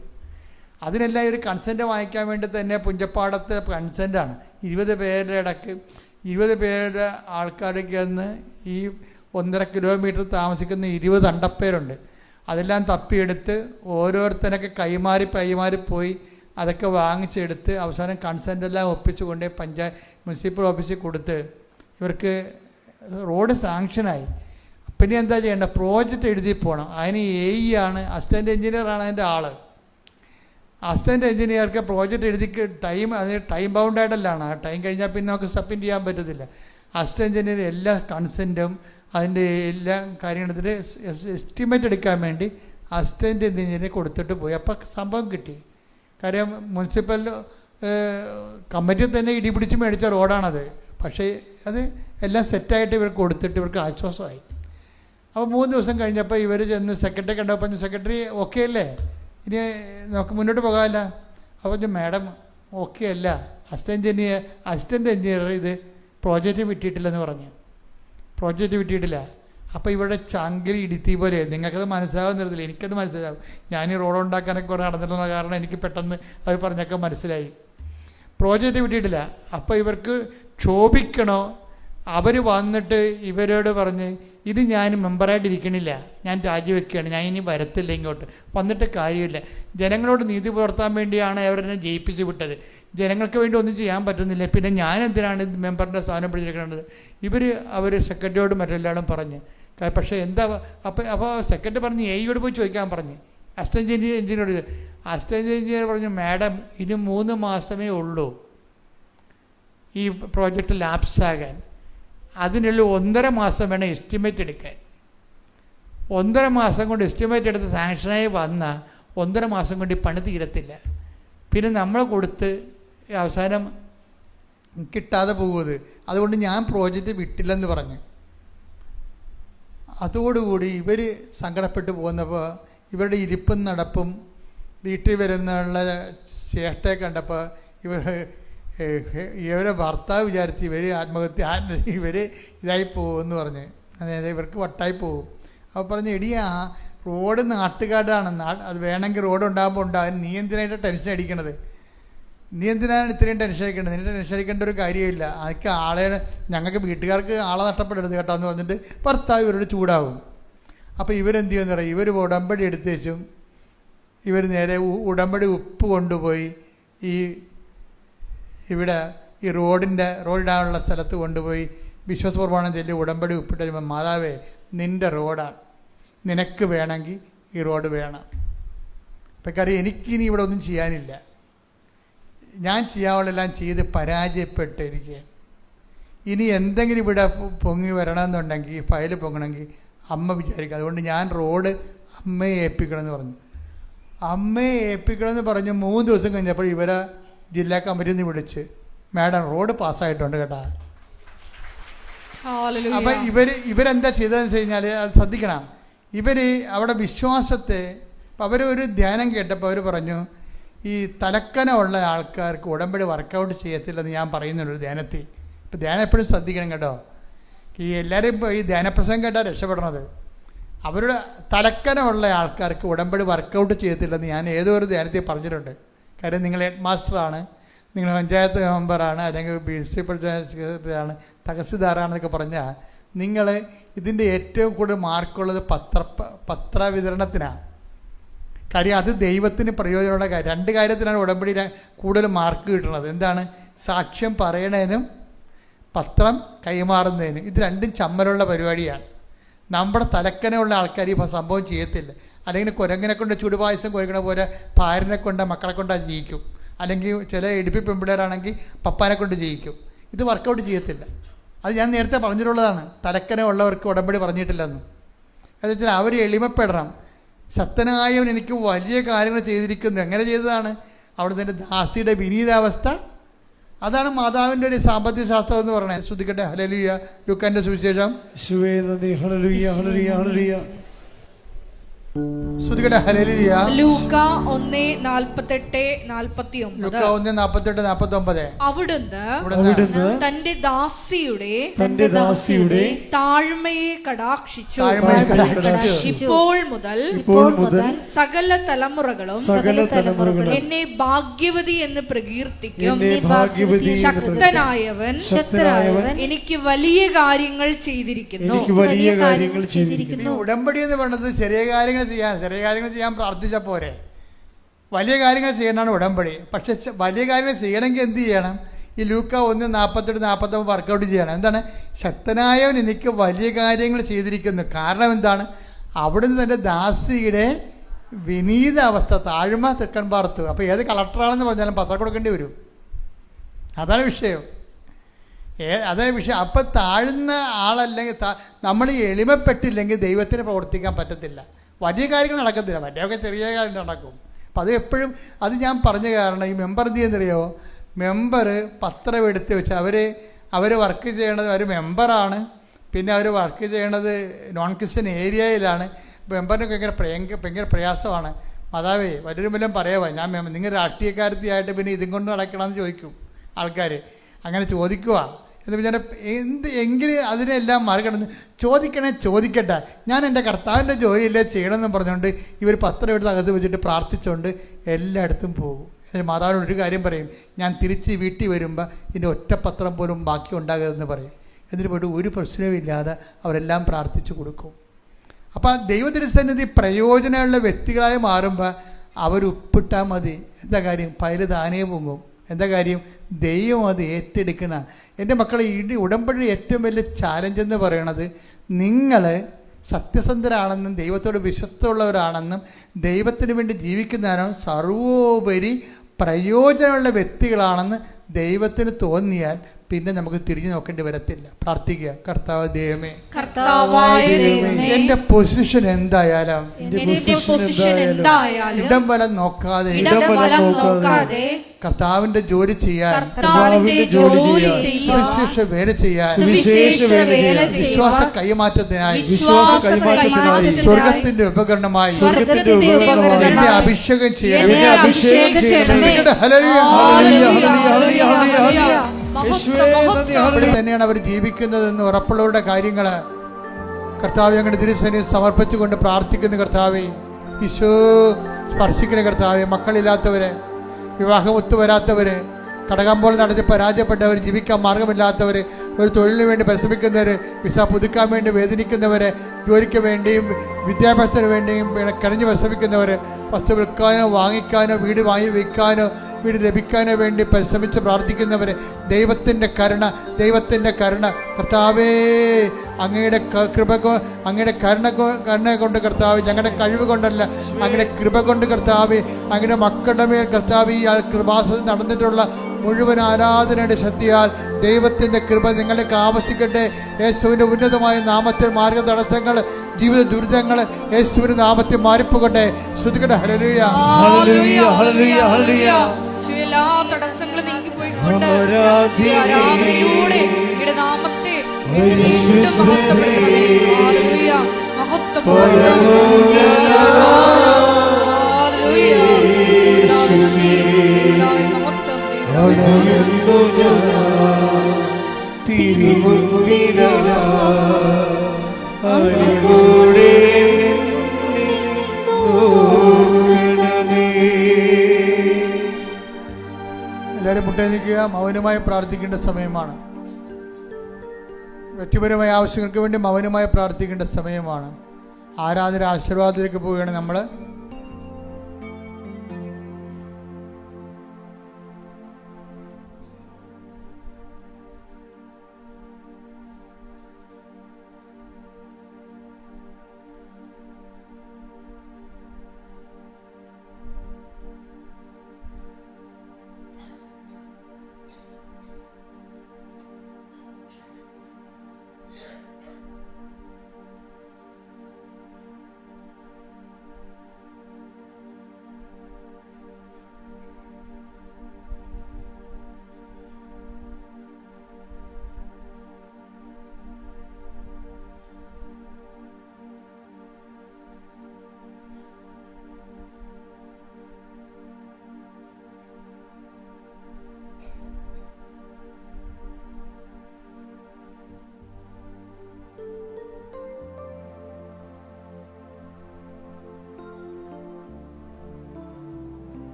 അതിനെല്ലാം ഒരു കൺസെൻറ്റ് വാങ്ങിക്കാൻ വേണ്ടി തന്നെ പുഞ്ചപ്പാടത്തെ കൺസെൻറ്റാണ്. 20 പേരുടെ ഇടയ്ക്ക് 20 പേരുടെ ആൾക്കാർക്ക് അന്ന് ഈ 1.5 കിലോമീറ്റർ താമസിക്കുന്ന 20 അണ്ടപ്പേരുണ്ട്. അതെല്ലാം തപ്പിയെടുത്ത് ഓരോരുത്തരൊക്കെ കൈമാറി പോയി അതൊക്കെ വാങ്ങിച്ചെടുത്ത് അവസാനം കൺസെൻറ്റെല്ലാം ഒപ്പിച്ച് കൊണ്ട് മുനിസിപ്പൽ ഓഫീസിൽ കൊടുത്ത് ഇവർക്ക് റോഡ് സാങ്ഷനായി. പിന്നെ എന്താ ചെയ്യേണ്ടത്, പ്രോജക്റ്റ് എഴുതി പോകണം. അതിന് AE ആണ്, അസിസ്റ്റൻറ്റ് എഞ്ചിനീയറാണ് അതിൻ്റെ ആൾ. അസിസ്റ്റൻറ്റ് എഞ്ചിനീയർക്ക് പ്രോജക്റ്റ് എഴുതിക്ക് ടൈം ബൗണ്ടായിട്ടല്ലാണ്. ആ ടൈം കഴിഞ്ഞാൽ പിന്നെ നമുക്ക് സബ്മിറ്റ് ചെയ്യാൻ പറ്റത്തില്ല. അസിസ്റ്റൻറ്റ് എഞ്ചിനീയർ എല്ലാ കൺസെൻറ്റും അതിൻ്റെ എല്ലാ കാര്യങ്ങളെടുത്തിട്ട് എസ്റ്റിമേറ്റ് എടുക്കാൻ വേണ്ടി അസിസ്റ്റൻറ്റ് എഞ്ചിനീയറിനെ കൊടുത്തിട്ട് പോയി. അപ്പോൾ സംഭവം കിട്ടി. കാര്യം മുനിസിപ്പൽ കമ്മിറ്റി തന്നെ ഇടിപിടിച്ച് മേടിച്ച റോഡാണത്. പക്ഷേ അത് എല്ലാം സെറ്റായിട്ട് ഇവർക്ക് കൊടുത്തിട്ട് ഇവർക്ക് ആശ്വാസമായി. അപ്പോൾ 3 ദിവസം കഴിഞ്ഞപ്പോൾ ഇവർ ചെന്ന് സെക്രട്ടറി കണ്ടപ്പോൾ സെക്രട്ടറി ഓക്കെ അല്ലേ, ഇനി നമുക്ക് മുന്നോട്ട് പോകാമല്ല. അപ്പോൾ മാഡം ഓക്കെ അല്ല, അസിസ്റ്റൻ്റ് എഞ്ചിനീയർ ഇത് പ്രോജക്റ്റ് വിട്ടിട്ടില്ലെന്ന് പറഞ്ഞു. പ്രോജക്റ്റ് വിട്ടിട്ടില്ല. അപ്പോൾ ഇവിടെ ചങ്കിൽ ഇടുത്തി പോലെ. നിങ്ങൾക്കത് മനസ്സിലാകുന്നില്ല, എനിക്കത് മനസ്സിലാവും. ഞാൻ ഈ റോഡ് ഉണ്ടാക്കാനൊക്കെ കുറേ നടന്നിട്ടുള്ള കാരണം എനിക്ക് പെട്ടെന്ന് അവർ പറഞ്ഞൊക്കെ മനസ്സിലായി. പ്രോജക്റ്റ് വിട്ടിട്ടില്ല. അപ്പോൾ ഇവർക്ക് ക്ഷോഭിക്കണോ, അവർ വന്നിട്ട് ഇവരോട് പറഞ്ഞ് ഇത് ഞാൻ മെമ്പറായിട്ടിരിക്കണില്ല, ഞാൻ രാജിവെക്കുകയാണ്, ഞാൻ ഇനി വരത്തില്ല ഇങ്ങോട്ട്, വന്നിട്ട് കാര്യമില്ല. ജനങ്ങളോട് നീതി പുലർത്താൻ വേണ്ടിയാണ് അവരെന്നെ ജയിപ്പിച്ച് വിട്ടത്. ജനങ്ങൾക്ക് വേണ്ടി ഒന്നും ചെയ്യാൻ പറ്റുന്നില്ല, പിന്നെ ഞാൻ എന്തിനാണ് മെമ്പറിൻ്റെ സ്ഥാനം പിടിച്ചിരിക്കുന്നത്. അവർ സെക്രട്ടറിയോട് മറ്റെല്ലാവരും പറഞ്ഞ്. പക്ഷേ എന്താ അപ്പോൾ സെക്രട്ടറി പറഞ്ഞ് AEയോട് പോയി ചോദിക്കാൻ പറഞ്ഞ്. അസിസ്റ്റൻറ്റ് എഞ്ചിനീയറോട് അസിസ്റ്റൻറ്റ് എഞ്ചിനീയർ പറഞ്ഞു, മാഡം ഇനി 3 മാസമേ ഉള്ളൂ ഈ പ്രോജക്റ്റ് ലാപ്സാകാൻ. അതിനുള്ള 1.5 മാസം വേണം എസ്റ്റിമേറ്റ് എടുക്കാൻ. 1.5 മാസം കൊണ്ട് എസ്റ്റിമേറ്റ് എടുത്ത് സാങ്ഷനായി വന്നാൽ 1.5 മാസം കൊണ്ട് ഈ പണി തീരത്തില്ല. പിന്നെ നമ്മൾ കൊടുത്ത് അവസാനം കിട്ടാതെ പോകുന്നത്. അതുകൊണ്ട് ഞാൻ പ്രോജക്റ്റ് വിട്ടില്ലെന്ന് പറഞ്ഞു. അതോടുകൂടി ഇവർ സങ്കടപ്പെട്ട് പോകുന്നപ്പോൾ ഇവരുടെ ഇരിപ്പും നടപ്പും വീട്ടിൽ വരുന്നുള്ള ചേട്ടയെ കണ്ടപ്പോൾ ഇവരെ ഭർത്താവ് വിചാരിച്ച് ഇവർ ഇതായി പോകുമെന്ന് പറഞ്ഞ്, അതായത് ഇവർക്ക് വട്ടായി പോകും. അപ്പോൾ പറഞ്ഞ്, എടിയാ റോഡ് നാട്ടുകാരാണ്, അത് വേണമെങ്കിൽ റോഡ് ഉണ്ടാകുമ്പോൾ ഉണ്ടാകും, നീ എന്തിനായിട്ട് ടെൻഷൻ അടിക്കണത്, നീ എന്തിനാണ് ഇത്രയും ടെൻഷൻ അടിക്കേണ്ടത്? നിന്റെ ടെൻഷൻ അടിക്കേണ്ട ഒരു കാര്യമില്ല. അതൊക്കെ ആളെ ഞങ്ങൾക്ക് വീട്ടുകാർക്ക് ആളെ നഷ്ടപ്പെടരുത് കേട്ടോ എന്ന് പറഞ്ഞിട്ട് ഭർത്താവ് ഇവരോട് ചൂടാവും. അപ്പോൾ ഇവരെന്ത് ചെയ്യുമെന്ന് പറയും, ഇവർ ഉടമ്പടി എടുത്ത് വെച്ചും ഇവർ നേരെ ഉടമ്പടി ഉപ്പ് കൊണ്ടുപോയി ഇവിടെ ഈ റോഡിടാനുള്ള സ്ഥലത്ത് കൊണ്ടുപോയി വിശ്വാസപ്രമാണം ചൊല്ലി ഉടമ്പടി ഉപ്പിട്ട് കഴിയുമ്പോൾ, മാതാവേ നിൻ്റെ റോഡാണ്, നിനക്ക് വേണമെങ്കിൽ ഈ റോഡ് വേണം. ഇപ്പം കാര്യം എനിക്കിനി ഇവിടെ ഒന്നും ചെയ്യാനില്ല, ഞാൻ ചെയ്യാവുള്ളെല്ലാം ചെയ്ത് പരാജയപ്പെട്ടിരിക്കുകയാണ്. ഇനി എന്തെങ്കിലും ഇവിടെ പൊങ്ങി വരണമെന്നുണ്ടെങ്കിൽ, ഈ ഫയൽ പൊങ്ങണമെങ്കിൽ അമ്മ വിചാരിക്കുക. അതുകൊണ്ട് ഞാൻ റോഡ് അമ്മയെ ഏൽപ്പിക്കണമെന്ന് പറഞ്ഞു. അമ്മയെ ഏൽപ്പിക്കണമെന്ന് പറഞ്ഞ് 3 ദിവസം കഴിഞ്ഞപ്പോൾ ഇവരെ ജില്ലാ കമ്മിറ്റിയിൽ നിന്ന് വിളിച്ച്, മാഡം റോഡ് പാസ്സായിട്ടുണ്ട് കേട്ടാ. അപ്പം ഇവരെന്താ ചെയ്തതെന്ന് വെച്ച് കഴിഞ്ഞാൽ അത് ശ്രദ്ധിക്കണം. അവിടെ വിശ്വാസത്തെ അവരൊരു ധ്യാനം കേട്ടപ്പോൾ അവർ പറഞ്ഞു, ഈ തലക്കനമുള്ള ആൾക്കാർക്ക് ഉടമ്പടി വർക്കൗട്ട് ചെയ്യത്തില്ലെന്ന് ഞാൻ പറയുന്നുണ്ട് ധ്യാനത്തിൽ. ഇപ്പം ധ്യാനം എപ്പോഴും ശ്രദ്ധിക്കണം കേട്ടോ. എല്ലാവരും ഇപ്പോൾ ഈ ധ്യാനപ്രസംഗം കേട്ടാൽ രക്ഷപ്പെടണത്. അവരുടെ തലക്കനമുള്ള ആൾക്കാർക്ക് ഉടമ്പടി വർക്കൗട്ട് ചെയ്യത്തില്ലെന്ന് ഞാൻ ഏതോ ഒരു ധ്യാനത്തിൽ പറഞ്ഞിട്ടുണ്ട്. കാര്യം നിങ്ങൾ ഹെഡ് മാസ്റ്ററാണ്, നിങ്ങൾ പഞ്ചായത്ത് മെമ്പറാണ്, അല്ലെങ്കിൽ പ്രിൻസിപ്പൽ സെക്രട്ടറിയാണ്, തഹസിൽദാറാണെന്നൊക്കെ പറഞ്ഞാൽ നിങ്ങൾ ഇതിൻ്റെ ഏറ്റവും കൂടുതൽ മാർക്കുള്ളത് പത്രവിതരണത്തിനാണ്. കാര്യം അത് ദൈവത്തിന് പ്രയോജനമുള്ള കാര്യം. 2 കാര്യത്തിനാണ് ഉടമ്പടി കൂടുതൽ മാർക്ക് കിട്ടുന്നത്. എന്താണ്? സാക്ഷ്യം പറയണതിനും പത്രം കൈമാറുന്നതിനും. ഇത് രണ്ടും ചമ്മലുള്ള പരിപാടിയാണ്. നമ്മുടെ തലക്കനുള്ള ആൾക്കാർ ഈ സംഭവം ചെയ്യത്തില്ല. അല്ലെങ്കിൽ കുരങ്ങനെ കൊണ്ട് ചുടുപായസം കുരക്കണ പോലെ ഭാര്യനെ കൊണ്ട് മക്കളെ കൊണ്ടാണ് ജയിക്കും. അല്ലെങ്കിൽ ചില ഇടുപ്പി പെമ്പിള്ളേരാണെങ്കിൽ പപ്പാനെ കൊണ്ട് ജയിക്കും. ഇത് വർക്കൗട്ട് ചെയ്യത്തില്ല. അത് ഞാൻ നേരത്തെ പറഞ്ഞിട്ടുള്ളതാണ്. തലക്കന ഉള്ളവർക്ക് ഉടമ്പടി പറഞ്ഞിട്ടില്ലെന്ന്. എന്ന് വെച്ചാൽ അവർ എളിമപ്പെടണം. ശക്തനായവൻ എനിക്ക് വലിയ കാര്യങ്ങൾ ചെയ്തിരിക്കുന്നു. എങ്ങനെ ചെയ്തതാണ്? അവിടുത്തെ ദാസിയുടെ വിനീതാവസ്ഥ. അതാണ് മാതാവിൻ്റെ ഒരു സാമ്പത്തിക ശാസ്ത്രം എന്ന് പറയുന്നത്. ശ്രദ്ധിക്കട്ടെ. ഹല്ലേലൂയ. ലൂക്കാന്റെ സുവിശേഷം. ശ്രദ്ധിക്കട്ടെ. ഹല്ലേലൂയ. ലൂക്ക 1:48-49. അവിടുന്ന് തന്റെ ദാസിയുടെ താഴ്മയെ കടാക്ഷിച്ചു. ഇപ്പോൾ മുതൽ സകല തലമുറകളും എന്നെ ഭാഗ്യവതി എന്ന് പ്രകീർത്തിക്കും. ശക്തനായവൻ എനിക്ക് വലിയ കാര്യങ്ങൾ ചെയ്തിരിക്കുന്നു. ഉടമ്പടി എന്ന് പറയുന്നത് ചെറിയ കാര്യങ്ങൾ ചെയ്യാൻ പ്രാർത്ഥിച്ച പോരെ. വലിയ കാര്യങ്ങൾ ചെയ്യാനാണ് ഉടമ്പടി. പക്ഷെ വലിയ കാര്യങ്ങൾ ചെയ്യണമെങ്കിൽ എന്ത് ചെയ്യണം? ഈ ലൂക്ക 1:48-49 വർക്കൗട്ട് ചെയ്യണം. എന്താണ്? ശക്തനായവൻ എനിക്ക് വലിയ കാര്യങ്ങൾ ചെയ്തിരിക്കുന്നു. കാരണം എന്താണ്? അവിടുന്ന് തൻ്റെ ദാസിയുടെ വിനീത അവസ്ഥ, താഴ്മ തെക്കൻ പാർത്തു. അപ്പോൾ ഏത് കളക്ടറാണെന്ന് പറഞ്ഞാലും പത്രം കൊടുക്കേണ്ടി വരും. അതാണ് വിഷയം. അതേ വിഷയം. അപ്പം താഴ്ന്ന ആളല്ലെങ്കിൽ, നമ്മൾ എളിമപ്പെട്ടില്ലെങ്കിൽ ദൈവത്തിന് പ്രവർത്തിക്കാൻ പറ്റത്തില്ല. വലിയ കാര്യങ്ങൾ നടക്കത്തില്ല. വലിയൊക്കെ ചെറിയ കാര്യം നടക്കും. അപ്പം അത് എപ്പോഴും അത് ഞാൻ പറഞ്ഞ കാരണം ഈ മെമ്പർ എന്ത് ചെയ്യുന്നറിയോ? മെമ്പർ പത്രം എടുത്ത് വെച്ച് അവർ വർക്ക് ചെയ്യണത്, അവർ മെമ്പറാണ്. പിന്നെ അവർ വർക്ക് ചെയ്യണത് നോൺ ക്രിസ്ത്യൻ ഏരിയയിലാണ്. മെമ്പറിനൊക്കെ ഭയങ്കര പ്രയാസമാണ്. മാതാവേ വലിയൊരു വല്ലതും പറയാവാ, ഞാൻ നിങ്ങൾ രാഷ്ട്രീയക്കാരത്തിയായിട്ട് പിന്നെ ഇതും കൊണ്ട് നടക്കണമെന്ന് ചോദിക്കും ആൾക്കാർ. അങ്ങനെ ചോദിക്കുക എന്ന് വെച്ചാൽ എങ്കിലും അതിനെല്ലാം മറികടന്ന് ചോദിക്കട്ടെ, ഞാൻ എൻ്റെ കർത്താവിൻ്റെ ജോലിയില്ലേ ചെയ്യണമെന്ന് പറഞ്ഞുകൊണ്ട് ഇവർ പത്രം എടുത്ത് അകത്ത് വെച്ചിട്ട് പ്രാർത്ഥിച്ചുകൊണ്ട് എല്ലായിടത്തും പോകും. മാതാവിനോട് ഒരു കാര്യം പറയും, ഞാൻ തിരിച്ച് വീട്ടിൽ വരുമ്പോൾ ഇതിൻ്റെ ഒറ്റ പത്രം പോലും ബാക്കി ഉണ്ടാകരുതെന്ന് പറയും. എന്നിട്ട് പോയിട്ട് ഒരു പ്രശ്നവുമില്ലാതെ അവരെല്ലാം പ്രാർത്ഥിച്ചു കൊടുക്കും. അപ്പോൾ ദൈവത്തിരുസന്നിധി പ്രയോജനമുള്ള വ്യക്തികളായി മാറുമ്പോൾ അവരുപ്പിട്ടാൽ മതി. എന്താ കാര്യം? പയൽ താനേ പൊങ്ങും. എന്താ കാര്യം? ദൈവം അത് ഏറ്റെടുക്കണം. എൻ്റെ മക്കളെ, ഈ ഉടമ്പടി ഏറ്റവും വലിയ ചാലഞ്ച് എന്ന് പറയണത് നിങ്ങൾ സത്യസന്ധരാണെന്നും ദൈവത്തോട് വിശ്വസ്തമുള്ളവരാണെന്നും ദൈവത്തിന് വേണ്ടി ജീവിക്കുന്നതിനും സർവോപരി പ്രയോജനമുള്ള വ്യക്തികളാണെന്ന് ദൈവത്തിന് തോന്നിയാൽ പിന്നെ നമുക്ക് തിരിഞ്ഞു നോക്കേണ്ടി വരത്തില്ല. പ്രാർത്ഥിക്കുക. കർത്താവ് ദൈവമേ, എന്റെ പൊസിഷൻ എന്തായാലും ഇടം വലം നോക്കാതെ കർത്താവിന്റെ ജോലി ചെയ്യാൻ, സുവിശേഷ വേല ചെയ്യാൻ, വിശ്വാസ കൈമാറ്റത്തിനായി, സ്വർഗത്തിന്റെ ഉപകരണമായി എന്നെ അഭിഷേകം ചെയ്യണം. തന്നെയാണ് അവർ ജീവിക്കുന്നതെന്ന് ഉറപ്പുള്ളവരുടെ കാര്യങ്ങൾ കർത്താവ് ഞങ്ങളുടെ തിരുസന്നിധിയിൽ സമർപ്പിച്ചുകൊണ്ട് പ്രാർത്ഥിക്കുന്ന കർത്താവേ, ഈശോ സ്പർശിക്കുന്ന കർത്താവേ, മക്കളില്ലാത്തവരെ വിവാഹം ഒത്തുവരാത്തവർ, കടകമ്പോൾ നടത്തി പരാജയപ്പെട്ടവർ, ജീവിക്കാൻ മാർഗമില്ലാത്തവർ, ഒരു തൊഴിലിന് വേണ്ടി പരിശ്രമിക്കുന്നവർ, വിസ പുതുക്കാൻ വേണ്ടി വേദനിക്കുന്നവർ, ജോലിക്ക് വേണ്ടിയും വിദ്യാഭ്യാസത്തിന് വേണ്ടിയും കരഞ്ഞ് പരിശ്രമിക്കുന്നവർ, വസ്തു വിൽക്കാനോ വാങ്ങിക്കാനോ വീട് വാങ്ങി വയ്ക്കാനോ വീട് ലഭിക്കാനോ വേണ്ടി പരിശ്രമിച്ച് പ്രാർത്ഥിക്കുന്നവർ, ദൈവത്തിൻ്റെ കരുണ കർത്താവേ, അങ്ങയുടെ കൃപ, അങ്ങയുടെ കരുണ കൊണ്ട് കർത്താവ്, ഞങ്ങളുടെ കഴിവ് കൊണ്ടല്ല, അങ്ങയുടെ കൃപ കൊണ്ട് കർത്താവ്, അങ്ങയുടെ മക്കളുടെ മേൽ കർത്താവ് ഈ കൃപാസനം നടന്നിട്ടുള്ള മുഴുവൻ ആരാധനയുടെ ശക്തിയാൽ ദൈവത്തിൻ്റെ കൃപ നിങ്ങളിലേക്ക് ആവശ്യിക്കട്ടെ. യേശുവിൻ്റെ ഉന്നതമായ നാമത്തിൽ മാർഗ തടസ്സങ്ങൾ, ജീവിത ദുരിതങ്ങൾ യേശുവിൻ്റെ നാമത്തിൽ മാറിപ്പോകട്ടെ. ശ്രുതികട്ടെ. ഹല്ലേലൂയ, ഹല്ലേലൂയ, ഹല്ലേലൂയ, ഹല്ലേലൂയ. എല്ലാ തടസ്സങ്ങളും നീങ്ങിപ്പോയിക്കൊണ്ട് ആരാധനയിലൂടെ അങ്ങയുടെ നാമത്തെ മഹത്വപ്പെടുത്തണമേ. ഹല്ലേലൂയ, മഹത്വപ്പെടുത്തണമേ. എല്ലാവരും മുട്ടേന്നിക്കുക. മൗനമായി പ്രാർത്ഥിക്കേണ്ട സമയമാണ്. വ്യക്തിപരമായ ആവശ്യങ്ങൾക്ക് വേണ്ടി മൗനമായി പ്രാർത്ഥിക്കേണ്ട സമയമാണ്. ആരാധന ആശീർവാദത്തിലേക്ക് പോവുകയാണ് നമ്മൾ.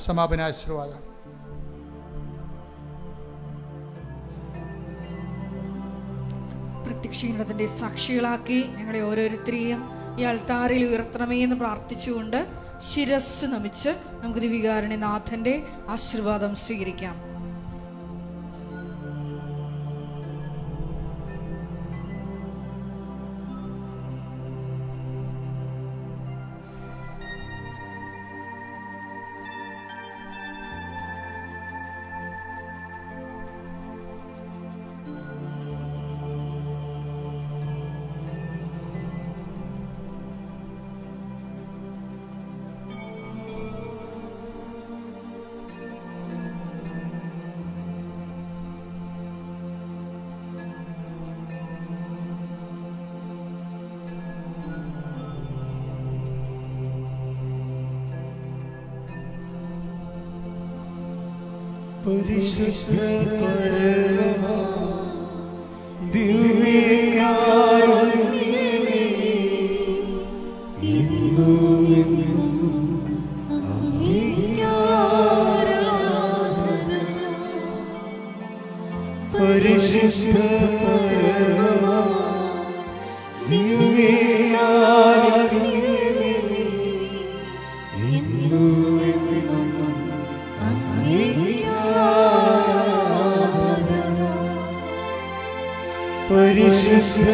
സമാപന ആശീർവാദം. പ്രത്യക്ഷീകരണത്തിന്റെ സാക്ഷികളാക്കി ഞങ്ങളെ ഓരോരുത്തരെയും ഈ അൾത്താറിൽ ഉയർത്തണമേ എന്ന് പ്രാർത്ഥിച്ചുകൊണ്ട് ശിരസ് നമിച്ച് നമുക്ക് ദിവികാരുണ്യനാഥന്റെ ആശീർവാദം സ്വീകരിക്കാം. പരിശുദ്ധ പരമ ദിവ്യകാരുണ്യമേ, ഇന്നുമെന്നും അങ്ങേക്ക് ആരാധന. പരിശുദ്ധ പരമ ദിവ്യകാരുണ്യമേ, ഇന്നുമെന്നും അങ്ങേക്ക് പരിശുദ്ധ